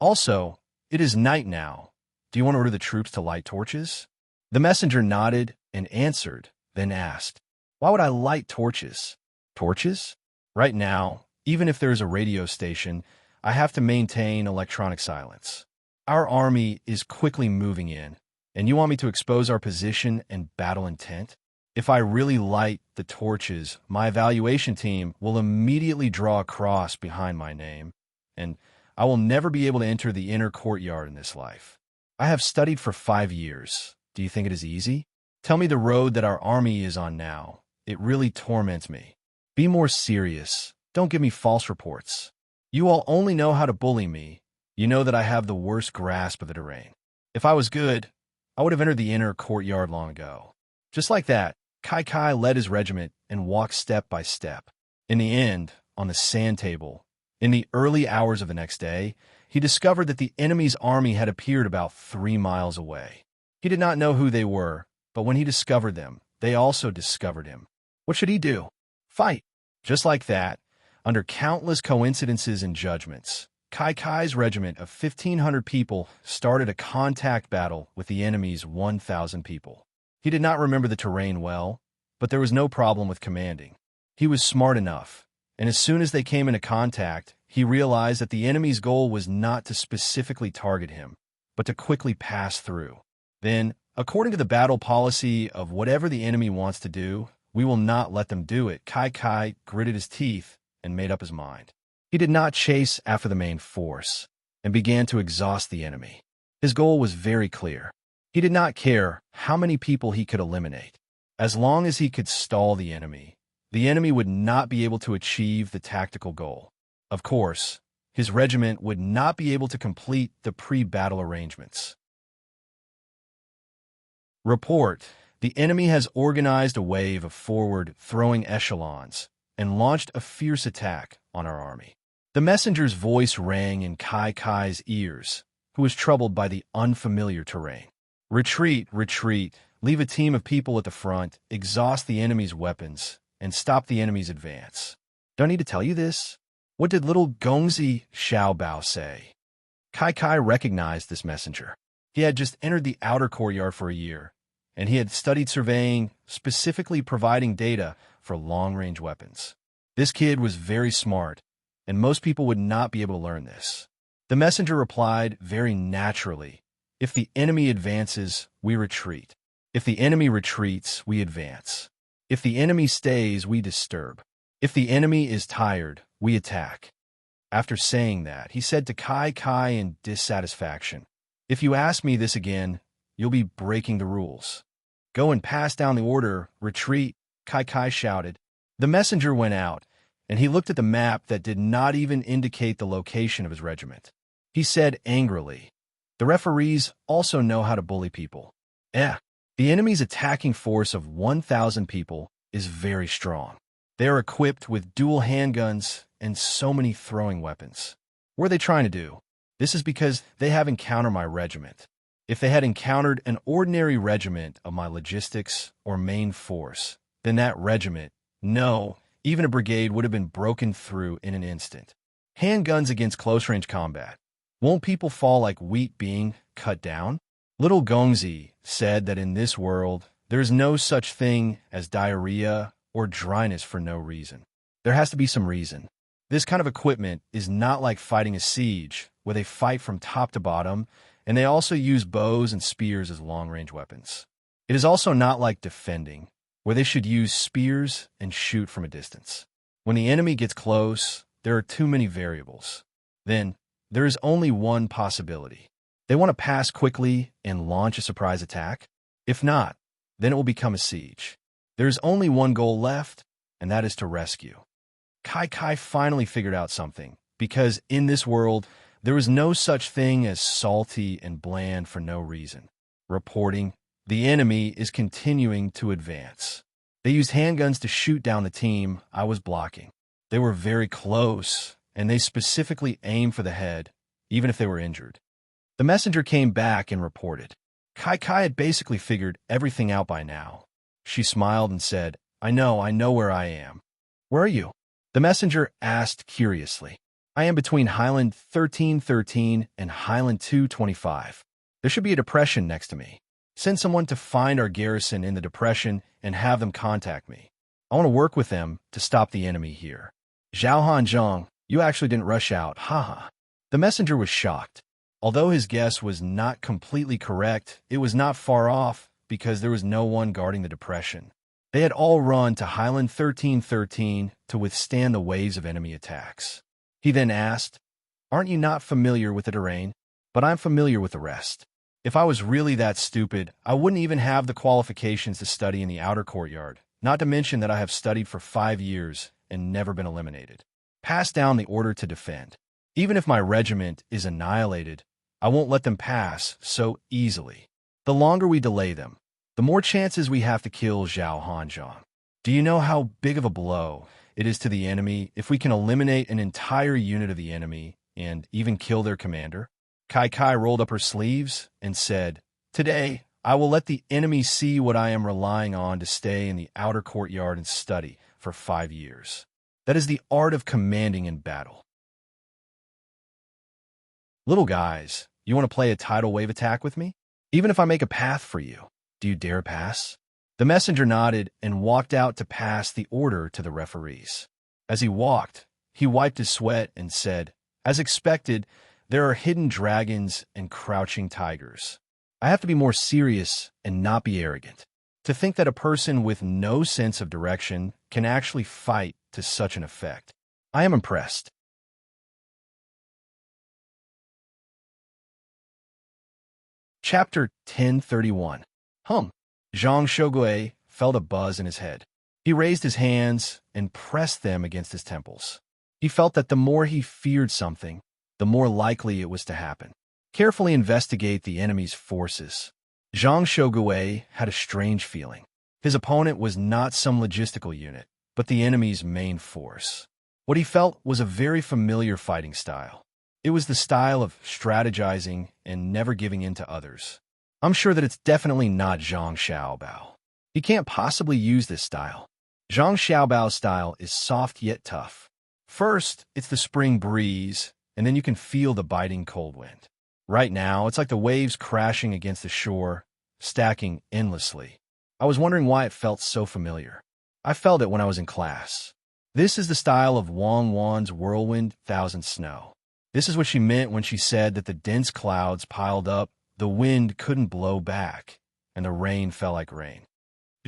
Also, it is night now. Do you want to order the troops to light torches?" The messenger nodded and answered, then asked, "Why would I light torches?" "Torches? Right now, even if there is a radio station, I have to maintain electronic silence. Our army is quickly moving in, and you want me to expose our position and battle intent? If I really light the torches, my evaluation team will immediately draw a cross behind my name, and I will never be able to enter the inner courtyard in this life. I have studied for 5 years. Do you think it is easy? Tell me the road that our army is on now. It really torments me. Be more serious. Don't give me false reports. You all only know how to bully me. You know that I have the worst grasp of the terrain. If I was good, I would have entered the inner courtyard long ago." Just like that, Kai led his regiment and walked step by step. In the end, on the sand table, in the early hours of the next day, he discovered that the enemy's army had appeared about 3 miles away. He did not know who they were, but when he discovered them, they also discovered him. What should he do? Fight. Just like that, under countless coincidences and judgments, Kai's regiment of 1,500 people started a contact battle with the enemy's 1,000 people. He did not remember the terrain well, but there was no problem with commanding. He was smart enough, and as soon as they came into contact, he realized that the enemy's goal was not to specifically target him, but to quickly pass through. Then, according to the battle policy of whatever the enemy wants to do, we will not let them do it, Kai gritted his teeth and made up his mind. He did not chase after the main force and began to exhaust the enemy. His goal was very clear. He did not care how many people he could eliminate. As long as he could stall the enemy would not be able to achieve the tactical goal. Of course, his regiment would not be able to complete the pre-battle arrangements. Report: the enemy has organized a wave of forward-throwing echelons and launched a fierce attack on our army. The messenger's voice rang in Kai's ears, who was troubled by the unfamiliar terrain. "Retreat, retreat, leave a team of people at the front, exhaust the enemy's weapons, and stop the enemy's advance." "Don't need to tell you this? What did little Gongzi Xiaobao say?" Kai recognized this messenger. He had just entered the outer courtyard for a year, and he had studied surveying, specifically providing data for long-range weapons. This kid was very smart, and most people would not be able to learn this. The messenger replied very naturally, "If the enemy advances, we retreat. If the enemy retreats, we advance. If the enemy stays, we disturb. If the enemy is tired, we attack." After saying that, he said to Kai in dissatisfaction, "If you ask me this again, you'll be breaking the rules. Go and pass down the order, retreat," Kai shouted. The messenger went out, and he looked at the map that did not even indicate the location of his regiment. He said angrily, "The referees also know how to bully people. The enemy's attacking force of 1,000 people is very strong. They are equipped with dual handguns and so many throwing weapons. What are they trying to do? This is because they have encountered my regiment. If they had encountered an ordinary regiment of my logistics or main force, then that regiment, no, even a brigade would have been broken through in an instant. Handguns against close-range combat. Won't people fall like wheat being cut down?" Little Gongzi said that in this world, there is no such thing as diarrhea or dryness for no reason. There has to be some reason. This kind of equipment is not like fighting a siege, where they fight from top to bottom, and they also use bows and spears as long-range weapons. It is also not like defending, where they should use spears and shoot from a distance. When the enemy gets close, there are too many variables. Then, there is only one possibility. They want to pass quickly and launch a surprise attack. If not, then it will become a siege. There is only one goal left, and that is to rescue. Kai finally figured out something, because in this world, there is no such thing as salty and bland for no reason. Reporting: the enemy is continuing to advance. They used handguns to shoot down the team I was blocking. They were very close, and they specifically aimed for the head, even if they were injured. The messenger came back and reported. Kai Kai had basically figured everything out by now. She smiled and said, I know where I am. Where are you? The messenger asked curiously. I am between Highland 1313 and Highland 225. There should be a depression next to me. Send someone to find our garrison in the depression and have them contact me. I want to work with them to stop the enemy here. Zhao Hanzhong, you actually didn't rush out, haha. The messenger was shocked. Although his guess was not completely correct, it was not far off because there was no one guarding the depression. They had all run to Highland 1313 to withstand the waves of enemy attacks. He then asked, Aren't you not familiar with the terrain? But I'm familiar with the rest. If I was really that stupid, I wouldn't even have the qualifications to study in the outer courtyard, not to mention that I have studied for 5 years and never been eliminated. Pass down the order to defend. Even if my regiment is annihilated, I won't let them pass so easily. The longer we delay them, the more chances we have to kill Zhao Hanzhong. Do you know how big of a blow it is to the enemy if we can eliminate an entire unit of the enemy and even kill their commander? Kai Kai rolled up her sleeves and said, Today, I will let the enemy see what I am relying on to stay in the outer courtyard and study for 5 years. That is the art of commanding in battle. Little guys, you want to play a tidal wave attack with me? Even if I make a path for you, do you dare pass? The messenger nodded and walked out to pass the order to the referees. As he walked, he wiped his sweat and said, As expected, there are hidden dragons and crouching tigers. I have to be more serious and not be arrogant. To think that a person with no sense of direction can actually fight to such an effect. I am impressed. Chapter 1031. Zhang Shogui felt a buzz in his head. He raised his hands and pressed them against his temples. He felt that the more he feared something, the more likely it was to happen. Carefully investigate the enemy's forces. Zhang Shogui had a strange feeling. His opponent was not some logistical unit, but the enemy's main force. What he felt was a very familiar fighting style. It was the style of strategizing and never giving in to others. I'm sure that it's definitely not Zhang Xiaobao. He can't possibly use this style. Zhang Xiaobao's style is soft yet tough. First, it's the spring breeze, and then you can feel the biting cold wind. Right now, it's like the waves crashing against the shore, stacking endlessly. I was wondering why it felt so familiar. I felt it when I was in class. This is the style of Wang Wan's whirlwind, thousand snow. This is what she meant when she said that the dense clouds piled up, the wind couldn't blow back, and the rain fell like rain.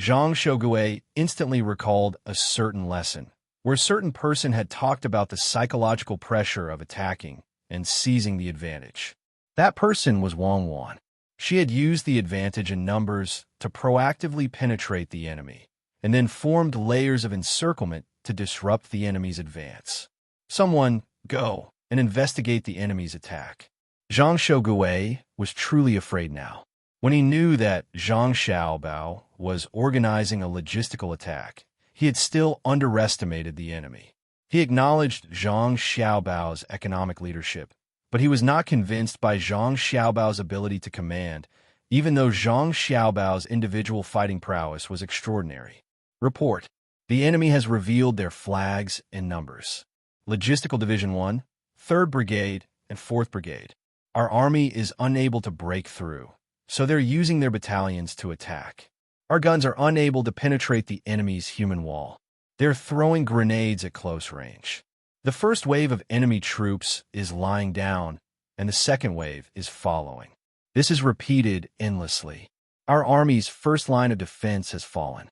Zhang Shogui instantly recalled a certain lesson, where a certain person had talked about the psychological pressure of attacking and seizing the advantage. That person was Wang Wan. She had used the advantage in numbers to proactively penetrate the enemy, and then formed layers of encirclement to disrupt the enemy's advance. Someone, go and investigate the enemy's attack. Zhang Shogui was truly afraid now. When he knew that Zhang Xiaobao was organizing a logistical attack, he had still underestimated the enemy. He acknowledged Zhang Xiaobao's economic leadership, but he was not convinced by Zhang Xiaobao's ability to command, even though Zhang Xiaobao's individual fighting prowess was extraordinary. Report. The enemy has revealed their flags and numbers. Logistical Division 1, 3rd Brigade, and 4th Brigade. Our army is unable to break through, so they're using their battalions to attack. Our guns are unable to penetrate the enemy's human wall. They're throwing grenades at close range. The first wave of enemy troops is lying down, and the second wave is following. This is repeated endlessly. Our army's first line of defense has fallen.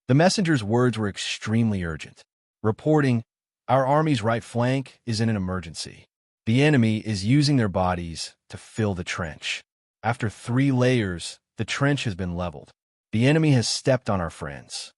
The messenger's words were extremely urgent, reporting, Our army's right flank is in an emergency. The enemy is using their bodies to fill the trench. After 3 layers, the trench has been leveled. The enemy has stepped on our friends.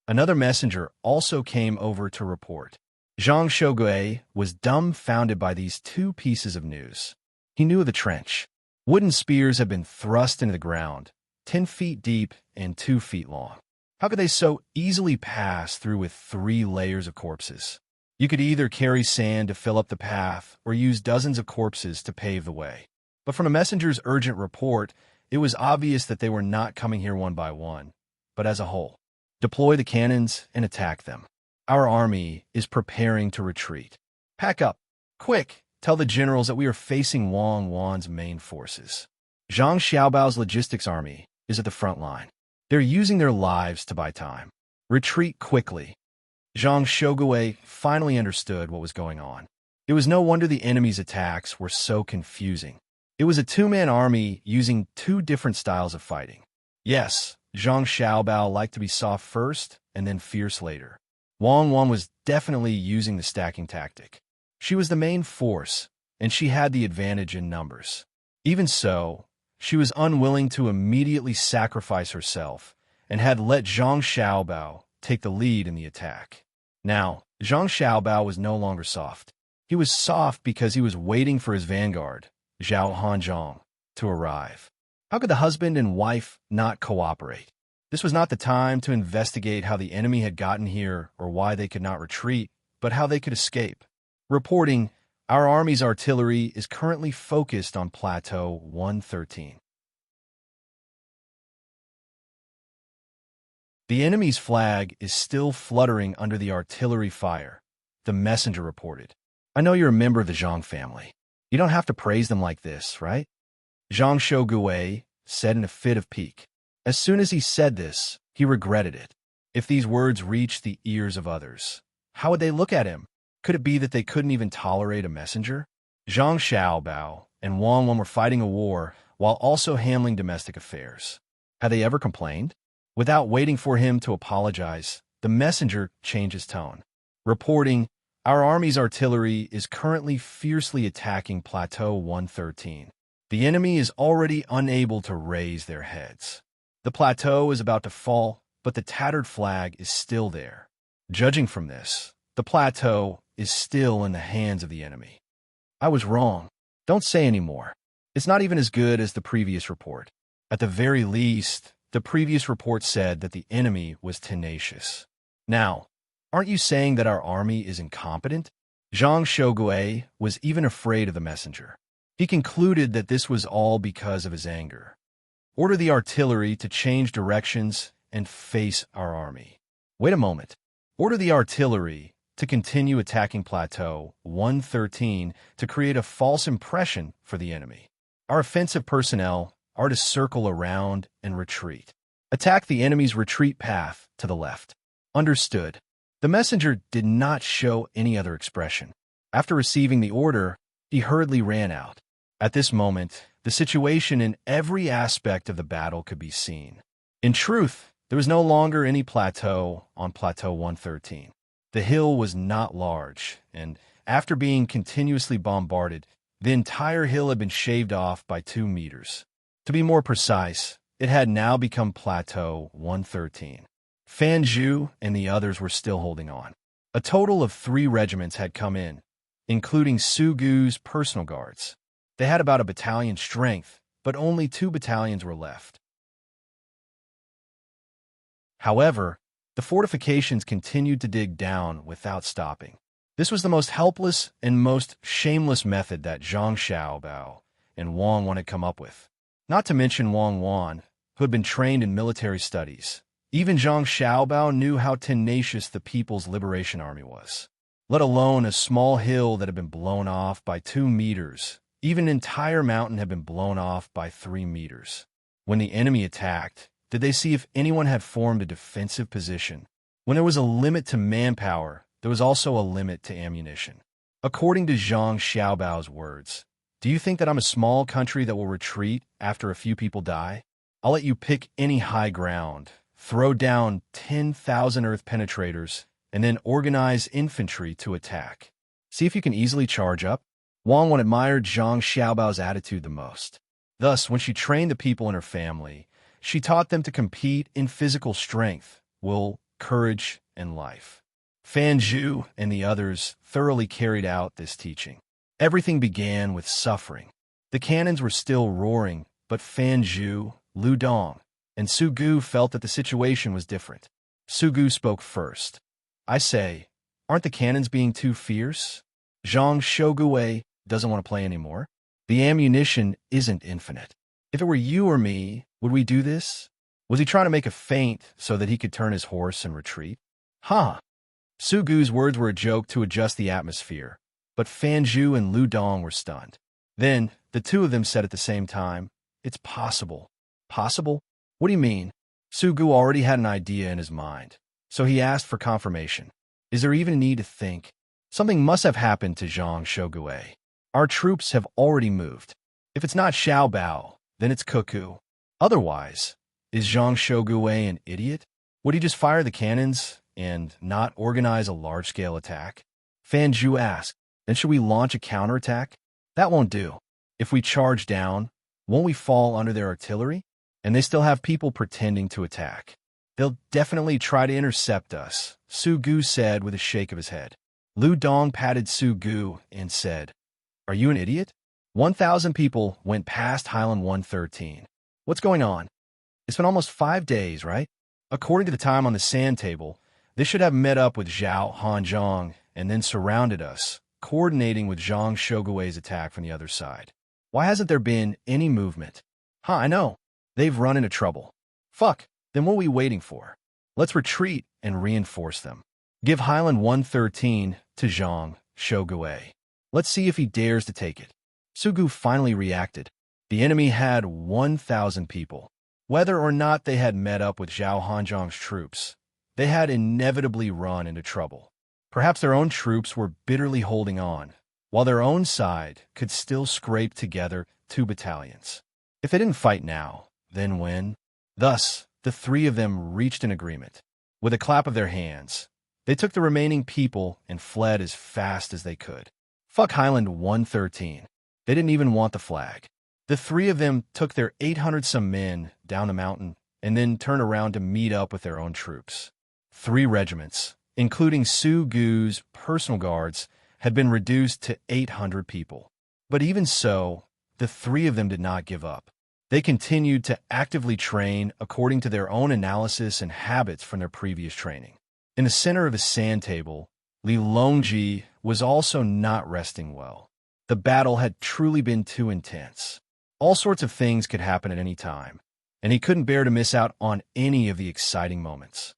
Another messenger also came over to report. Zhang Shogui was dumbfounded by these 2 pieces of news. He knew of the trench. Wooden spears had been thrust into the ground, 10 feet deep and 2 feet long. How could they so easily pass through with 3 layers of corpses? You could either carry sand to fill up the path or use dozens of corpses to pave the way. But from a messenger's urgent report, it was obvious that they were not coming here one by one, but as a whole. Deploy the cannons and attack them. Our army is preparing to retreat. Pack up. Quick, tell the generals that we are facing Wang Wan's main forces. Zhang Xiaobao's logistics army is at the front line. They're using their lives to buy time. Retreat quickly. Zhang Shogui finally understood what was going on. It was no wonder the enemy's attacks were so confusing. It was a two-man army using two different styles of fighting. Yes, Zhang Xiaobao liked to be soft first and then fierce later. Wang Wan was definitely using the stacking tactic. She was the main force, and she had the advantage in numbers. Even so, she was unwilling to immediately sacrifice herself and had let Zhang Xiaobao take the lead in the attack. Now, Zhang Xiaobao was no longer soft. He was soft because he was waiting for his vanguard, Zhao Hanzhong, to arrive. How could the husband and wife not cooperate? This was not the time to investigate how the enemy had gotten here or why they could not retreat, but how they could escape. Reporting, our army's artillery is currently focused on Plateau 113. The enemy's flag is still fluttering under the artillery fire, the messenger reported. I know you're a member of the Zhang family. You don't have to praise them like this, right? Zhang Shogui said in a fit of pique. As soon as he said this, he regretted it. If these words reached the ears of others, how would they look at him? Could it be that they couldn't even tolerate a messenger? Zhang Xiaobao and Wang Wan were fighting a war while also handling domestic affairs. Had they ever complained? Without waiting for him to apologize, the messenger changed his tone, reporting, our army's artillery is currently fiercely attacking Plateau 113. The enemy is already unable to raise their heads. The plateau is about to fall, but the tattered flag is still there. Judging from this, the plateau is still in the hands of the enemy. I was wrong. Don't say any more. It's not even as good as the previous report. At the very least, the previous report said that the enemy was tenacious. Now, aren't you saying that our army is incompetent? Zhang Shogui was even afraid of the messenger. He concluded that this was all because of his anger. Order the artillery to change directions and face our army. Wait a moment. Order the artillery to continue attacking Plateau 113 to create a false impression for the enemy. Our offensive personnel are to circle around and retreat. Attack the enemy's retreat path to the left. Understood. The messenger did not show any other expression. After receiving the order, he hurriedly ran out. At this moment, the situation in every aspect of the battle could be seen. In truth, there was no longer any plateau on Plateau 113. The hill was not large, and after being continuously bombarded, the entire hill had been shaved off by 2 meters. To be more precise, it had now become Plateau 113. Fan Zhu and the others were still holding on. A total of 3 regiments had come in, including Su Gu's personal guards. They had about a battalion's strength, but only 2 battalions were left. However, the fortifications continued to dig down without stopping. This was the most helpless and most shameless method that Zhang Xiaobao and Wang Wan had come up with. Not to mention Wang Wan, who had been trained in military studies. Even Zhang Xiaobao knew how tenacious the People's Liberation Army was. Let alone a small hill that had been blown off by 2 meters. Even an entire mountain had been blown off by 3 meters. When the enemy attacked, did they see if anyone had formed a defensive position? When there was a limit to manpower, there was also a limit to ammunition. According to Zhang Xiaobao's words, do you think that I'm a small country that will retreat after a few people die? I'll let you pick any high ground, throw down 10,000 earth penetrators, and then organize infantry to attack. See if you can easily charge up. Wang Wan admired Zhang Xiaobao's attitude the most. Thus, when she trained the people in her family, she taught them to compete in physical strength, will, courage, and life. Fan Zhu and the others thoroughly carried out this teaching. Everything began with suffering. The cannons were still roaring, but Fan Zhu, Lu Dong, and Su Gu felt that the situation was different. Su Gu spoke first. I say, Aren't the cannons being too fierce? Zhang Shougui doesn't want to play anymore. The ammunition isn't infinite. If it were you or me, would we do this? Was he trying to make a feint so that he could turn his horse and retreat? Huh. Su Gu's words were a joke to adjust the atmosphere, but Fan Zhu and Lu Dong were stunned. Then, the two of them said at the same time, "It's possible." Possible? What do you mean? Su Gu already had an idea in his mind, so he asked for confirmation. Is there even a need to think? Something must have happened to Zhang Shougui. Our troops have already moved. If it's not Xiao Bao, then it's Cuckoo. Otherwise, is Zhang Shougui an idiot? Would he just fire the cannons and not organize a large-scale attack? Fan Zhu asked, then should we launch a counterattack? That won't do. If we charge down, won't we fall under their artillery? And they still have people pretending to attack. They'll definitely try to intercept us, Su Gu said with a shake of his head. Lu Dong patted Su Gu and said, "Are you an idiot?" 1,000 people went past Highland 113. What's going on? It's been almost 5 days, right? According to the time on the sand table, they should have met up with Zhao Hanzhong and then surrounded us, coordinating with Zhang Shougui's attack from the other side. Why hasn't there been any movement? I know. They've run into trouble. Fuck, then what are we waiting for? Let's retreat and reinforce them. Give Highland 113 to Zhang Shougui. Let's see if he dares to take it. Su Gu finally reacted. The enemy had 1,000 people. Whether or not they had met up with Zhao Hanzhong's troops, they had inevitably run into trouble. Perhaps their own troops were bitterly holding on, while their own side could still scrape together 2 battalions. If they didn't fight now, then when? Thus, the 3 of them reached an agreement. With a clap of their hands, they took the remaining people and fled as fast as they could. Fuck Highland 113. They didn't even want the flag. The 3 of them took their 800-some men down the mountain and then turned around to meet up with their own troops. 3 regiments, including Su Gu's personal guards, had been reduced to 800 people. But even so, the 3 of them did not give up. They continued to actively train according to their own analysis and habits from their previous training. In the center of the sand table, Li Longji was also not resting well. The battle had truly been too intense. All sorts of things could happen at any time, and he couldn't bear to miss out on any of the exciting moments.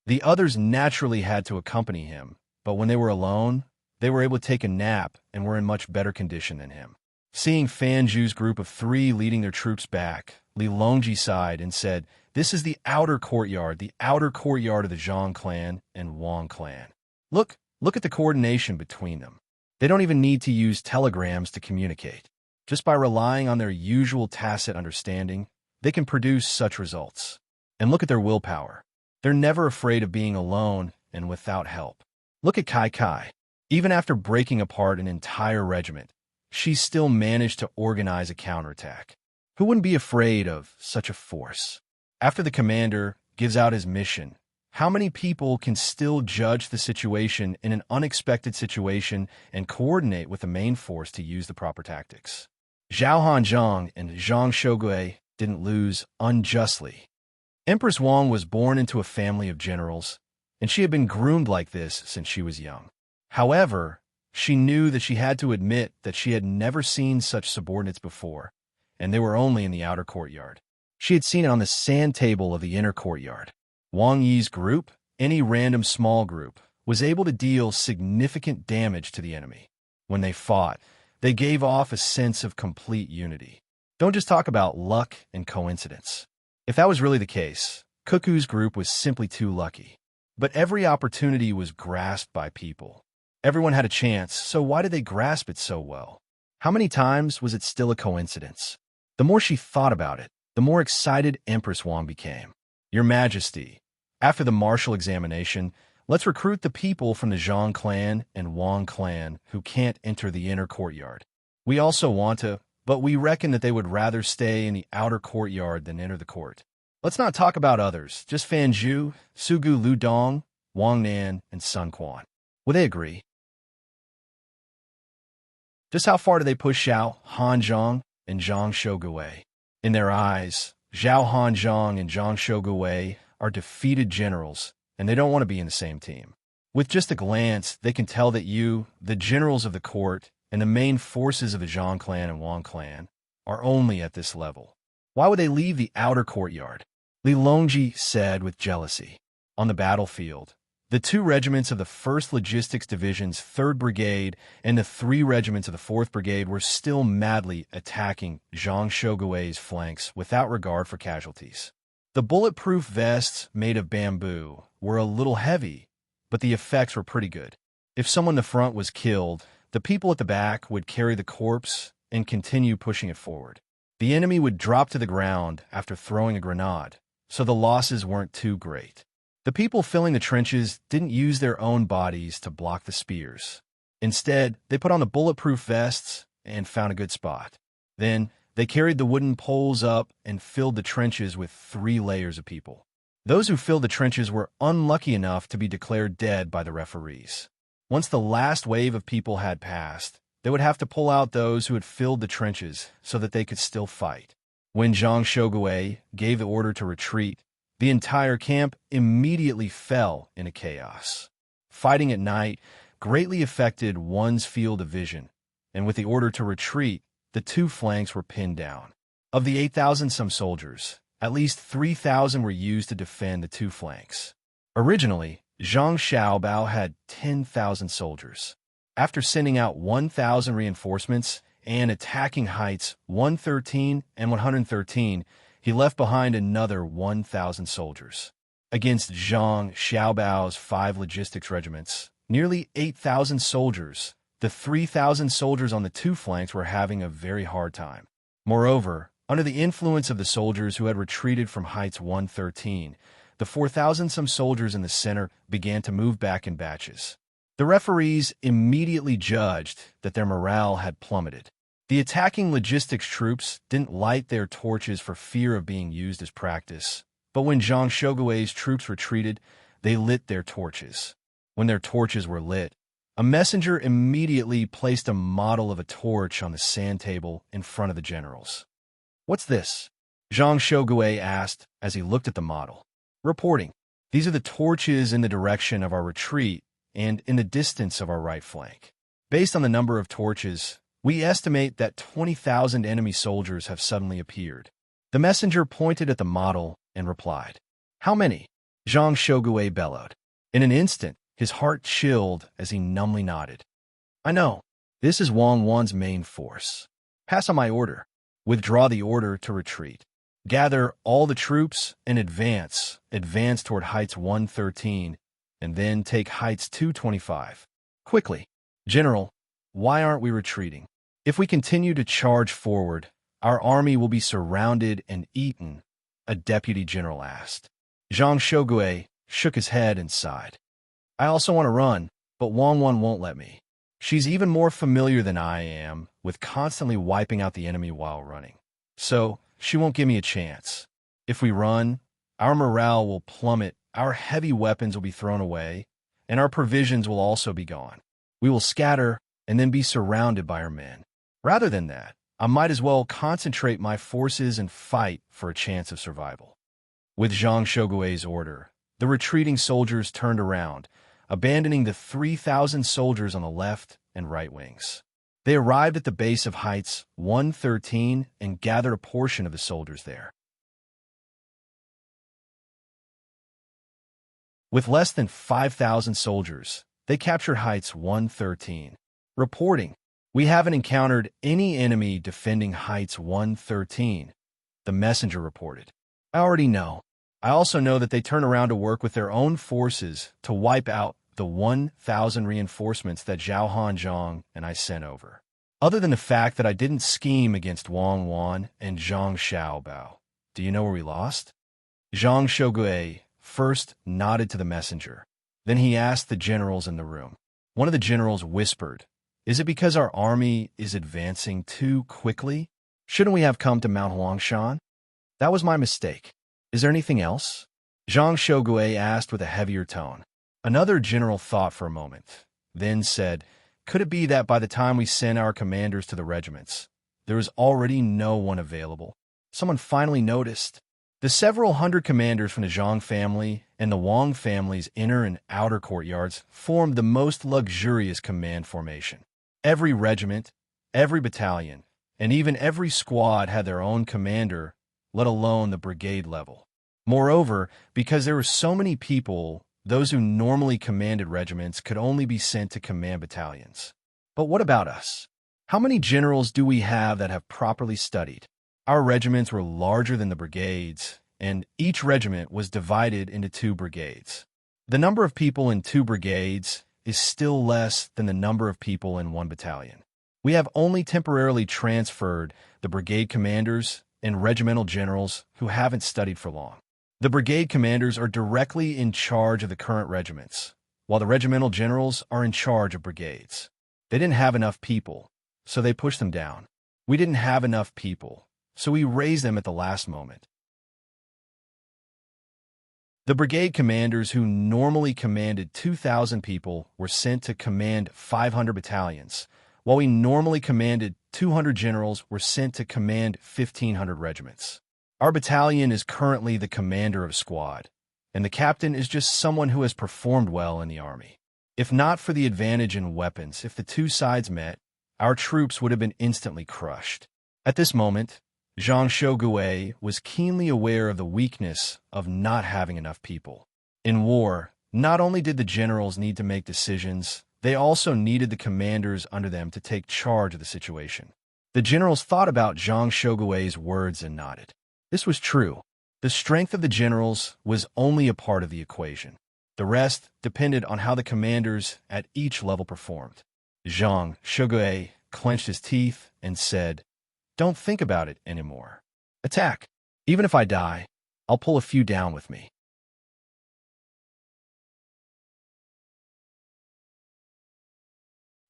The others naturally had to accompany him, but when they were alone, they were able to take a nap and were in much better condition than him. Seeing Fan Zhu's group of 3 leading their troops back, Li Longji sighed and said, "This is the outer courtyard of the Zhang clan and Wang clan. Look at the coordination between them. They don't even need to use telegrams to communicate. Just by relying on their usual tacit understanding, they can produce such results. And look at their willpower. They're never afraid of being alone and without help. Look at Kai Kai. Even after breaking apart an entire regiment, she still managed to organize a counterattack. Who wouldn't be afraid of such a force? After the commander gives out his mission, how many people can still judge the situation in an unexpected situation and coordinate with the main force to use the proper tactics? Zhao Hanzhong and Zhang Shougui didn't lose unjustly. Empress Wang was born into a family of generals, and she had been groomed like this since she was young. However, she knew that she had to admit that she had never seen such subordinates before, and they were only in the outer courtyard. She had seen it on the sand table of the inner courtyard. Wang Yi's group, any random small group, was able to deal significant damage to the enemy. When they fought, they gave off a sense of complete unity. Don't just talk about luck and coincidence. If that was really the case, Cuckoo's group was simply too lucky. But every opportunity was grasped by people. Everyone had a chance, so why did they grasp it so well? How many times was it still a coincidence? The more she thought about it, the more excited Empress Wang became. Your Majesty, after the martial examination, let's recruit the people from the Zhang clan and Wang clan who can't enter the inner courtyard. We also want to, but we reckon that they would rather stay in the outer courtyard than enter the court. Let's not talk about others, just Fan Zhu, Su Gu Lu Dong, Wang Nan, and Sun Quan. Will they agree? Just how far do they push Zhao Hanzhong and Zhang Shougui? In their eyes, Zhao Hanzhong and Zhang Shougui are defeated generals and they don't want to be in the same team. With just a glance, they can tell that you, the generals of the court, and the main forces of the Zhang clan and Wang clan, are only at this level. Why would they leave the outer courtyard? Li Longji said with jealousy. On the battlefield, the 2 regiments of the 1st Logistics Division's 3rd Brigade and the 3 regiments of the 4th Brigade were still madly attacking Zhang Shogui's flanks without regard for casualties. The bulletproof vests made of bamboo were a little heavy, but the effects were pretty good. If someone in the front was killed, the people at the back would carry the corpse and continue pushing it forward. The enemy would drop to the ground after throwing a grenade, so the losses weren't too great. The people filling the trenches didn't use their own bodies to block the spears. Instead, they put on the bulletproof vests and found a good spot. Then, they carried the wooden poles up and filled the trenches with 3 layers of people. Those who filled the trenches were unlucky enough to be declared dead by the referees. Once the last wave of people had passed, they would have to pull out those who had filled the trenches so that they could still fight. When Zhang Shogui gave the order to retreat, the entire camp immediately fell into chaos. Fighting at night greatly affected one's field of vision, and with the order to retreat, the 2 flanks were pinned down. Of the 8,000-some soldiers, at least 3,000 were used to defend the 2 flanks. Originally, Zhang Xiaobao had 10,000 soldiers. After sending out 1,000 reinforcements and attacking heights 113 and 113, he left behind another 1,000 soldiers. Against Zhang Xiaobao's 5 logistics regiments, nearly 8,000 soldiers, the 3,000 soldiers on the 2 flanks were having a very hard time. Moreover, under the influence of the soldiers who had retreated from heights 113, the 4,000-some soldiers in the center began to move back in batches. The referees immediately judged that their morale had plummeted. The attacking logistics troops didn't light their torches for fear of being used as practice, but when Zhang Shogui's troops retreated, they lit their torches. When their torches were lit, a messenger immediately placed a model of a torch on the sand table in front of the generals. "What's this?" Zhang Shogui asked as he looked at the model. "Reporting. These are the torches in the direction of our retreat and in the distance of our right flank. Based on the number of torches, we estimate that 20,000 enemy soldiers have suddenly appeared." The messenger pointed at the model and replied. "How many?" Zhang Shogui bellowed. In an instant, his heart chilled as he numbly nodded. "I know. This is Wang Wan's main force. Pass on my order. Withdraw the order to retreat. Gather all the troops and advance toward heights 113, and then take heights 225. Quickly. General, why aren't we retreating? If we continue to charge forward, our army will be surrounded and eaten," a deputy general asked. Zhang Shogui shook his head and sighed. "I also want to run, but Wang Wan won't let me. She's even more familiar than I am with constantly wiping out the enemy while running. So, she won't give me a chance. If we run, our morale will plummet, our heavy weapons will be thrown away, and our provisions will also be gone. We will scatter and then be surrounded by our men. Rather than that, I might as well concentrate my forces and fight for a chance of survival." With Zhang Shogui's order, the retreating soldiers turned around, abandoning the 3,000 soldiers on the left and right wings. They arrived at the base of heights 113 and gathered a portion of the soldiers there. With less than 5,000 soldiers, they captured heights 113. Reporting, "We haven't encountered any enemy defending heights 113, the messenger reported. "I already know. I also know that they turn around to work with their own forces to wipe out the 1,000 reinforcements that Zhao Hanzhong and I sent over. Other than the fact that I didn't scheme against Wang Wan and Zhang Xiaobao, do you know where we lost?" Zhang Shogui first nodded to the messenger. Then he asked the generals in the room. One of the generals whispered, "Is it because our army is advancing too quickly? Shouldn't we have come to Mount Huangshan? That was my mistake. Is there anything else?" Zhang Shogui asked with a heavier tone. Another general thought for a moment, then said, "Could it be that by the time we sent our commanders to the regiments, there was already no one available? Someone finally noticed. The several hundred commanders from the Zhang family and the Wang family's inner and outer courtyards formed the most luxurious command formation. Every regiment, every battalion, and even every squad had their own commander, let alone the brigade level. Moreover, because there were so many people, those who normally commanded regiments could only be sent to command battalions. But what about us? How many generals do we have that have properly studied? Our regiments were larger than the brigades, and each regiment was divided into 2 brigades. The number of people in 2 brigades is still less than the number of people in 1 battalion. We have only temporarily transferred the brigade commanders and regimental generals who haven't studied for long. The brigade commanders are directly in charge of the current regiments, while the regimental generals are in charge of brigades. They didn't have enough people, so they pushed them down. We didn't have enough people, so we raised them at the last moment. The brigade commanders who normally commanded 2,000 people were sent to command 500 battalions, while we normally commanded 200 generals were sent to command 1,500 regiments. Our battalion is currently the commander of a squad, and the captain is just someone who has performed well in the army. If not for the advantage in weapons, if the 2 sides met, our troops would have been instantly crushed. At this moment, Zhang Shogui was keenly aware of the weakness of not having enough people. In war, not only did the generals need to make decisions, they also needed the commanders under them to take charge of the situation. The generals thought about Zhang Shogui's words and nodded. This was true. The strength of the generals was only a part of the equation. The rest depended on how the commanders at each level performed. Zhang Shogui clenched his teeth and said, "Don't think about it anymore. Attack. Even if I die, I'll pull a few down with me."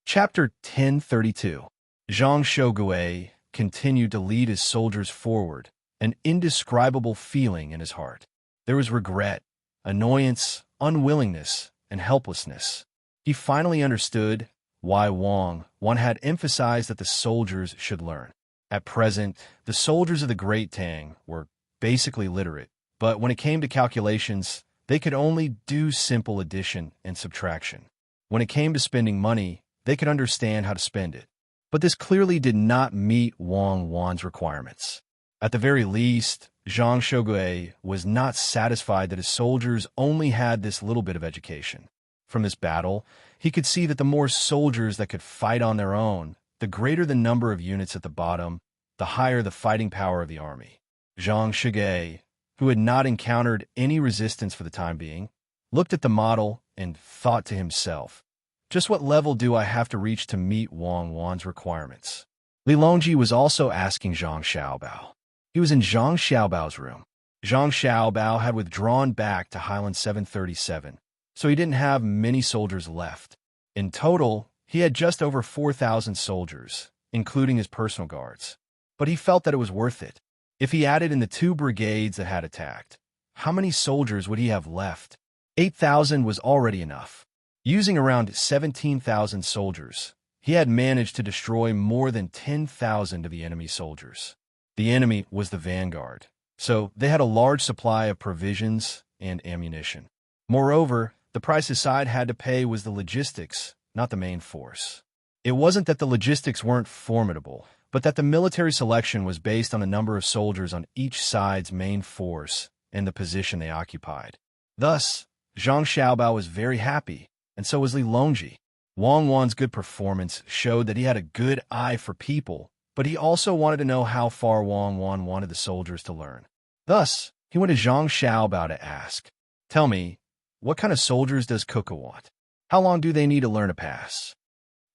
Chapter 1032. Zhang Shogui continued to lead his soldiers forward, an indescribable feeling in his heart. There was regret, annoyance, unwillingness, and helplessness. He finally understood why Wang had emphasized that the soldiers should learn. At present, the soldiers of the Great Tang were basically literate, but when it came to calculations, they could only do simple addition and subtraction. When it came to spending money, they could understand how to spend it. But this clearly did not meet Wang's requirements. At the very least, Zhang Shogui was not satisfied that his soldiers only had this little bit of education. From this battle, he could see that the more soldiers that could fight on their own, the greater the number of units at the bottom, the higher the fighting power of the army. Zhang Shogui, who had not encountered any resistance for the time being, looked at the model and thought to himself, just what level do I have to reach to meet Wang's requirements? Li Longji was also asking Zhang Xiaobao. He was in Zhang Xiaobao's room. Zhang Xiaobao had withdrawn back to Highland 737, so he didn't have many soldiers left. In total, he had just over 4,000 soldiers, including his personal guards. But he felt that it was worth it. If he added in the 2 brigades that had attacked, how many soldiers would he have left? 8,000 was already enough. Using around 17,000 soldiers, he had managed to destroy more than 10,000 of the enemy soldiers. The enemy was the vanguard, so they had a large supply of provisions and ammunition. Moreover, the price his side had to pay was the logistics, not the main force. It wasn't that the logistics weren't formidable, but that the military selection was based on the number of soldiers on each side's main force and the position they occupied. Thus, Zhang Xiaobao was very happy, and so was Li Longji. Wang's good performance showed that he had a good eye for people, but he also wanted to know how far Wang wanted the soldiers to learn. Thus, he went to Zhang Xiaobao to ask, "Tell me, what kind of soldiers does Kuka want? How long do they need to learn a pass?"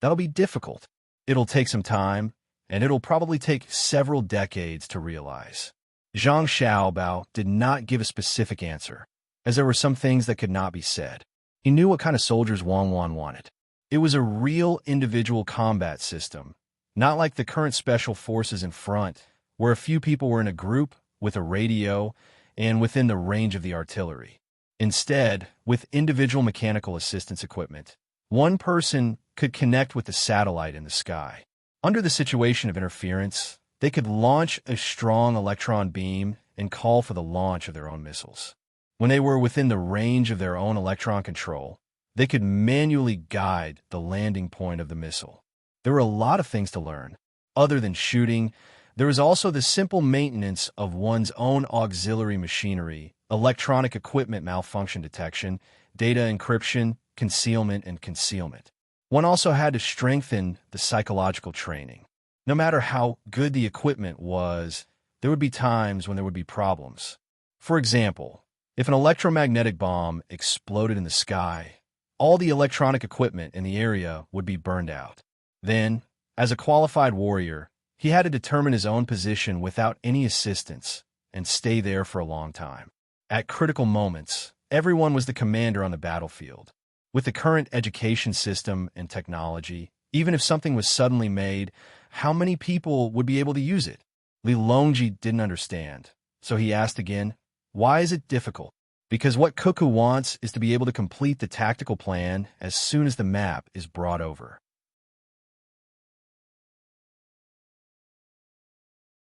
"That'll be difficult. It'll take some time, and it'll probably take several decades to realize." Zhang Xiaobao did not give a specific answer, as there were some things that could not be said. He knew what kind of soldiers Wang wanted. It was a real individual combat system, not like the current special forces in front, where a few people were in a group with a radio and within the range of the artillery. Instead, with individual mechanical assistance equipment, one person could connect with the satellite in the sky. Under the situation of interference, they could launch a strong electron beam and call for the launch of their own missiles. When they were within the range of their own electron control, they could manually guide the landing point of the missile. There were a lot of things to learn. Other than shooting, there was also the simple maintenance of one's own auxiliary machinery, electronic equipment malfunction detection, data encryption, concealment, and concealment. One also had to strengthen the psychological training. No matter how good the equipment was, there would be times when there would be problems. For example, if an electromagnetic bomb exploded in the sky, all the electronic equipment in the area would be burned out. Then, as a qualified warrior, he had to determine his own position without any assistance and stay there for a long time. At critical moments, everyone was the commander on the battlefield. With the current education system and technology, even if something was suddenly made, how many people would be able to use it? Li Longji didn't understand, so he asked again, "Why is it difficult?" Because what Cuckoo wants is to be able to complete the tactical plan as soon as the map is brought over.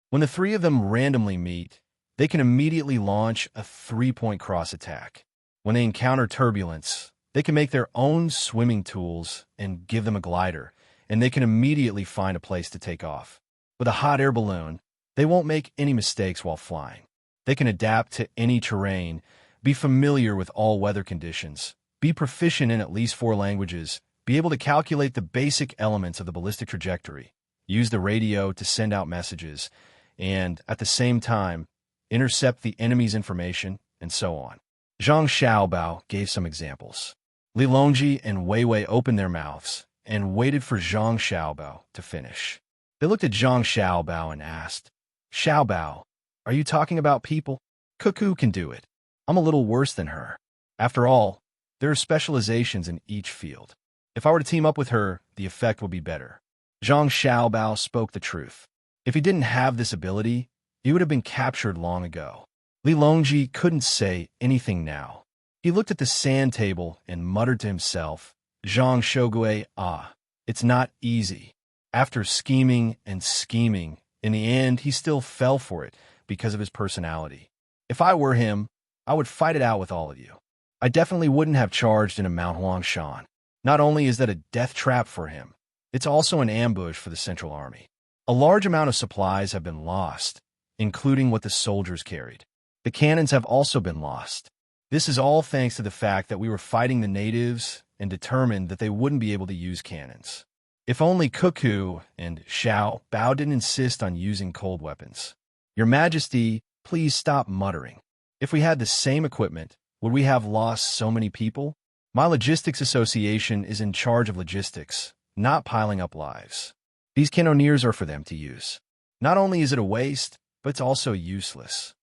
When the three of them randomly meet, they can immediately launch a three-point cross attack. When they encounter turbulence, they can make their own swimming tools and give them a glider, and they can immediately find a place to take off. With a hot air balloon, they won't make any mistakes while flying. They can adapt to any terrain, be familiar with all weather conditions, be proficient in at least 4 languages, be able to calculate the basic elements of the ballistic trajectory, use the radio to send out messages, and, at the same time, intercept the enemy's information, and so on. Zhang Xiaobao gave some examples. Li Longji and Wei Wei opened their mouths and waited for Zhang Xiaobao to finish. They looked at Zhang Xiaobao and asked, "Xiaobao, are you talking about people? Cuckoo can do it. I'm a little worse than her. After all, there are specializations in each field. If I were to team up with her, the effect would be better." Zhang Xiaobao spoke the truth. If he didn't have this ability, he would have been captured long ago. Li Longji couldn't say anything now. He looked at the sand table and muttered to himself, "Zhang Shogui, it's not easy." After scheming and scheming, in the end, he still fell for it because of his personality. If I were him, I would fight it out with all of you. I definitely wouldn't have charged into Mount Huangshan. Not only is that a death trap for him, it's also an ambush for the Central Army. A large amount of supplies have been lost, including what the soldiers carried. The cannons have also been lost. This is all thanks to the fact that we were fighting the natives and determined that they wouldn't be able to use cannons. If only Cuckoo and Xiao Bao didn't insist on using cold weapons. Your Majesty, please stop muttering. If we had the same equipment, would we have lost so many people? My logistics association is in charge of logistics, not piling up lives. These cannoneers are for them to use. Not only is it a waste, but it's also useless.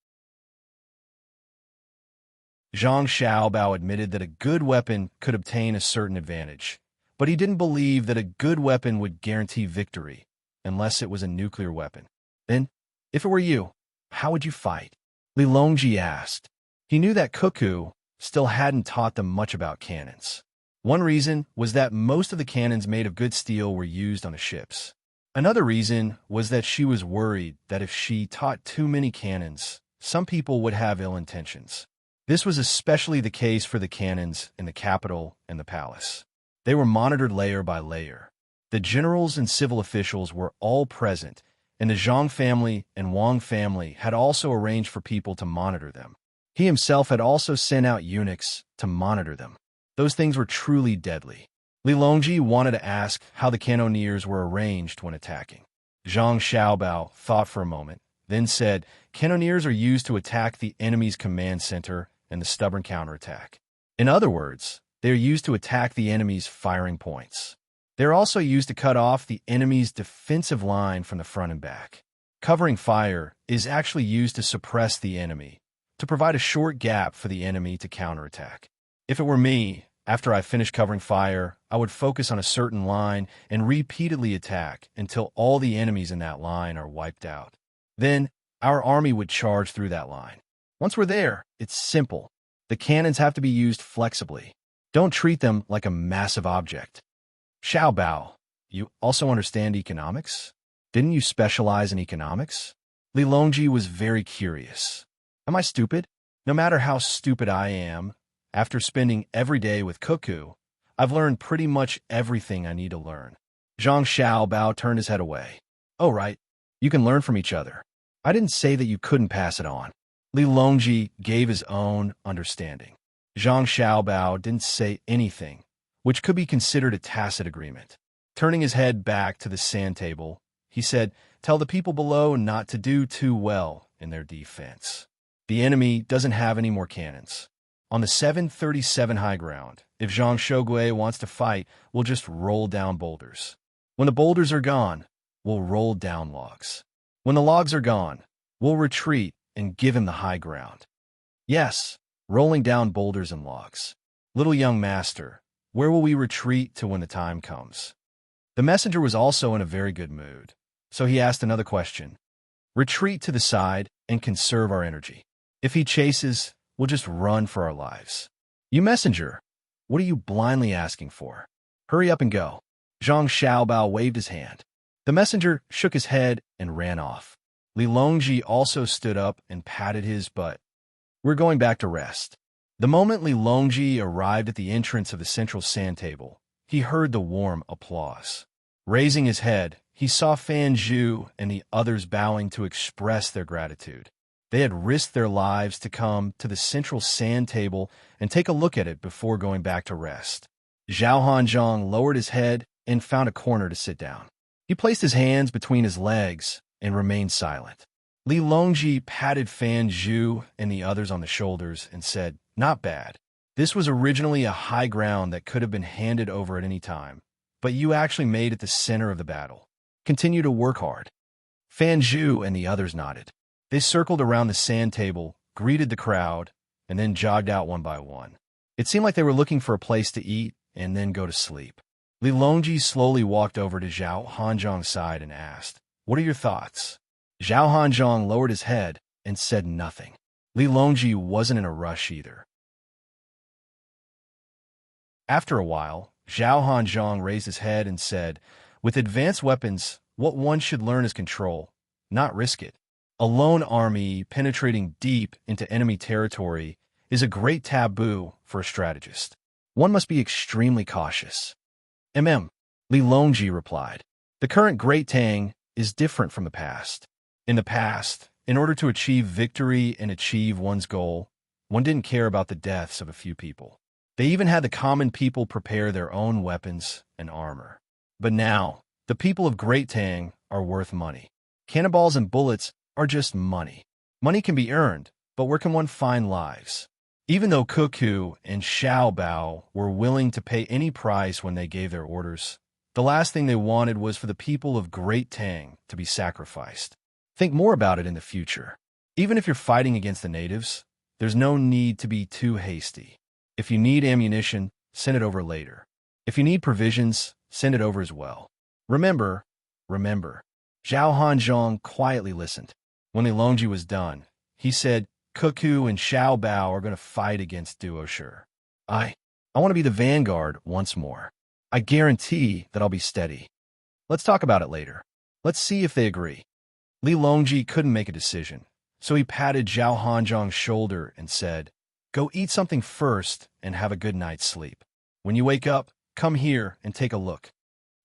Zhang Xiaobao admitted that a good weapon could obtain a certain advantage, but he didn't believe that a good weapon would guarantee victory, unless it was a nuclear weapon. Then, if it were you, how would you fight? Li Longji asked. He knew that Cuckoo still hadn't taught them much about cannons. One reason was that most of the cannons made of good steel were used on the ships. Another reason was that she was worried that if she taught too many cannons, some people would have ill intentions. This was especially the case for the cannons in the capital and the palace. They were monitored layer by layer. The generals and civil officials were all present, and the Zhang family and Wang family had also arranged for people to monitor them. He himself had also sent out eunuchs to monitor them. Those things were truly deadly. Li Longji wanted to ask how the cannoneers were arranged when attacking. Zhang Xiaobao thought for a moment, then said, "Cannoneers are used to attack the enemy's command center and the stubborn counterattack. In other words, they are used to attack the enemy's firing points. They are also used to cut off the enemy's defensive line from the front and back. Covering fire is actually used to suppress the enemy, to provide a short gap for the enemy to counterattack. If it were me, after I finished covering fire, I would focus on a certain line and repeatedly attack until all the enemies in that line are wiped out. Then, our army would charge through that line. Once we're there, it's simple. The cannons have to be used flexibly. Don't treat them like a massive object." Xiaobao, you also understand economics? Didn't you specialize in economics? Li Longji was very curious. Am I stupid? No matter how stupid I am, after spending every day with Cuckoo, I've learned pretty much everything I need to learn. Zhang Xiaobao turned his head away. Oh, right. You can learn from each other. I didn't say that you couldn't pass it on. Li Longji gave his own understanding. Zhang Xiaobao didn't say anything, which could be considered a tacit agreement. Turning his head back to the sand table, he said, "Tell the people below not to do too well in their defense. The enemy doesn't have any more cannons. On the 737 high ground, if Zhang Shogui wants to fight, we'll just roll down boulders. When the boulders are gone, we'll roll down logs. When the logs are gone, we'll retreat and give him the high ground. Yes, rolling down boulders and logs. Little young master, where will we retreat to when the time comes?" The messenger was also in a very good mood, so he asked another question. "Retreat to the side and conserve our energy. If he chases, we'll just run for our lives. You messenger, what are you blindly asking for? Hurry up and go." Zhang Xiaobao waved his hand. The messenger shook his head and ran off. Li Longji also stood up and patted his butt. "We're going back to rest." The moment Li Longji arrived at the entrance of the central sand table, he heard the warm applause. Raising his head, he saw Fan Zhu and the others bowing to express their gratitude. They had risked their lives to come to the central sand table and take a look at it before going back to rest. Zhao Hanzhong lowered his head and found a corner to sit down. He placed his hands between his legs and remained silent. Li Longji patted Fan Zhu and the others on the shoulders and said, "Not bad. This was originally a high ground that could have been handed over at any time, but you actually made it the center of the battle. Continue to work hard." Fan Zhu and the others nodded. They circled around the sand table, greeted the crowd, and then jogged out one by one. It seemed like they were looking for a place to eat and then go to sleep. Li Longji slowly walked over to Zhao Hanzhong's side and asked, "What are your thoughts?" Zhao Hanzhong lowered his head and said nothing. Li Longji wasn't in a rush either. After a while, Zhao Hanzhong raised his head and said, "With advanced weapons, what one should learn is control, not risk it. A lone army penetrating deep into enemy territory is a great taboo for a strategist. One must be extremely cautious." Li Longji replied. "The current Great Tang is different from the past. In the past, in order to achieve victory and achieve one's goal, one didn't care about the deaths of a few people. They even had the common people prepare their own weapons and armor. But now, the people of Great Tang are worth money. Cannonballs and bullets are just money. Money can be earned, but where can one find lives?" Even though Cuckoo and Xiaobao were willing to pay any price when they gave their orders, the last thing they wanted was for the people of Great Tang to be sacrificed. Think more about it in the future. Even if you're fighting against the natives, there's no need to be too hasty. If you need ammunition, send it over later. If you need provisions, send it over as well. Remember. Zhao Hanzhong quietly listened. When Li Longji was done, he said, "Cuckoo and Xiaobao are going to fight against Duoshi. I want to be the vanguard once more. I guarantee that I'll be steady. Let's talk about it later. Let's see if they agree." Li Longji couldn't make a decision, so he patted Zhao Hanzhong's shoulder and said, "Go eat something first and have a good night's sleep. When you wake up, come here and take a look."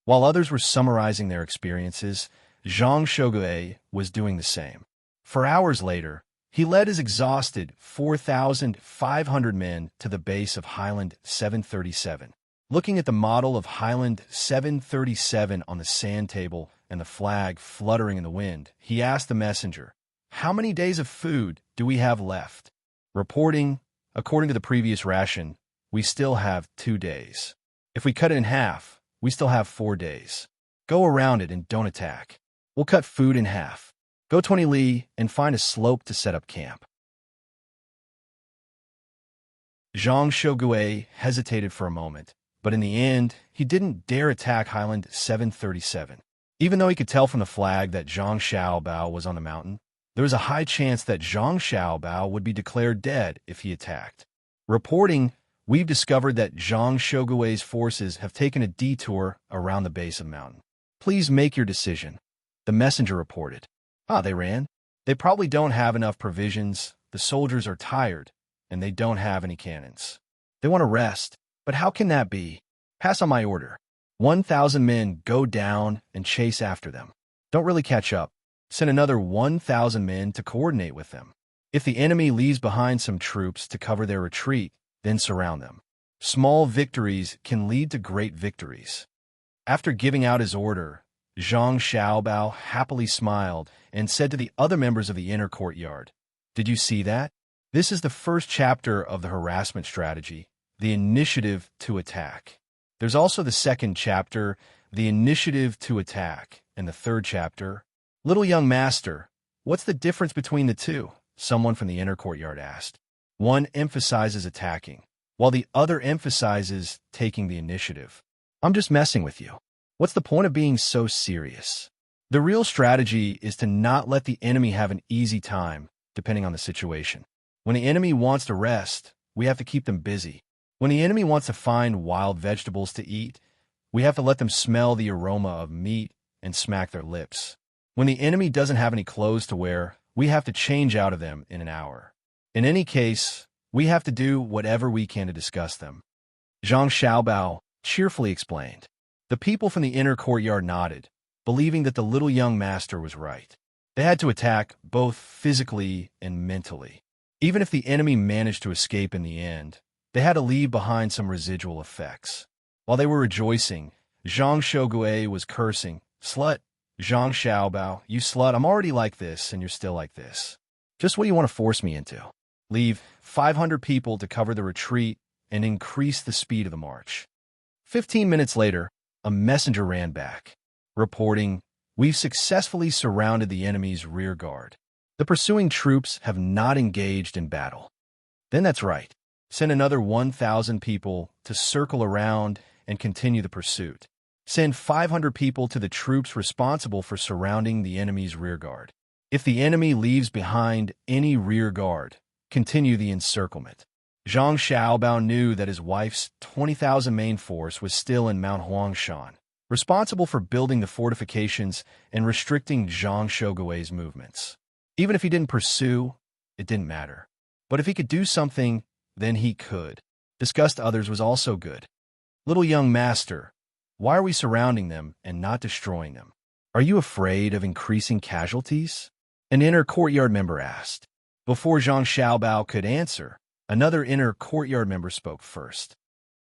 While others were summarizing their experiences, Zhang Shogui was doing the same. For hours later, he led his exhausted 4,500 men to the base of Highland 737. Looking at the model of Highland 737 on the sand table and the flag fluttering in the wind, he asked the messenger, "How many days of food do we have left?" Reporting, "According to the previous ration, we still have 2 days. If we cut it in half, we still have 4 days. Go around it and don't attack. We'll cut food in half. Go 20 li and find a slope to set up camp." Zhang Shogui hesitated for a moment, but in the end, he didn't dare attack Highland 737. Even though he could tell from the flag that Zhang Xiaobao was on the mountain, there was a high chance that Zhang Xiaobao would be declared dead if he attacked. Reporting, "We've discovered that Zhang Shogui's forces have taken a detour around the base of the mountain. Please make your decision." The messenger reported. "They ran. They probably don't have enough provisions, the soldiers are tired, and they don't have any cannons. They want to rest, but how can that be? Pass on my order. 1,000 men go down and chase after them. Don't really catch up. Send another 1,000 men to coordinate with them. If the enemy leaves behind some troops to cover their retreat, then surround them. Small victories can lead to great victories. After giving out his order, Zhang Xiaobao happily smiled and said to the other members of the inner courtyard, "Did you see that? This is the first chapter of the harassment strategy, the initiative to attack. There's also the second chapter, the initiative to attack, and the third chapter, Little Young Master, what's the difference between the two?" Someone from the inner courtyard asked. One emphasizes attacking, while the other emphasizes taking the initiative. I'm just messing with you. What's the point of being so serious? The real strategy is to not let the enemy have an easy time, depending on the situation. When the enemy wants to rest, we have to keep them busy. When the enemy wants to find wild vegetables to eat, we have to let them smell the aroma of meat and smack their lips. When the enemy doesn't have any clothes to wear, we have to change out of them in an hour. In any case, we have to do whatever we can to disgust them. Zhang Xiaobao cheerfully explained. The people from the inner courtyard nodded, believing that the little young master was right. They had to attack both physically and mentally. Even if the enemy managed to escape in the end, they had to leave behind some residual effects. While they were rejoicing, Zhang Shogui was cursing, "Slut, Zhang Xiaobao, you slut, I'm already like this, and you're still like this. Just what do you want to force me into? Leave 500 people to cover the retreat and increase the speed of the march." 15 minutes later, a messenger ran back, reporting, "We've successfully surrounded the enemy's rear guard. The pursuing troops have not engaged in battle." Then that's right. Send another 1,000 people to circle around and continue the pursuit. Send 500 people to the troops responsible for surrounding the enemy's rear guard. If the enemy leaves behind any rear guard, continue the encirclement. Zhang Xiaobao knew that his wife's 20,000 main force was still in Mount Huangshan, responsible for building the fortifications and restricting Zhang Shogui's movements. Even if he didn't pursue, it didn't matter. But if he could do something, then he could. Disgust others was also good. "Little young master, why are we surrounding them and not destroying them? Are you afraid of increasing casualties?" An inner courtyard member asked. Before Zhang Xiaobao could answer, another inner courtyard member spoke first.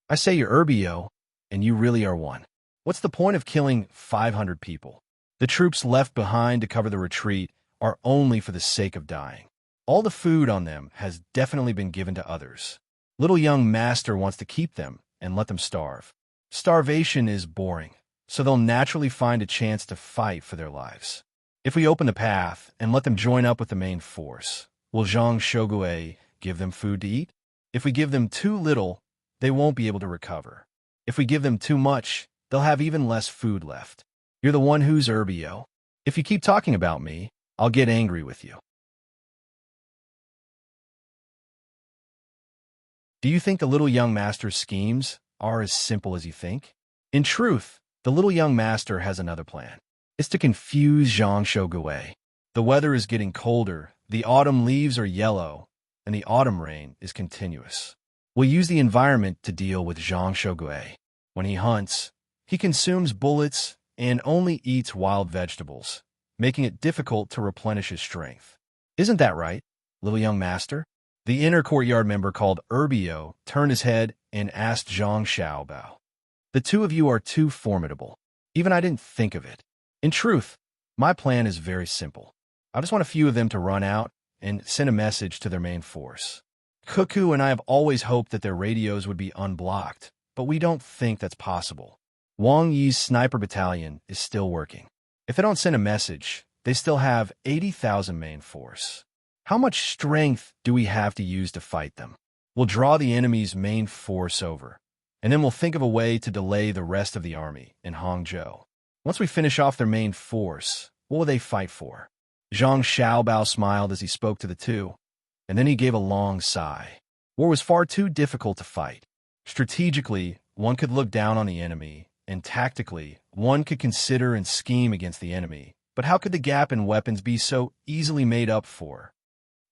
"I say you're Urbio, and you really are one. What's the point of killing 500 people? The troops left behind to cover the retreat are only for the sake of dying. All the food on them has definitely been given to others. Little young master wants to keep them and let them starve. Starvation is boring, so they'll naturally find a chance to fight for their lives. If we open the path and let them join up with the main force, will Zhang Shogui give them food to eat? If we give them too little, they won't be able to recover. If we give them too much, they'll have even less food left. You're the one who's Urbio. If you keep talking about me, I'll get angry with you." Do you think the little young master's schemes are as simple as you think? In truth, the little young master has another plan. It's to confuse Zhang Shogui. The weather is getting colder, the autumn leaves are yellow, and the autumn rain is continuous. We'll use the environment to deal with Zhang Shogui. When he hunts, he consumes bullets and only eats wild vegetables, making it difficult to replenish his strength. Isn't that right, little young master? The inner courtyard member called Urbio turned his head and asked Zhang Xiaobao. "The two of you are too formidable. Even I didn't think of it. In truth, my plan is very simple. I just want a few of them to run out and send a message to their main force. Cuckoo and I have always hoped that their radios would be unblocked, but we don't think that's possible. Wang Yi's sniper battalion is still working. If they don't send a message, they still have 80,000 main force. How much strength do we have to use to fight them? We'll draw the enemy's main force over, and then we'll think of a way to delay the rest of the army in Hangzhou. Once we finish off their main force, what will they fight for?" Zhang Xiaobao smiled as he spoke to the two, and then he gave a long sigh. War was far too difficult to fight. Strategically, one could look down on the enemy, and tactically, one could consider and scheme against the enemy. But how could the gap in weapons be so easily made up for?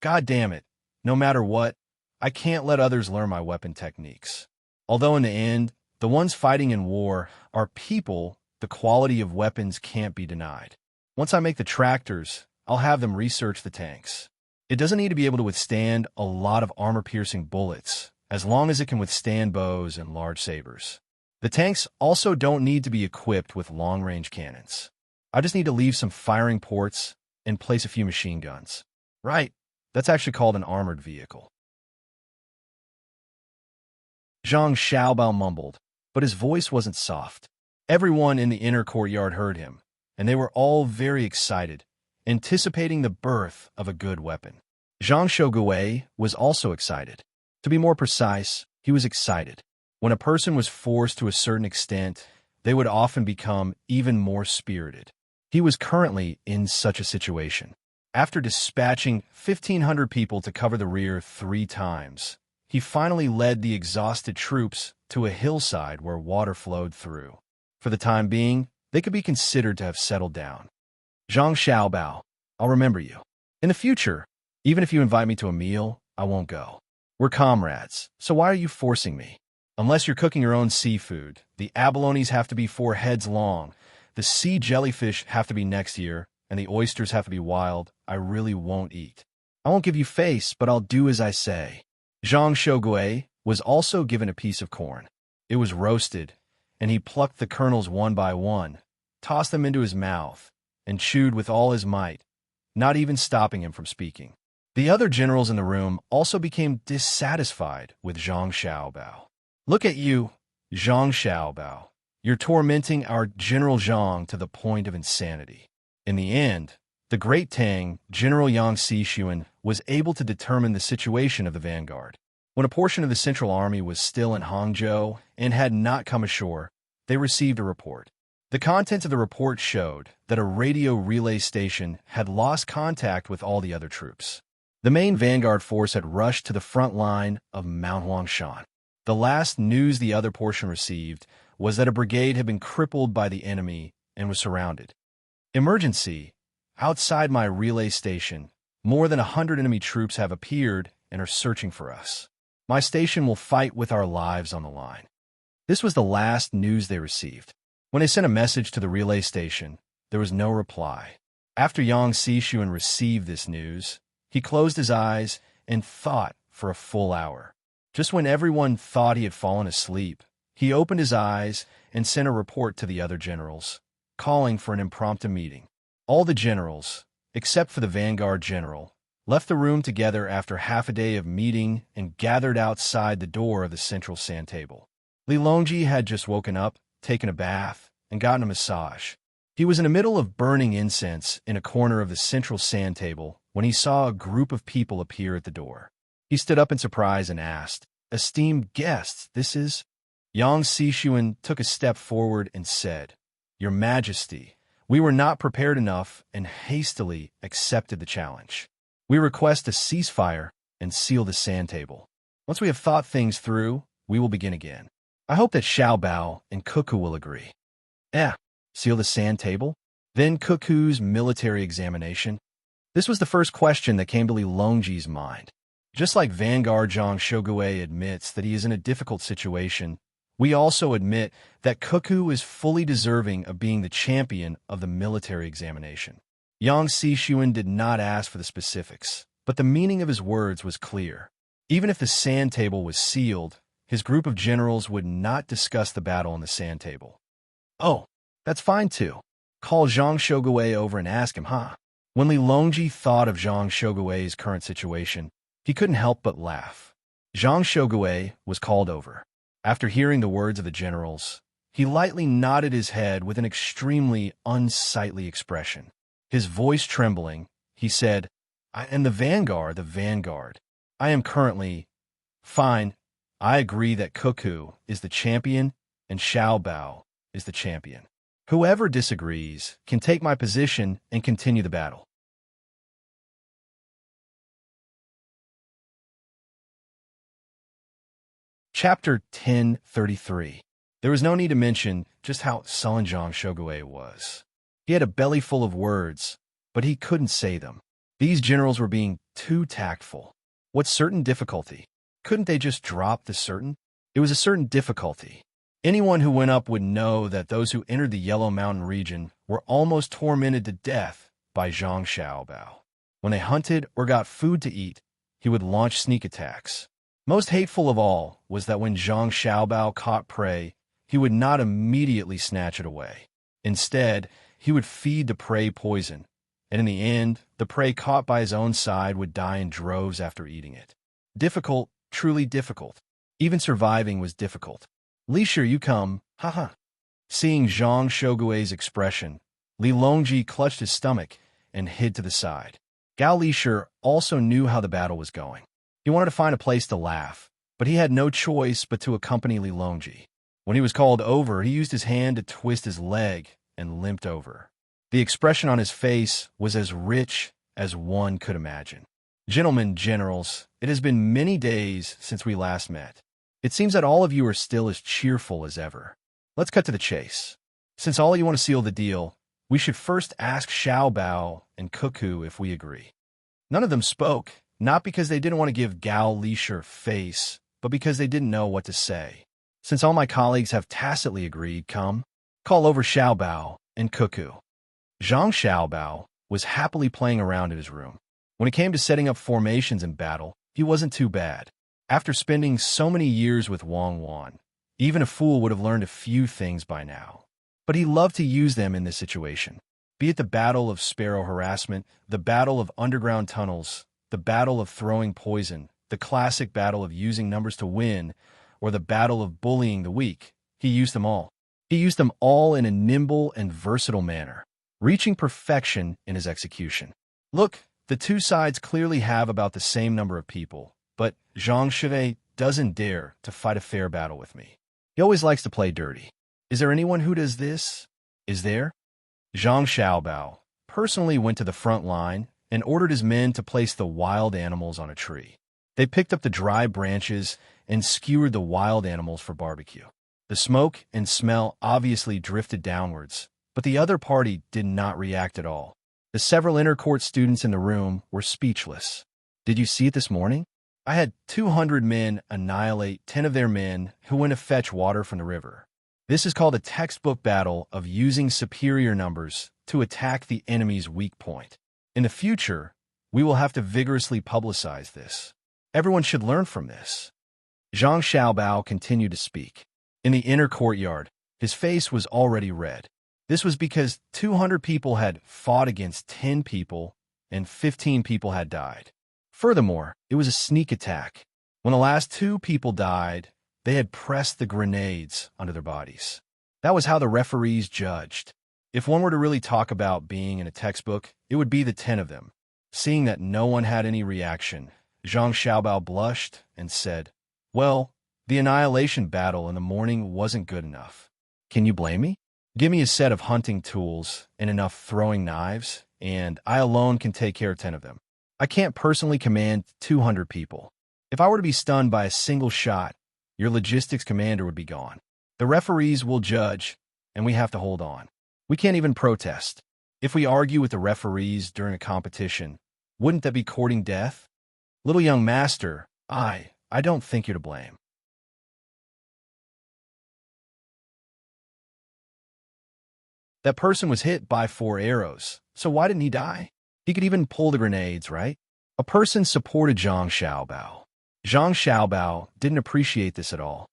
God damn it, No matter what, I can't let others learn my weapon techniques. Although in the end, the ones fighting in war are people, the quality of weapons can't be denied. Once I make the tractors, I'll have them research the tanks. It doesn't need to be able to withstand a lot of armor-piercing bullets, as long as it can withstand bows and large sabers. The tanks also don't need to be equipped with long-range cannons. I just need to leave some firing ports and place a few machine guns. Right, that's actually called an armored vehicle. Zhang Xiaobao mumbled, but his voice wasn't soft. Everyone in the inner courtyard heard him, and they were all very excited, anticipating the birth of a good weapon. Zhang Shogui was also excited. To be more precise, he was excited. When a person was forced to a certain extent, they would often become even more spirited. He was currently in such a situation. After dispatching 1,500 people to cover the rear 3 times, he finally led the exhausted troops to a hillside where water flowed through. For the time being, they could be considered to have settled down. Zhang Xiaobao, I'll remember you. In the future, even if you invite me to a meal, I won't go. We're comrades, so why are you forcing me? Unless you're cooking your own seafood, the abalones have to be 4 heads long, the sea jellyfish have to be next year, and the oysters have to be wild, I really won't eat. I won't give you face, but I'll do as I say. Zhang Shogui was also given a piece of corn. It was roasted, and he plucked the kernels one by one, tossed them into his mouth, and chewed with all his might, not even stopping him from speaking. The other generals in the room also became dissatisfied with Zhang Xiaobao. Look at you, Zhang Xiaobao. You're tormenting our General Zhang to the point of insanity. In the end, the great Tang, General Yang Xixuan, was able to determine the situation of the vanguard. When a portion of the Central Army was still in Hangzhou and had not come ashore, they received a report. The contents of the report showed that a radio relay station had lost contact with all the other troops. The main vanguard force had rushed to the front line of Mount Huangshan. The last news the other portion received was that a brigade had been crippled by the enemy and was surrounded. Emergency! Outside my relay station, more than 100 enemy troops have appeared and are searching for us. My station will fight with our lives on the line. This was the last news they received. When they sent a message to the relay station, there was no reply. After Yang Xixuan received this news, he closed his eyes and thought for a full hour. Just when everyone thought he had fallen asleep, he opened his eyes and sent a report to the other generals, calling for an impromptu meeting. All the generals, except for the vanguard general, left the room together after half a day of meeting and gathered outside the door of the central sand table. Li Longji had just woken up, taken a bath, and gotten a massage. He was in the middle of burning incense in a corner of the central sand table when he saw a group of people appear at the door. He stood up in surprise and asked, "Esteemed guests, this is—" Yang Xixuan took a step forward and said, "Your Majesty, we were not prepared enough and hastily accepted the challenge. We request a ceasefire and seal the sand table. Once we have thought things through, we will begin again. I hope that Xiaobao and Cuckoo will agree." Seal the sand table? Then Cuckoo's military examination? This was the first question that came to Li Longji's mind. Just like Vanguard Zhang Shogui admits that he is in a difficult situation, we also admit that Cuckoo is fully deserving of being the champion of the military examination. Yang Xixuan did not ask for the specifics, but the meaning of his words was clear. Even if the sand table was sealed, his group of generals would not discuss the battle on the sand table. "Oh, that's fine too. Call Zhang Shogui over and ask him, huh?" When Li Longji thought of Zhang Shogui's current situation, he couldn't help but laugh. Zhang Shogui was called over. After hearing the words of the generals, he lightly nodded his head with an extremely unsightly expression. His voice trembling, he said, "I am the vanguard. I am currently... Fine, I agree that Cuckoo is the champion and Xiaobao is the champion. Whoever disagrees can take my position and continue the battle." Chapter 1033. There was no need to mention just how sullen Zhang Shogui was. He had a belly full of words, but he couldn't say them. These generals were being too tactful. What certain difficulty? Couldn't they just drop the certain? It was a certain difficulty. Anyone who went up would know that those who entered the Yellow Mountain region were almost tormented to death by Zhang Xiaobao. When they hunted or got food to eat, he would launch sneak attacks. Most hateful of all was that when Zhang Xiaobao caught prey, he would not immediately snatch it away. Instead, he would feed the prey poison, and in the end, the prey caught by his own side would die in droves after eating it. Difficult, truly difficult. Even surviving was difficult. Li Shi, you come, haha. Seeing Zhang Shougui's expression, Li Longji clutched his stomach and hid to the side. Gao Li Shi also knew how the battle was going. He wanted to find a place to laugh, but he had no choice but to accompany Li Longji. When he was called over, he used his hand to twist his leg and limped over. The expression on his face was as rich as one could imagine. Gentlemen, generals, it has been many days since we last met. It seems that all of you are still as cheerful as ever. Let's cut to the chase. Since all of you want to seal the deal, we should first ask Xiaobao and Cuckoo if we agree. None of them spoke, not because they didn't want to give Gao Li Shi face, but because they didn't know what to say. Since all my colleagues have tacitly agreed, come, call over Xiaobao and Cuckoo. Zhang Xiaobao was happily playing around in his room. When it came to setting up formations in battle, he wasn't too bad. After spending so many years with Wang Wan, even a fool would have learned a few things by now. But he loved to use them in this situation. Be it the battle of sparrow harassment, the battle of underground tunnels, the battle of throwing poison, the classic battle of using numbers to win, or the battle of bullying the weak, he used them all. He used them all in a nimble and versatile manner, reaching perfection in his execution. Look, the two sides clearly have about the same number of people, but Zhang Shi doesn't dare to fight a fair battle with me. He always likes to play dirty. Is there anyone who does this? Is there? Zhang Xiaobao personally went to the front line and ordered his men to place the wild animals on a tree. They picked up the dry branches and skewered the wild animals for barbecue. The smoke and smell obviously drifted downwards, but the other party did not react at all. The several inter-court students in the room were speechless. Did you see it this morning? I had 200 men annihilate 10 of their men who went to fetch water from the river. This is called a textbook battle of using superior numbers to attack the enemy's weak point. In the future, we will have to vigorously publicize this. Everyone should learn from this. Zhang Xiaobao continued to speak. In the inner courtyard, his face was already red. This was because 200 people had fought against 10 people and 15 people had died. Furthermore, it was a sneak attack. When the last 2 people died, they had pressed the grenades under their bodies. That was how the referees judged. If one were to really talk about being in a textbook, it would be the 10 of them. Seeing that no one had any reaction, Zhang Xiaobao blushed and said, "Well, the annihilation battle in the morning wasn't good enough. Can you blame me? Give me a set of hunting tools and enough throwing knives, and I alone can take care of 10 of them. I can't personally command 200 people. If I were to be stunned by a single shot, your logistics commander would be gone. The referees will judge, and we have to hold on. We can't even protest. If we argue with the referees during a competition, wouldn't that be courting death? Little young master, I don't think you're to blame." That person was hit by 4 arrows, so why didn't he die? He could even pull the grenades, right? A person supported Zhang Xiaobao. Zhang Xiaobao didn't appreciate this at all.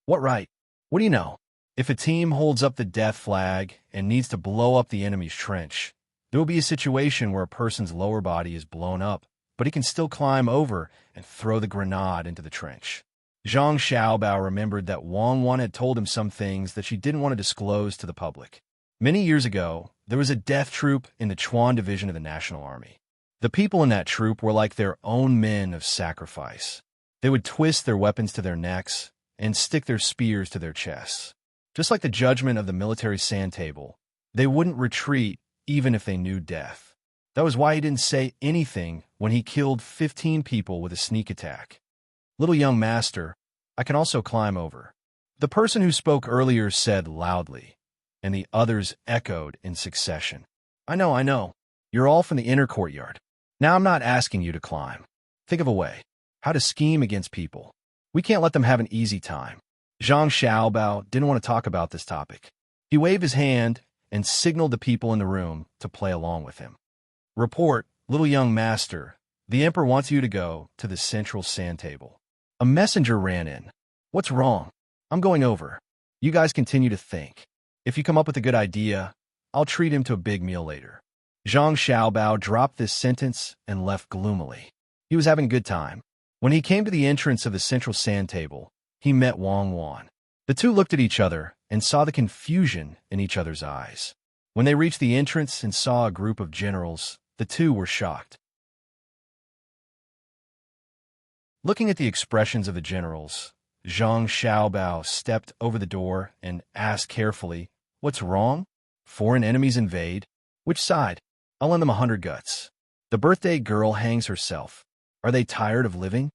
What right? What do you know? If a team holds up the death flag and needs to blow up the enemy's trench, there will be a situation where a person's lower body is blown up, but he can still climb over and throw the grenade into the trench. Zhang Xiaobao remembered that Wang Wan had told him some things that she didn't want to disclose to the public. Many years ago, there was a death troop in the Chuan division of the National Army. The people in that troop were like their own men of sacrifice. They would twist their weapons to their necks and stick their spears to their chests. Just like the judgment of the military sand table, they wouldn't retreat even if they knew death. That was why he didn't say anything when he killed 15 people with a sneak attack. Little young master, I can also climb over. The person who spoke earlier said loudly, and the others echoed in succession. I know. You're all from the inner courtyard. Now I'm not asking you to climb. Think of a way. how to scheme against people. We can't let them have an easy time. Zhang Xiaobao didn't want to talk about this topic. He waved his hand and signaled the people in the room to play along with him. Report, little young master. The emperor wants you to go to the central sand table. A messenger ran in. What's wrong? I'm going over. You guys continue to think. If you come up with a good idea, I'll treat him to a big meal later. Zhang Xiaobao dropped this sentence and left gloomily. He was having a good time. When he came to the entrance of the central sand table, he met Wang Wan. The two looked at each other and saw the confusion in each other's eyes. When they reached the entrance and saw a group of generals, the two were shocked. Looking at the expressions of the generals, Zhang Xiaobao stepped over the door and asked carefully, "What's wrong? Foreign enemies invade? Which side? I'll lend them 100 guts. The birthday girl hangs herself. Are they tired of living?"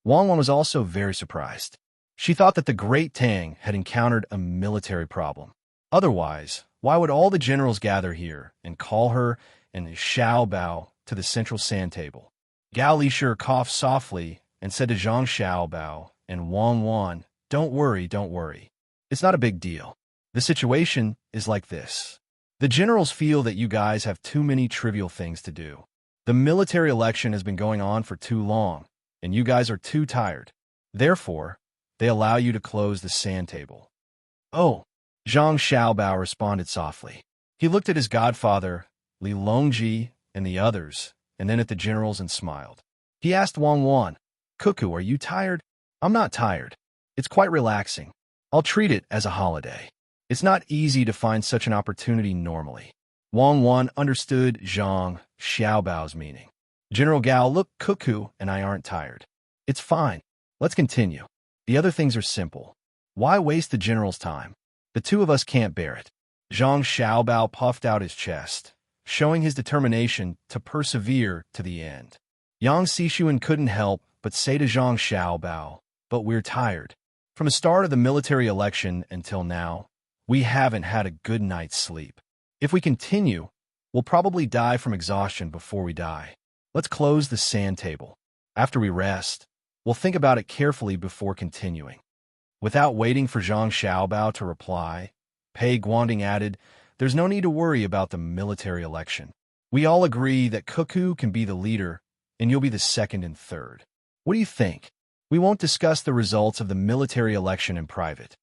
Wang Wan was also very surprised. She thought that the great Tang had encountered a military problem. Otherwise, why would all the generals gather here and call her and Xiaobao to the central sand table? Gao Lishir coughed softly and said to Zhang Xiaobao and Wang Wan, don't worry. It's not a big deal. The situation is like this. The generals feel that you guys have too many trivial things to do. The military election has been going on for too long, and you guys are too tired. Therefore, they allow you to close the sand table." "Oh," Zhang Xiaobao responded softly. He looked at his godfather, Li Longji, and the others, and then at the generals and smiled. He asked Wang Wan, "Cuckoo, are you tired?" "I'm not tired. It's quite relaxing. I'll treat it as a holiday. It's not easy to find such an opportunity normally." Wang Wan understood Zhang Xiaobao's meaning. "General Gao, look, Cuckoo and I aren't tired. It's fine. Let's continue. The other things are simple. Why waste the general's time? The two of us can't bear it." Zhang Xiaobao puffed out his chest, showing his determination to persevere to the end. Yang Xishuan couldn't help but say to Zhang Xiaobao, "But we're tired. From the start of the military election until now, we haven't had a good night's sleep. If we continue, we'll probably die from exhaustion before we die. Let's close the sand table. After we rest, we'll think about it carefully before continuing." Without waiting for Zhang Xiaobao to reply, Pei Guanding added, "There's no need to worry about the military election. We all agree that Cuckoo can be the leader, and you'll be the second and third. What do you think? We won't discuss the results of the military election in private."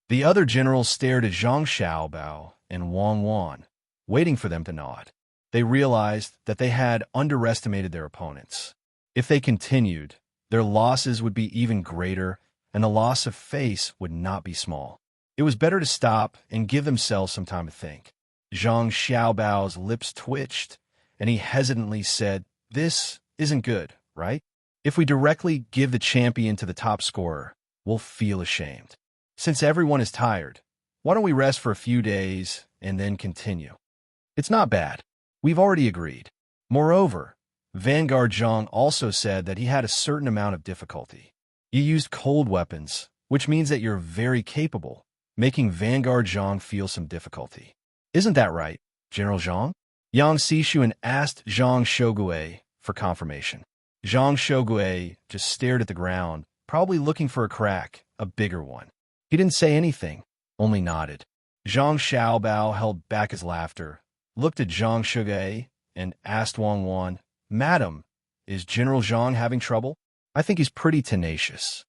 The other generals stared at Zhang Xiaobao and Wang Wan, waiting for them to nod. They realized that they had underestimated their opponents. If they continued, their losses would be even greater, and the loss of face would not be small. It was better to stop and give themselves some time to think. Zhang Xiaobao's lips twitched, and he hesitantly said, "This isn't good, right? If we directly give the champion to the top scorer, we'll feel ashamed. Since everyone is tired, why don't we rest for a few days and then continue? It's not bad. We've already agreed." Moreover, Vanguard Zhang also said that he had a certain amount of difficulty. You used cold weapons, which means that you're very capable, making Vanguard Zhang feel some difficulty. "Isn't that right, General Zhang?" Yang Xishuan asked Zhang Shogui for confirmation. Zhang Shogui just stared at the ground, probably looking for a crack, a bigger one. He didn't say anything, only nodded. Zhang Xiaobao held back his laughter, looked at Zhang Shogui, and asked Wang Wan, "Madam, is General Zhang having trouble? I think he's pretty tenacious."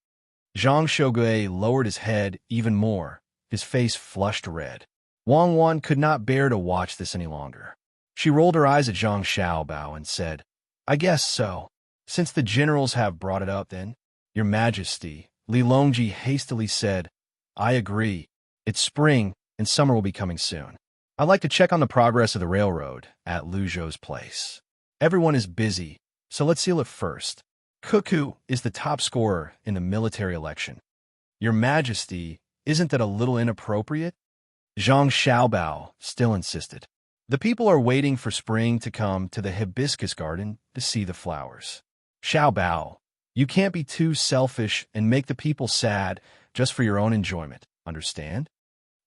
Zhang Shogui lowered his head even more, his face flushed red. Wang Wan could not bear to watch this any longer. She rolled her eyes at Zhang Xiaobao and said, "I guess so. Since the generals have brought it up then." "Your Majesty," Li Longji hastily said, "I agree. It's spring, and summer will be coming soon. I'd like to check on the progress of the railroad at Luzhou's place. Everyone is busy, so let's seal it first. Cuckoo is the top scorer in the military election." "Your Majesty, isn't that a little inappropriate?" Zhang Xiaobao still insisted. "The people are waiting for spring to come to the hibiscus garden to see the flowers. Xiaobao, you can't be too selfish and make the people sad just for your own enjoyment, understand?"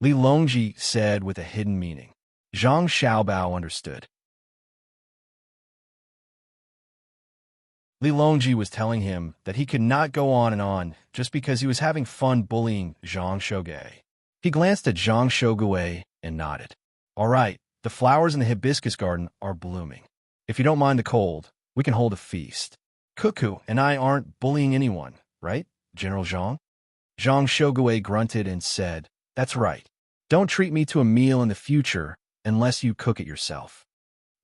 Li Longji said with a hidden meaning. Zhang Xiaobao understood. Li Longji was telling him that he could not go on and on just because he was having fun bullying Zhang Shouge. He glanced at Zhang Shouge and nodded. All right, the flowers in the hibiscus garden are blooming. If you don't mind the cold, we can hold a feast. Cuckoo and I aren't bullying anyone, right, General Zhang? Zhang Shouge grunted and said, That's right. Don't treat me to a meal in the future unless you cook it yourself.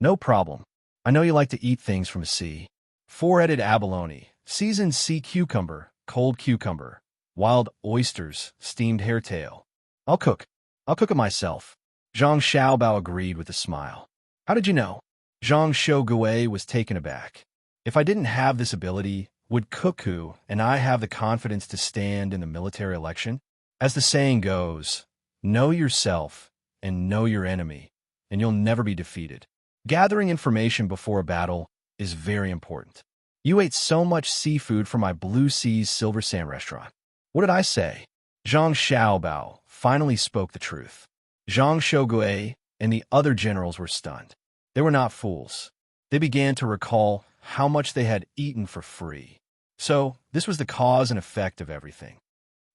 No problem. I know you like to eat things from the sea. Four-headed abalone, seasoned sea cucumber, cold cucumber, wild oysters, steamed hairtail. I'll cook it myself. Zhang Xiaobao agreed with a smile. How did you know? Zhang Shougue was taken aback. If I didn't have this ability, would Cuckoo and I have the confidence to stand in the military election? As the saying goes, know yourself and know your enemy, and you'll never be defeated. Gathering information before a battle is very important. You ate so much seafood from my Blue Seas Silver Sand restaurant. What did I say? Zhang Xiaobao finally spoke the truth. Zhang Shougue and the other generals were stunned. They were not fools. They began to recall how much they had eaten for free. So, this was the cause and effect of everything.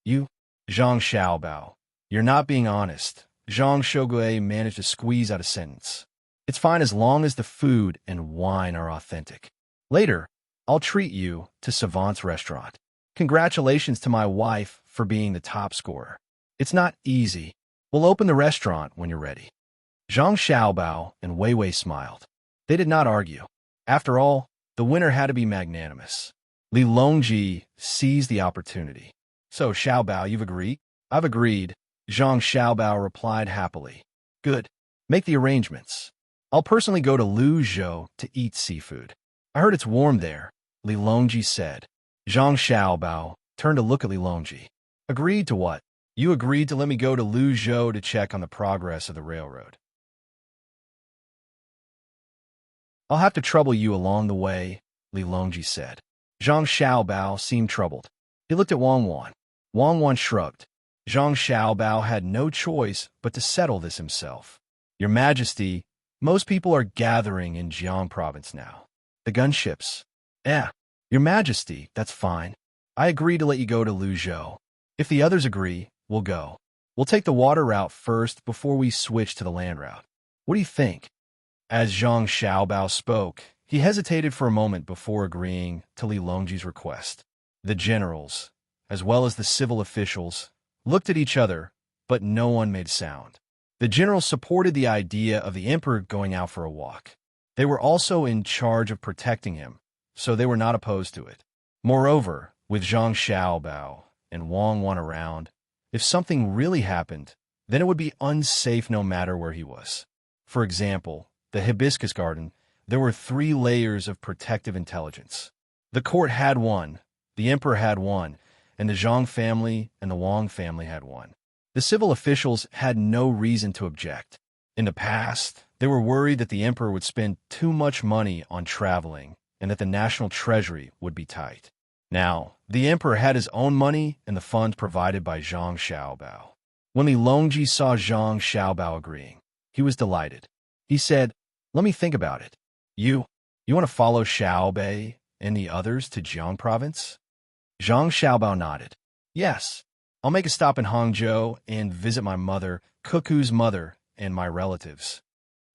You, Zhang Xiaobao, you're not being honest. Zhang Shougue managed to squeeze out a sentence. It's fine as long as the food and wine are authentic. Later, I'll treat you to Savant's restaurant. Congratulations to my wife for being the top scorer. It's not easy. We'll open the restaurant when you're ready. Zhang Xiaobao and Wei Wei smiled. They did not argue. After all, the winner had to be magnanimous. Li Longji seized the opportunity. So, Xiaobao, you've agreed? I've agreed, Zhang Xiaobao replied happily. Good. Make the arrangements. I'll personally go to Luzhou to eat seafood. I heard it's warm there, Li Longji said. Zhang Xiaobao turned to look at Li Longji. Agreed to what? You agreed to let me go to Luzhou to check on the progress of the railroad. I'll have to trouble you along the way, Li Longji said. Zhang Xiaobao seemed troubled. He looked at Wang Wan. Wang Wan shrugged. Zhang Xiaobao had no choice but to settle this himself. Your Majesty, most people are gathering in Jiang province now. The gunships. Your Majesty, that's fine. I agree to let you go to Luzhou. If the others agree, we'll go. We'll take the water route first before we switch to the land route. What do you think? As Zhang Xiaobao spoke, he hesitated for a moment before agreeing to Li Longji's request. The generals, as well as the civil officials, looked at each other, but no one made sound. The generals supported the idea of the emperor going out for a walk. They were also in charge of protecting him, so they were not opposed to it. Moreover, with Zhang Xiaobao and Wang Wan around, if something really happened, then it would be unsafe no matter where he was. For example, the hibiscus garden, there were 3 layers of protective intelligence. The court had one, the emperor had one, and the Zhang family and the Wang family had one. The civil officials had no reason to object. In the past, they were worried that the emperor would spend too much money on traveling and that the national treasury would be tight. Now, the emperor had his own money and the funds provided by Zhang Xiaobao. When Li Longji saw Zhang Xiaobao agreeing, he was delighted. He said, Let me think about it. You want to follow Xiaobei and the others to Jiang province? Zhang Xiaobao nodded. Yes, I'll make a stop in Hangzhou and visit my mother, Cuckoo's mother, and my relatives.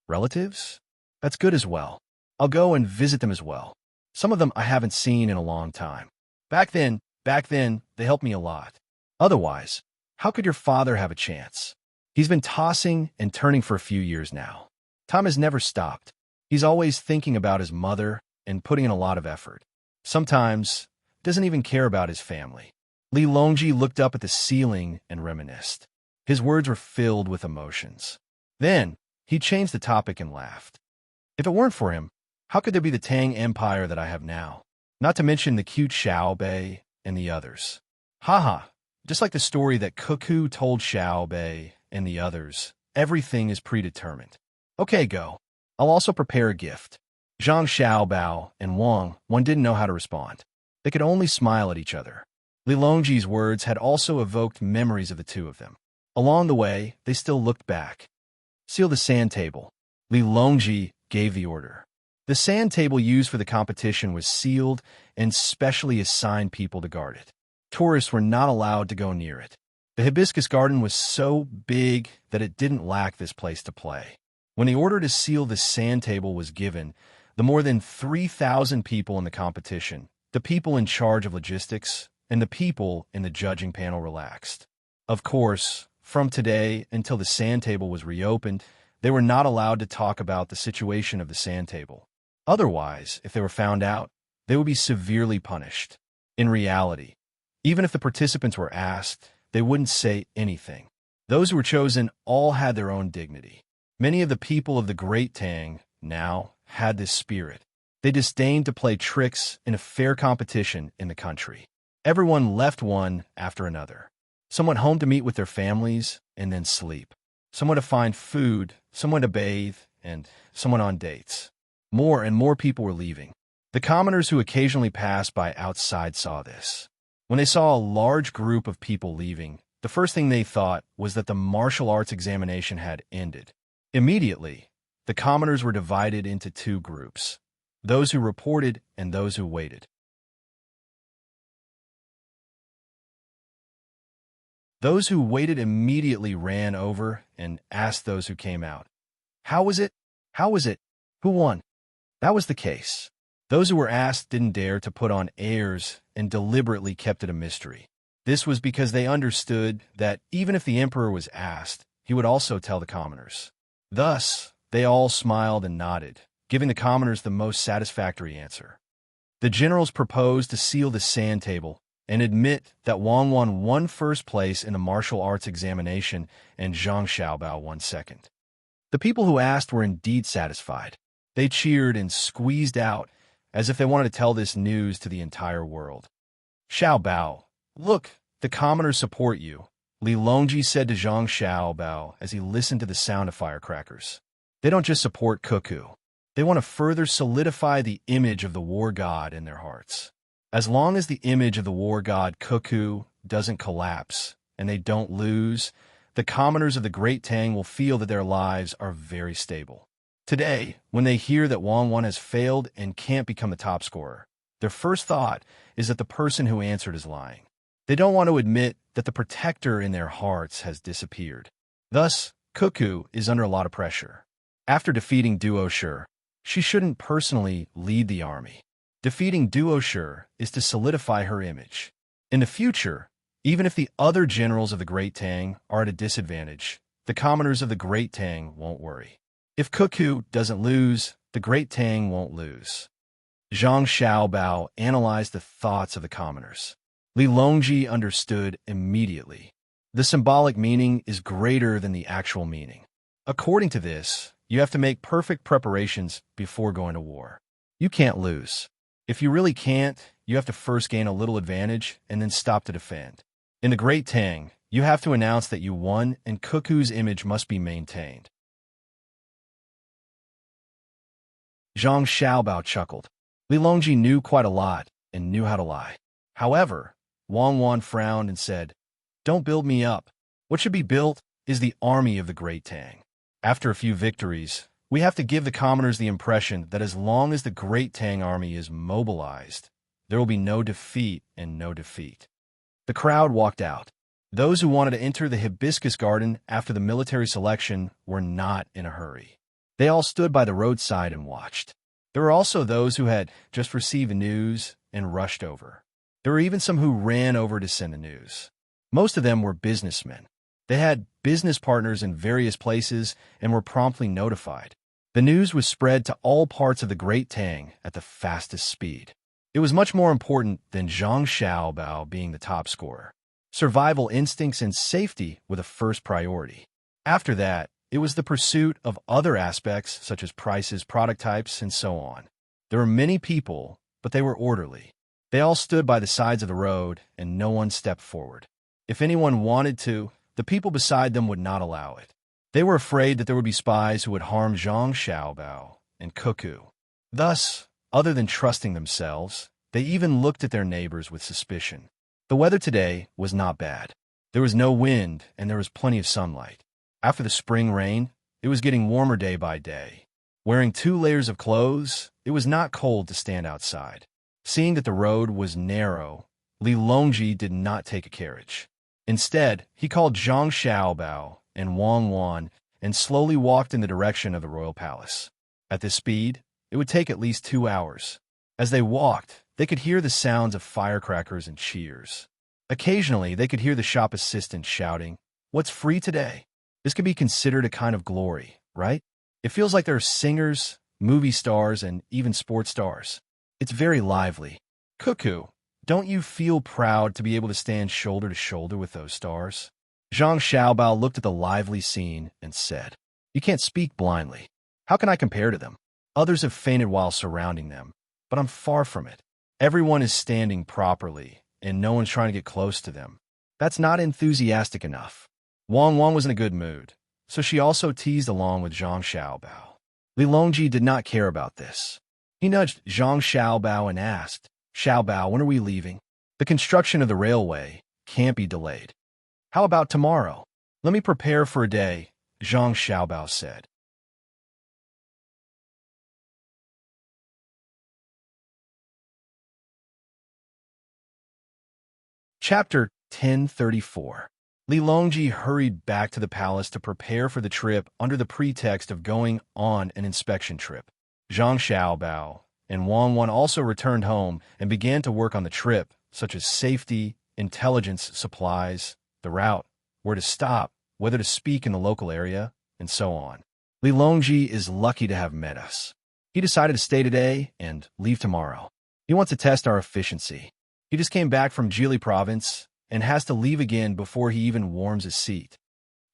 Relatives? That's good as well. I'll go and visit them as well. Some of them I haven't seen in a long time. Back then, they helped me a lot. Otherwise, how could your father have a chance? He's been tossing and turning for a few years now. Time has never stopped. He's always thinking about his mother and putting in a lot of effort. Sometimes, doesn't even care about his family. Li Longji looked up at the ceiling and reminisced. His words were filled with emotions. Then, he changed the topic and laughed. If it weren't for him, how could there be the Tang Empire that I have now? Not to mention the cute Xiaobei and the others. Haha, just like the story that Cuckoo told Xiaobei and the others, everything is predetermined. Okay, go. I'll also prepare a gift. Zhang Xiaobao and Wang didn't know how to respond. They could only smile at each other. Li Longji's words had also evoked memories of the two of them. Along the way, they still looked back. Seal the sand table. Li Longji gave the order. The sand table used for the competition was sealed and specially assigned people to guard it. Tourists were not allowed to go near it. The hibiscus garden was so big that it didn't lack this place to play. When the order to seal the sand table was given, the more than 3,000 people in the competition, the people in charge of logistics, and the people in the judging panel relaxed. Of course, from today until the sand table was reopened, they were not allowed to talk about the situation of the sand table. Otherwise, if they were found out, they would be severely punished. In reality, even if the participants were asked, they wouldn't say anything. Those who were chosen all had their own dignity. Many of the people of the Great Tang now had this spirit. They disdained to play tricks in a fair competition in the country. Everyone left one after another. Some went home to meet with their families and then sleep. Some went to find food, some went to bathe, and some went on dates. More and more people were leaving. The commoners who occasionally passed by outside saw this. When they saw a large group of people leaving, the first thing they thought was that the martial arts examination had ended. Immediately, the commoners were divided into two groups, those who reported and those who waited. Those who waited immediately ran over and asked those who came out, "How was it? How was it? Who won?" That was the case. Those who were asked didn't dare to put on airs and deliberately kept it a mystery. This was because they understood that even if the emperor was asked, he would also tell the commoners. Thus, they all smiled and nodded, giving the commoners the most satisfactory answer. The generals proposed to seal the sand table and admit that Wang Wan won first place in the martial arts examination and Zhang Xiaobao won second. The people who asked were indeed satisfied. They cheered and squeezed out as if they wanted to tell this news to the entire world. "Xiaobao, look, the commoners support you," Li Longji said to Zhang Xiaobao as he listened to the sound of firecrackers. "They don't just support Cuckoo. They want to further solidify the image of the war god in their hearts. As long as the image of the war god Cuckoo doesn't collapse and they don't lose, the commoners of the Great Tang will feel that their lives are very stable. Today, when they hear that Wang Wan has failed and can't become the top scorer, their first thought is that the person who answered is lying. They don't want to admit that the protector in their hearts has disappeared. Thus, Cuckoo is under a lot of pressure. After defeating Duoshi, she shouldn't personally lead the army. Defeating Duoshi is to solidify her image. In the future, even if the other generals of the Great Tang are at a disadvantage, the commoners of the Great Tang won't worry. If Cuckoo doesn't lose, the Great Tang won't lose." Zhang Xiaobao analyzed the thoughts of the commoners. Li Longji understood immediately. The symbolic meaning is greater than the actual meaning. According to this, you have to make perfect preparations before going to war. You can't lose. If you really can't, you have to first gain a little advantage and then stop to defend. In the Great Tang, you have to announce that you won and Cuckoo's image must be maintained. Zhang Xiaobao chuckled. Li Longji knew quite a lot and knew how to lie. However, Wang Wan frowned and said, "Don't build me up. What should be built is the army of the Great Tang. After a few victories, we have to give the commoners the impression that as long as the Great Tang army is mobilized, there will be no defeat and no defeat." The crowd walked out. Those who wanted to enter the hibiscus garden after the military selection were not in a hurry. They all stood by the roadside and watched. There were also those who had just received the news and rushed over. There were even some who ran over to send the news. Most of them were businessmen. They had business partners in various places and were promptly notified. The news was spread to all parts of the Great Tang at the fastest speed. It was much more important than Zhang Xiaobao being the top scorer. Survival instincts and safety were the first priority. After that, it was the pursuit of other aspects such as prices, product types, and so on. There were many people, but they were orderly. They all stood by the sides of the road, and no one stepped forward. If anyone wanted to, the people beside them would not allow it. They were afraid that there would be spies who would harm Zhang Xiaobao and Cuckoo. Thus, other than trusting themselves, they even looked at their neighbors with suspicion. The weather today was not bad. There was no wind, and there was plenty of sunlight. After the spring rain, it was getting warmer day by day. Wearing 2 layers of clothes, It was not cold to stand outside. Seeing that the road was narrow, Li Longji did not take a carriage. Instead, he called Zhang Xiaobao and Wang Wan and slowly walked in the direction of the royal palace. At this speed, it would take at least 2 hours. As they walked, they could hear the sounds of firecrackers and cheers. Occasionally, they could hear the shop assistant shouting, "What's free today?" This could be considered a kind of glory, right? It feels like there are singers, movie stars, and even sports stars. It's very lively. Cuckoo, don't you feel proud to be able to stand shoulder to shoulder with those stars? Zhang Xiaobao looked at the lively scene and said, "You can't speak blindly. How can I compare to them? Others have fainted while surrounding them, but I'm far from it. Everyone is standing properly, and no one's trying to get close to them. That's not enthusiastic enough." Wang Wang was in a good mood, so she also teased along with Zhang Xiaobao. Li Longji did not care about this. He nudged Zhang Xiaobao and asked, "Xiaobao, when are we leaving? The construction of the railway can't be delayed." "How about tomorrow? Let me prepare for a day," Zhang Xiaobao said. Chapter 1034. Li Longji hurried back to the palace to prepare for the trip under the pretext of going on an inspection trip. Zhang Xiaobao and Wang Wan also returned home and began to work on the trip, such as safety, intelligence, supplies, the route, where to stop, whether to speak in the local area, and so on. Li Longji is lucky to have met us. He decided to stay today and leave tomorrow. He wants to test our efficiency. He just came back from Jili province and has to leave again before he even warms his seat.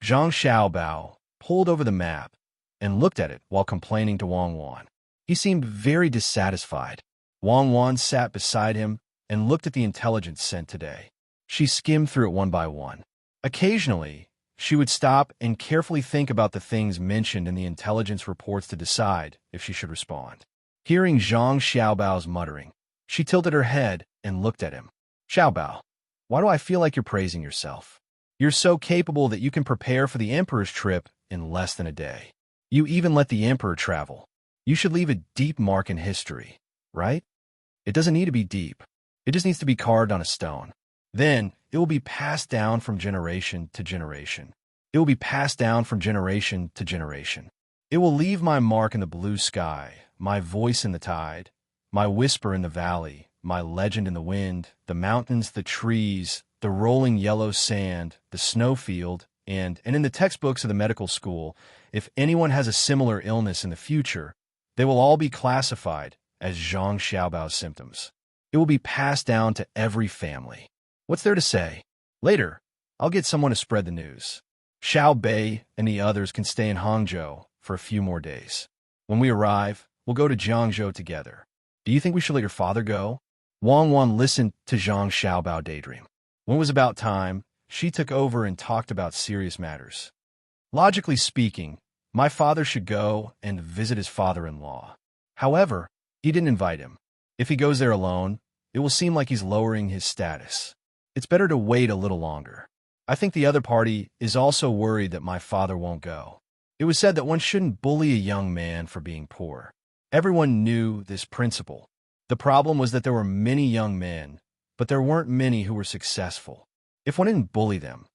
Zhang Xiaobao pulled over the map and looked at it while complaining to Wang Wan. He seemed very dissatisfied. Wang Wan sat beside him and looked at the intelligence sent today. She skimmed through it one by one. Occasionally, she would stop and carefully think about the things mentioned in the intelligence reports to decide if she should respond. Hearing Zhang Xiaobao's muttering, she tilted her head and looked at him. "Xiaobao, why do I feel like you're praising yourself? You're so capable that you can prepare for the emperor's trip in less than a day. You even let the emperor travel. You should leave a deep mark in history, right? It doesn't need to be deep. It just needs to be carved on a stone. Then it will be passed down from generation to generation. It will be passed down from generation to generation. It will leave my mark in the blue sky, my voice in the tide, my whisper in the valley, my legend in the wind, the mountains, the trees, the rolling yellow sand, the snowfield, and in the textbooks of the medical school, if anyone has a similar illness in the future, they will all be classified as Zhang Xiaobao's symptoms. It will be passed down to every family. What's there to say? Later, I'll get someone to spread the news. Xiao Bei and the others can stay in Hangzhou for a few more days. When we arrive, we'll go to Jiangzhou together. Do you think we should let your father go?" Wang Wan listened to Zhang Xiaobao daydream. When it was about time, she took over and talked about serious matters. "Logically speaking, my father should go and visit his father-in-law. However, he didn't invite him. If he goes there alone, it will seem like he's lowering his status. It's better to wait a little longer. I think the other party is also worried that my father won't go. It was said that one shouldn't bully a young man for being poor. Everyone knew this principle. The problem was that there were many young men, but there weren't many who were successful. If one didn't bully them,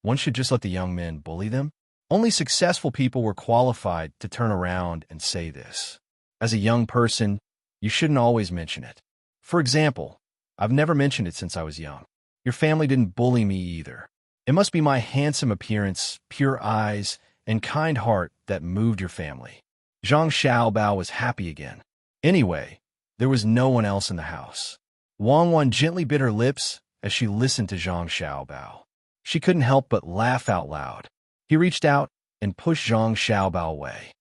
one should just let the young men bully them. Only successful people were qualified to turn around and say this. As a young person, you shouldn't always mention it. For example, I've never mentioned it since I was young. Your family didn't bully me either. It must be my handsome appearance, pure eyes, and kind heart that moved your family." Zhang Xiaobao was happy again. Anyway, there was no one else in the house. Wang Wan gently bit her lips as she listened to Zhang Xiaobao. She couldn't help but laugh out loud. He reached out and pushed Zhang Xiaobao away.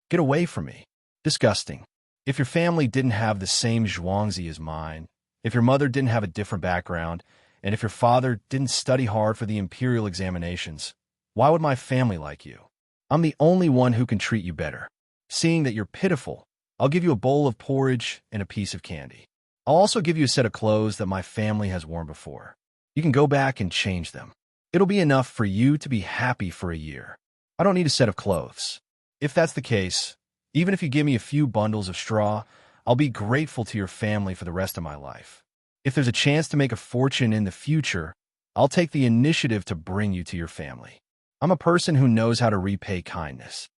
"Get away from me. Disgusting. If your family didn't have the same zhuangzi as mine, if your mother didn't have a different background, and if your father didn't study hard for the imperial examinations, why would my family like you? I'm the only one who can treat you better. Seeing that you're pitiful, I'll give you a bowl of porridge and a piece of candy. I'll also give you a set of clothes that my family has worn before. You can go back and change them. It'll be enough for you to be happy for a year. I don't need a set of clothes. If that's the case, even if you give me a few bundles of straw, I'll be grateful to your family for the rest of my life. If there's a chance to make a fortune in the future, I'll take the initiative to bring you to your family. I'm a person who knows how to repay kindness.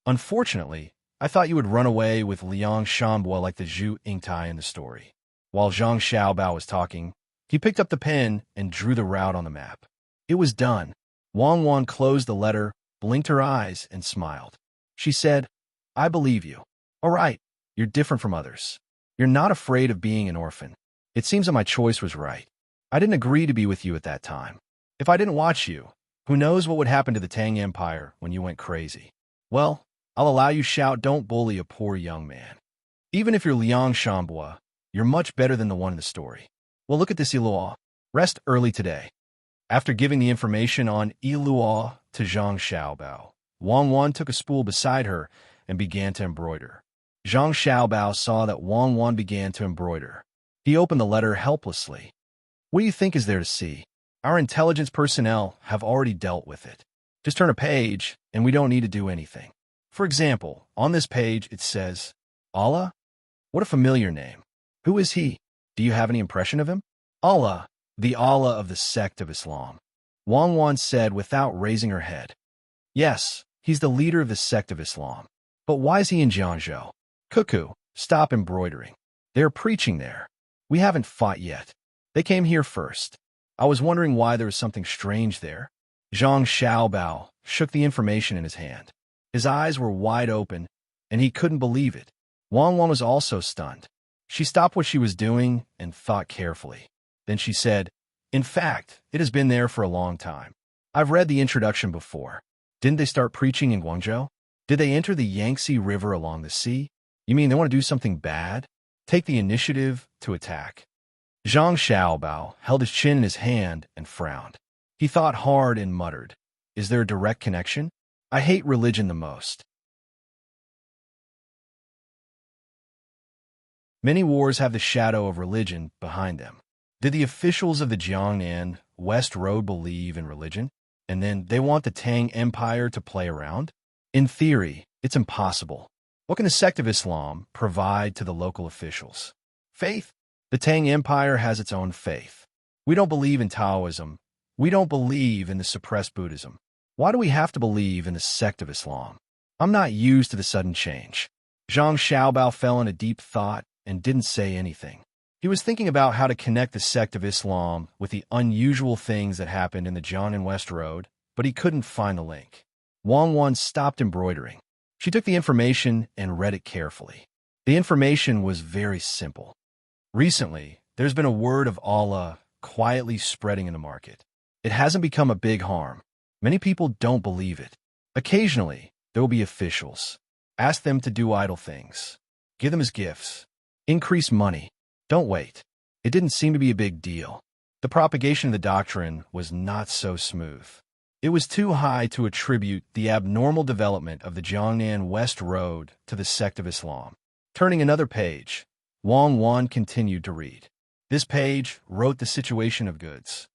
Unfortunately, I thought you would run away with Liang Shanbo like the Zhu Yingtai in the story. While Zhang Xiaobao was talking, he picked up the pen and drew the route on the map. It was done. Wang Wan closed the letter, blinked her eyes, and smiled. She said, I believe you. All right, you're different from others. You're not afraid of being an orphan. It seems that my choice was right. I didn't agree to be with you at that time. If I didn't watch you, who knows what would happen to the Tang Empire when you went crazy. Well, I'll allow you shout, don't bully a poor young man. Even if you're Liang Shanbo, you're much better than the one in the story. Well, look at this Idyll. Rest early today. After giving the information on Idyll to Zhang Xiaobao, Wang Wan took a spool beside her and began to embroider. Zhang Xiaobao saw that Wang Wan began to embroider. He opened the letter helplessly. What do you think is there to see? Our intelligence personnel have already dealt with it. Just turn a page, and we don't need to do anything. For example, on this page it says, Allah? What a familiar name. Who is he? Do you have any impression of him? Allah, the Allah of the sect of Islam. Wang Wan said without raising her head. Yes, he's the leader of the sect of Islam. But why is he in Jiangzhou? Cuckoo, stop embroidering. They're preaching there. We haven't fought yet. They came here first. I was wondering why there was something strange there. Zhang Xiaobao shook the information in his hand. His eyes were wide open, and he couldn't believe it. Wang Wan was also stunned. She stopped what she was doing and thought carefully. Then she said, in fact, it has been there for a long time. I've read the introduction before. Didn't they start preaching in Guangzhou? Did they enter the Yangtze River along the sea? You mean they want to do something bad? Take the initiative to attack. Zhang Xiaobao held his chin in his hand and frowned. He thought hard and muttered, is there a direct connection? I hate religion the most. Many wars have the shadow of religion behind them. Did the officials of the Jiangnan West Road believe in religion? And then they want the Tang Empire to play around? In theory, it's impossible. What can the sect of Islam provide to the local officials? Faith? The Tang Empire has its own faith. We don't believe in Taoism. We don't believe in the suppressed Buddhism. Why do we have to believe in the sect of Islam? I'm not used to the sudden change. Zhang Xiaobao fell into deep thought and didn't say anything. He was thinking about how to connect the sect of Islam with the unusual things that happened in the Jiangnan West Road, but he couldn't find the link. Wang Wan stopped embroidering. She took the information and read it carefully. The information was very simple. Recently, there's been a word of Allah quietly spreading in the market. It hasn't become a big harm. Many people don't believe it. Occasionally, there will be officials. Ask them to do idle things. Give them as gifts. Increase money. Don't wait. It didn't seem to be a big deal. The propagation of the doctrine was not so smooth. It was too high to attribute the abnormal development of the Jiangnan West Road to the sect of Islam. Turning another page, Wang Wan continued to read. This page wrote the situation of goods.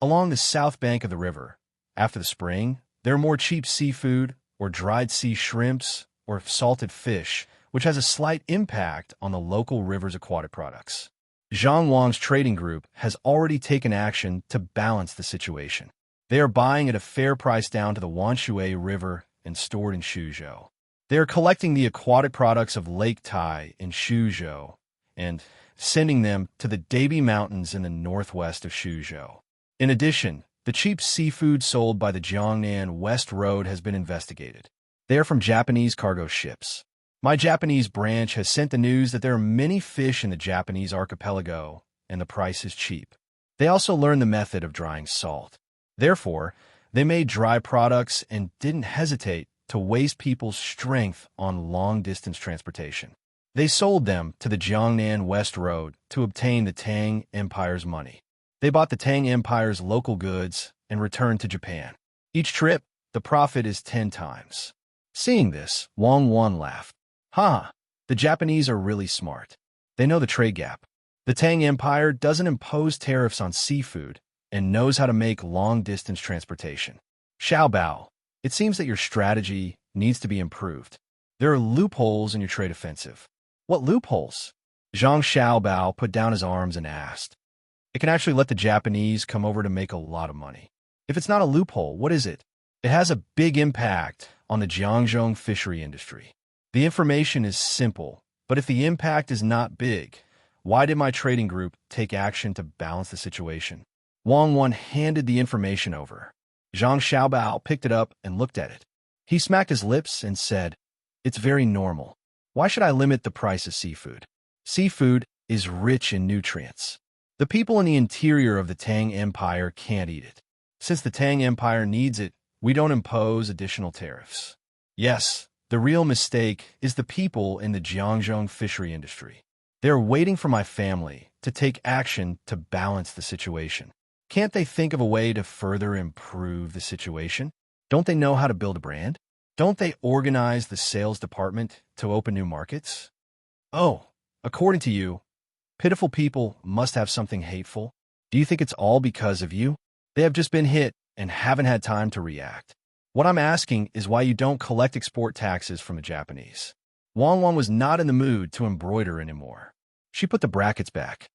Along the south bank of the river, after the spring, there are more cheap seafood, or dried sea shrimps, or salted fish, which has a slight impact on the local river's aquatic products. Zhang Wang's trading group has already taken action to balance the situation. They are buying at a fair price down to the Wanshui River and stored in Shuzhou. They are collecting the aquatic products of Lake Tai in Shuzhou and sending them to the Dabi Mountains in the northwest of Shuzhou. In addition, the cheap seafood sold by the Jiangnan West Road has been investigated. They are from Japanese cargo ships. My Japanese branch has sent the news that there are many fish in the Japanese archipelago, and the price is cheap. They also learned the method of drying salt. Therefore, they made dry products and didn't hesitate to waste people's strength on long-distance transportation. They sold them to the Jiangnan West Road to obtain the Tang Empire's money. They bought the Tang Empire's local goods and returned to Japan. Each trip, the profit is 10 times. Seeing this, Wang Wan laughed. The Japanese are really smart. They know the trade gap. The Tang Empire doesn't impose tariffs on seafood and knows how to make long-distance transportation. Xiaobao, it seems that your strategy needs to be improved. There are loopholes in your trade offensive. What loopholes? Zhang Xiaobao put down his arms and asked. It can actually let the Japanese come over to make a lot of money. If it's not a loophole, what is it? It has a big impact on the Jiangzhou fishery industry. The information is simple, but if the impact is not big, why did my trading group take action to balance the situation? Wang Wan handed the information over. Zhang Xiaobao picked it up and looked at it. He smacked his lips and said, It's very normal. Why should I limit the price of seafood? Seafood is rich in nutrients. The people in the interior of the Tang Empire can't eat it. Since the Tang Empire needs it, we don't impose additional tariffs. Yes, the real mistake is the people in the Jiangzhou fishery industry. They're waiting for my family to take action to balance the situation. Can't they think of a way to further improve the situation? Don't they know how to build a brand? Don't they organize the sales department to open new markets? Oh, according to you, pitiful people must have something hateful. Do you think it's all because of you? They have just been hit and haven't had time to react. What I'm asking is why you don't collect export taxes from the Japanese. Wang Wan was not in the mood to embroider anymore. She put the brackets back.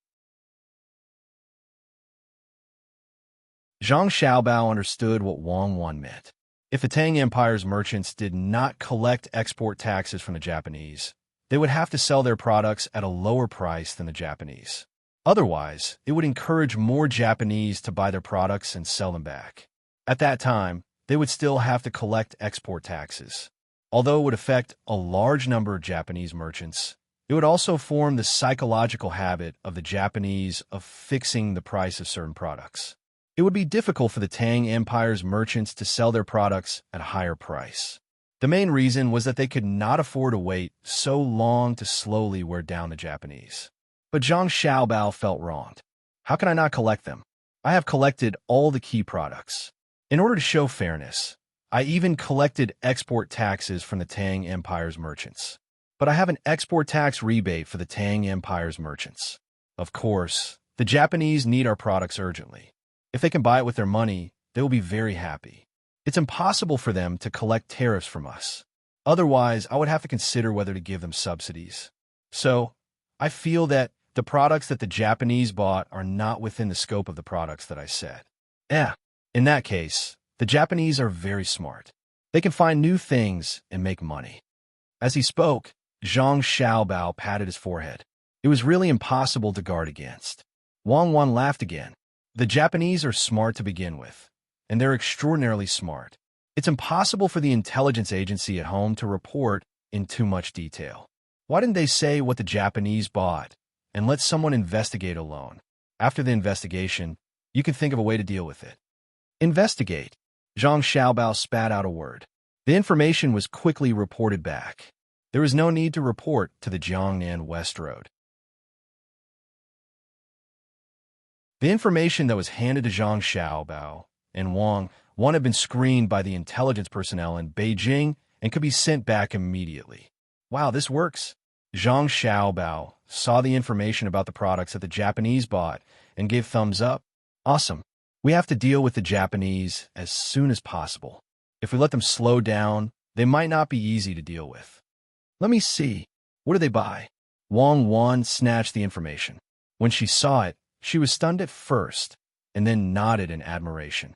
Zhang Xiaobao understood what Wang Wan meant. If the Tang Empire's merchants did not collect export taxes from the Japanese, they would have to sell their products at a lower price than the Japanese. Otherwise, it would encourage more Japanese to buy their products and sell them back. At that time, they would still have to collect export taxes. Although it would affect a large number of Japanese merchants, it would also form the psychological habit of the Japanese of fixing the price of certain products. It would be difficult for the Tang Empire's merchants to sell their products at a higher price. The main reason was that they could not afford to wait so long to slowly wear down the Japanese. But Zhang Xiaobao felt wronged. How can I not collect them? I have collected all the key products. In order to show fairness, I even collected export taxes from the Tang Empire's merchants. But I have an export tax rebate for the Tang Empire's merchants. Of course, the Japanese need our products urgently. If they can buy it with their money, they will be very happy. It's impossible for them to collect tariffs from us. Otherwise, I would have to consider whether to give them subsidies. So, I feel that the products that the Japanese bought are not within the scope of the products that I said. In that case, the Japanese are very smart. They can find new things and make money. As he spoke, Zhang Xiaobao patted his forehead. It was really impossible to guard against. Wang Wan laughed again. The Japanese are smart to begin with, and they're extraordinarily smart. It's impossible for the intelligence agency at home to report in too much detail. Why didn't they say what the Japanese bought and let someone investigate alone? After the investigation, you can think of a way to deal with it. Investigate. Zhang Xiaobao spat out a word. The information was quickly reported back. There was no need to report to the Jiangnan West Road. The information that was handed to Zhang Xiaobao and Wang had been screened by the intelligence personnel in Beijing and could be sent back immediately. Wow, this works. Zhang Xiaobao saw the information about the products that the Japanese bought and gave thumbs up. Awesome. We have to deal with the Japanese as soon as possible. If we let them slow down, they might not be easy to deal with. Let me see. What do they buy? Wang Wan snatched the information. When she saw it, she was stunned at first, and then nodded in admiration.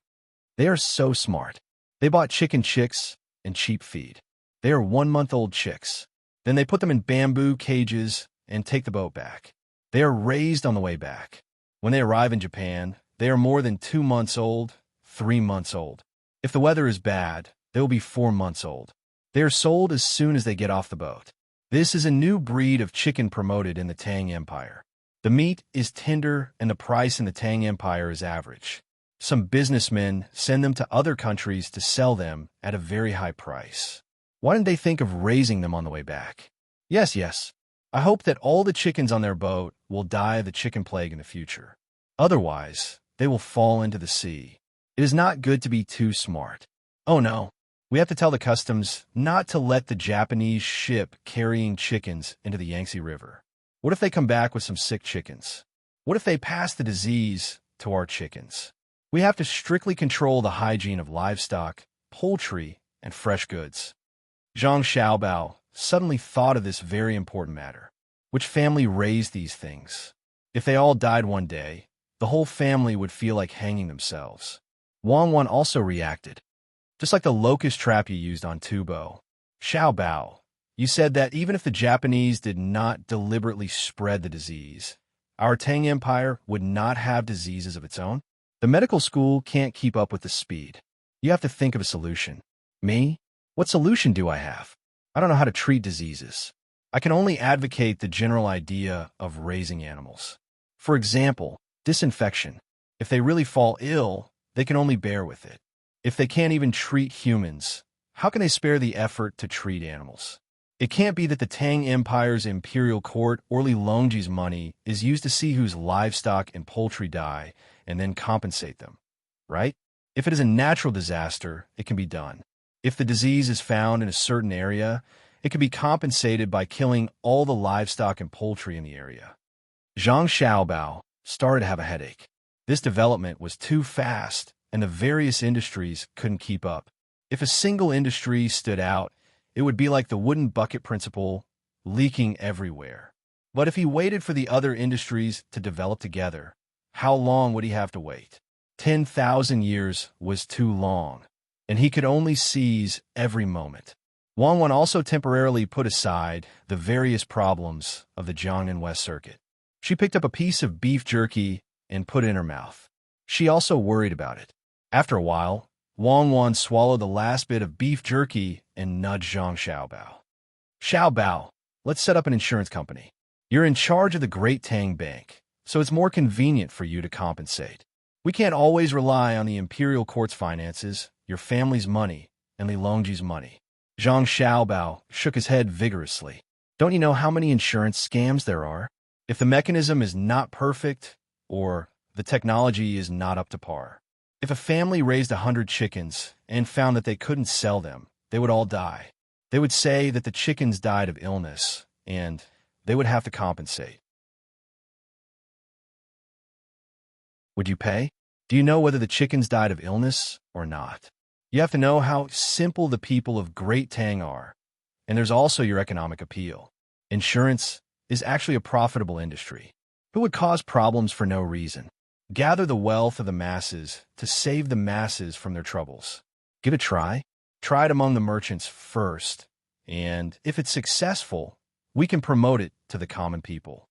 They are so smart. They bought chicken chicks and cheap feed. They are 1-month-old chicks. Then they put them in bamboo cages and take the boat back. They are raised on the way back. When they arrive in Japan, they are more than 2 months old, 3 months old. If the weather is bad, they will be 4 months old. They are sold as soon as they get off the boat. This is a new breed of chicken promoted in the Tang Empire. The meat is tender and the price in the Tang Empire is average. Some businessmen send them to other countries to sell them at a very high price. Why didn't they think of raising them on the way back? Yes. I hope that all the chickens on their boat will die of the chicken plague in the future. Otherwise, they will fall into the sea. It is not good to be too smart. Oh no, we have to tell the customs not to let the Japanese ship carrying chickens into the Yangtze River. What if they come back with some sick chickens? What if they pass the disease to our chickens? We have to strictly control the hygiene of livestock, poultry, and fresh goods. Zhang Xiaobao suddenly thought of this very important matter. Which family raised these things? If they all died one day, the whole family would feel like hanging themselves. Wang Wan also reacted. Just like the locust trap you used on Tubo. Xiao Bao, you said that even if the Japanese did not deliberately spread the disease, our Tang Empire would not have diseases of its own? The medical school can't keep up with the speed. You have to think of a solution. Me? What solution do I have? I don't know how to treat diseases. I can only advocate the general idea of raising animals. For example, disinfection. If they really fall ill, they can only bear with it. If they can't even treat humans, how can they spare the effort to treat animals? It can't be that the Tang Empire's imperial court or Li Longji's money is used to see whose livestock and poultry die and then compensate them, right? If it is a natural disaster, it can be done. If the disease is found in a certain area, it can be compensated by killing all the livestock and poultry in the area. Zhang Xiaobao started to have a headache. This development was too fast, and the various industries couldn't keep up. If a single industry stood out, it would be like the wooden bucket principle, leaking everywhere. But if he waited for the other industries to develop together, how long would he have to wait? 10,000 years was too long, and he could only seize every moment. Wang Wan also temporarily put aside the various problems of the Jiangnan West Circuit. She picked up a piece of beef jerky and put it in her mouth. She also worried about it. After a while, Wang Wan swallowed the last bit of beef jerky and nudged Zhang Xiaobao. Xiaobao, let's set up an insurance company. You're in charge of the Great Tang Bank, so it's more convenient for you to compensate. We can't always rely on the imperial court's finances, your family's money, and Li Longji's money. Zhang Xiaobao shook his head vigorously. Don't you know how many insurance scams there are? If the mechanism is not perfect, or the technology is not up to par. If a family raised 100 chickens and found that they couldn't sell them, they would all die. They would say that the chickens died of illness, and they would have to compensate. Would you pay? Do you know whether the chickens died of illness or not? You have to know how simple the people of Great Tang are, and there's also your economic appeal. Insurance is actually a profitable industry. Who would cause problems for no reason? Gather the wealth of the masses to save the masses from their troubles. Give it a try. Try it among the merchants first, and if it's successful, we can promote it to the common people.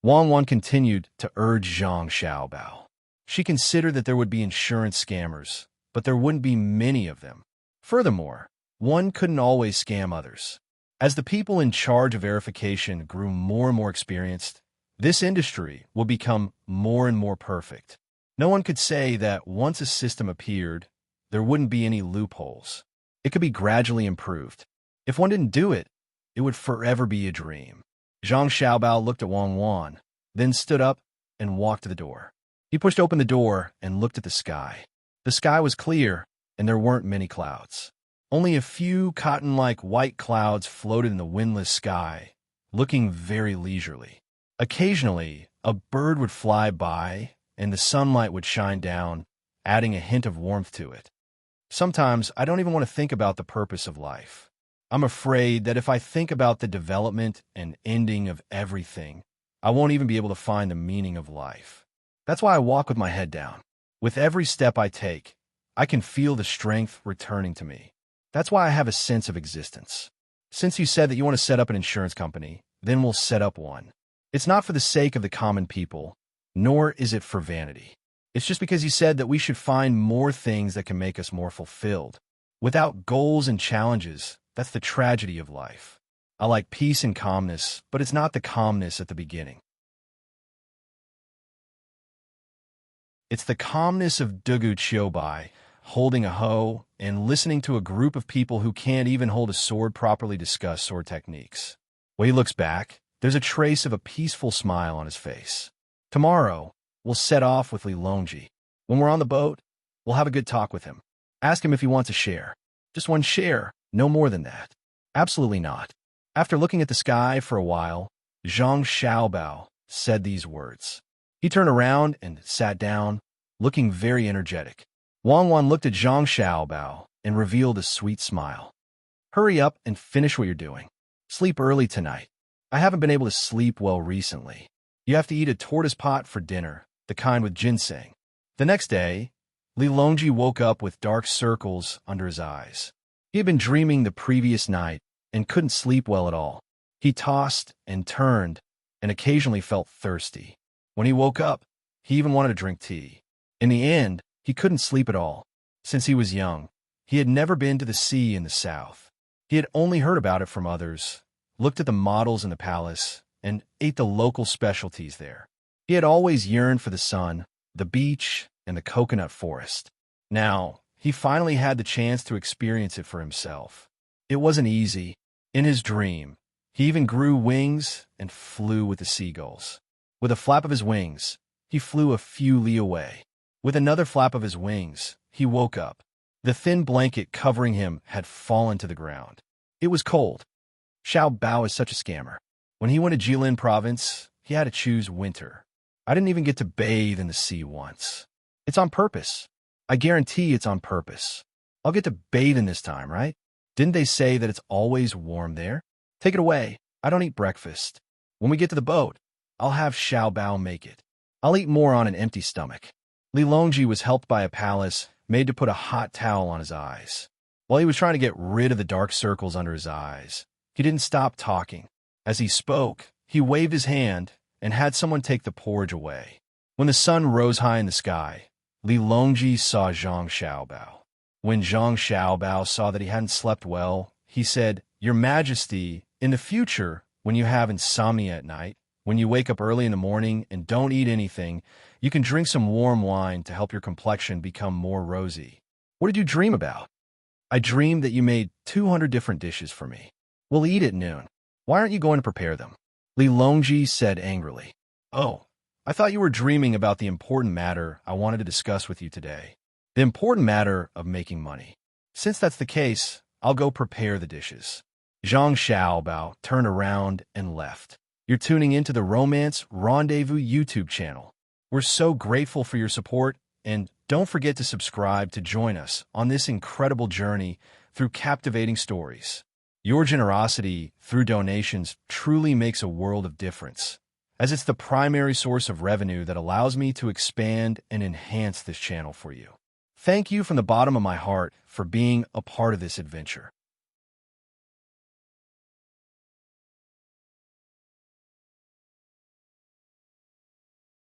Wang Wan continued to urge Zhang Xiaobao. She considered that there would be insurance scammers, but there wouldn't be many of them. Furthermore, one couldn't always scam others. As the people in charge of verification grew more and more experienced, this industry will become more and more perfect. No one could say that once a system appeared, there wouldn't be any loopholes. It could be gradually improved. If one didn't do it, it would forever be a dream. Zhang Xiaobao looked at Wang Wan, then stood up and walked to the door. He pushed open the door and looked at the sky. The sky was clear, and there weren't many clouds. Only a few cotton-like white clouds floated in the windless sky, looking very leisurely. Occasionally, a bird would fly by, and the sunlight would shine down, adding a hint of warmth to it. Sometimes I don't even want to think about the purpose of life. I'm afraid that if I think about the development and ending of everything, I won't even be able to find the meaning of life. That's why I walk with my head down. With every step I take, I can feel the strength returning to me. That's why I have a sense of existence. Since you said that you want to set up an insurance company, then we'll set up one. It's not for the sake of the common people, nor is it for vanity. It's just because you said that we should find more things that can make us more fulfilled. Without goals and challenges, that's the tragedy of life. I like peace and calmness, but it's not the calmness at the beginning. It's the calmness of Dugu Chiobai, holding a hoe, and listening to a group of people who can't even hold a sword properly discuss sword techniques. When he looks back, there's a trace of a peaceful smile on his face. Tomorrow, we'll set off with Li Longji. When we're on the boat, we'll have a good talk with him. Ask him if he wants a share. Just one share, no more than that. Absolutely not. After looking at the sky for a while, Zhang Xiaobao said these words. He turned around and sat down, looking very energetic. Wang Wan looked at Zhang Xiaobao and revealed a sweet smile. Hurry up and finish what you're doing. Sleep early tonight. I haven't been able to sleep well recently. You have to eat a tortoise pot for dinner, the kind with ginseng. The next day, Li Longji woke up with dark circles under his eyes. He had been dreaming the previous night and couldn't sleep well at all. He tossed and turned and occasionally felt thirsty. When he woke up, he even wanted to drink tea. In the end, he couldn't sleep at all. Since he was young, he had never been to the sea in the south. He had only heard about it from others, looked at the models in the palace, and ate the local specialties there. He had always yearned for the sun, the beach, and the coconut forest. Now, he finally had the chance to experience it for himself. It wasn't easy. In his dream, he even grew wings and flew with the seagulls. With a flap of his wings, he flew a few li away. With another flap of his wings, he woke up. The thin blanket covering him had fallen to the ground. It was cold. Xiao Bao is such a scammer. When he went to Jilin province, he had to choose winter. I didn't even get to bathe in the sea once. It's on purpose. I guarantee it's on purpose. I'll get to bathe in this time, right? Didn't they say that it's always warm there? Take it away. I don't eat breakfast. When we get to the boat, I'll have Xiao Bao make it. I'll eat more on an empty stomach. Li Longji was helped by a palace made to put a hot towel on his eyes. While he was trying to get rid of the dark circles under his eyes, he didn't stop talking. As he spoke, he waved his hand and had someone take the porridge away. When the sun rose high in the sky, Li Longji saw Zhang Xiaobao. When Zhang Xiaobao saw that he hadn't slept well, he said, "Your Majesty, in the future, when you have insomnia at night, when you wake up early in the morning and don't eat anything, you can drink some warm wine to help your complexion become more rosy." What did you dream about? I dreamed that you made 200 different dishes for me. We'll eat at noon. Why aren't you going to prepare them? Li Longji said angrily. Oh, I thought you were dreaming about the important matter I wanted to discuss with you today. The important matter of making money. Since that's the case, I'll go prepare the dishes. Zhang Xiaobao turned around and left. You're tuning into the Romance Rendezvous YouTube channel. We're so grateful for your support, and don't forget to subscribe to join us on this incredible journey through captivating stories. Your generosity through donations truly makes a world of difference, as it's the primary source of revenue that allows me to expand and enhance this channel for you. Thank you from the bottom of my heart for being a part of this adventure.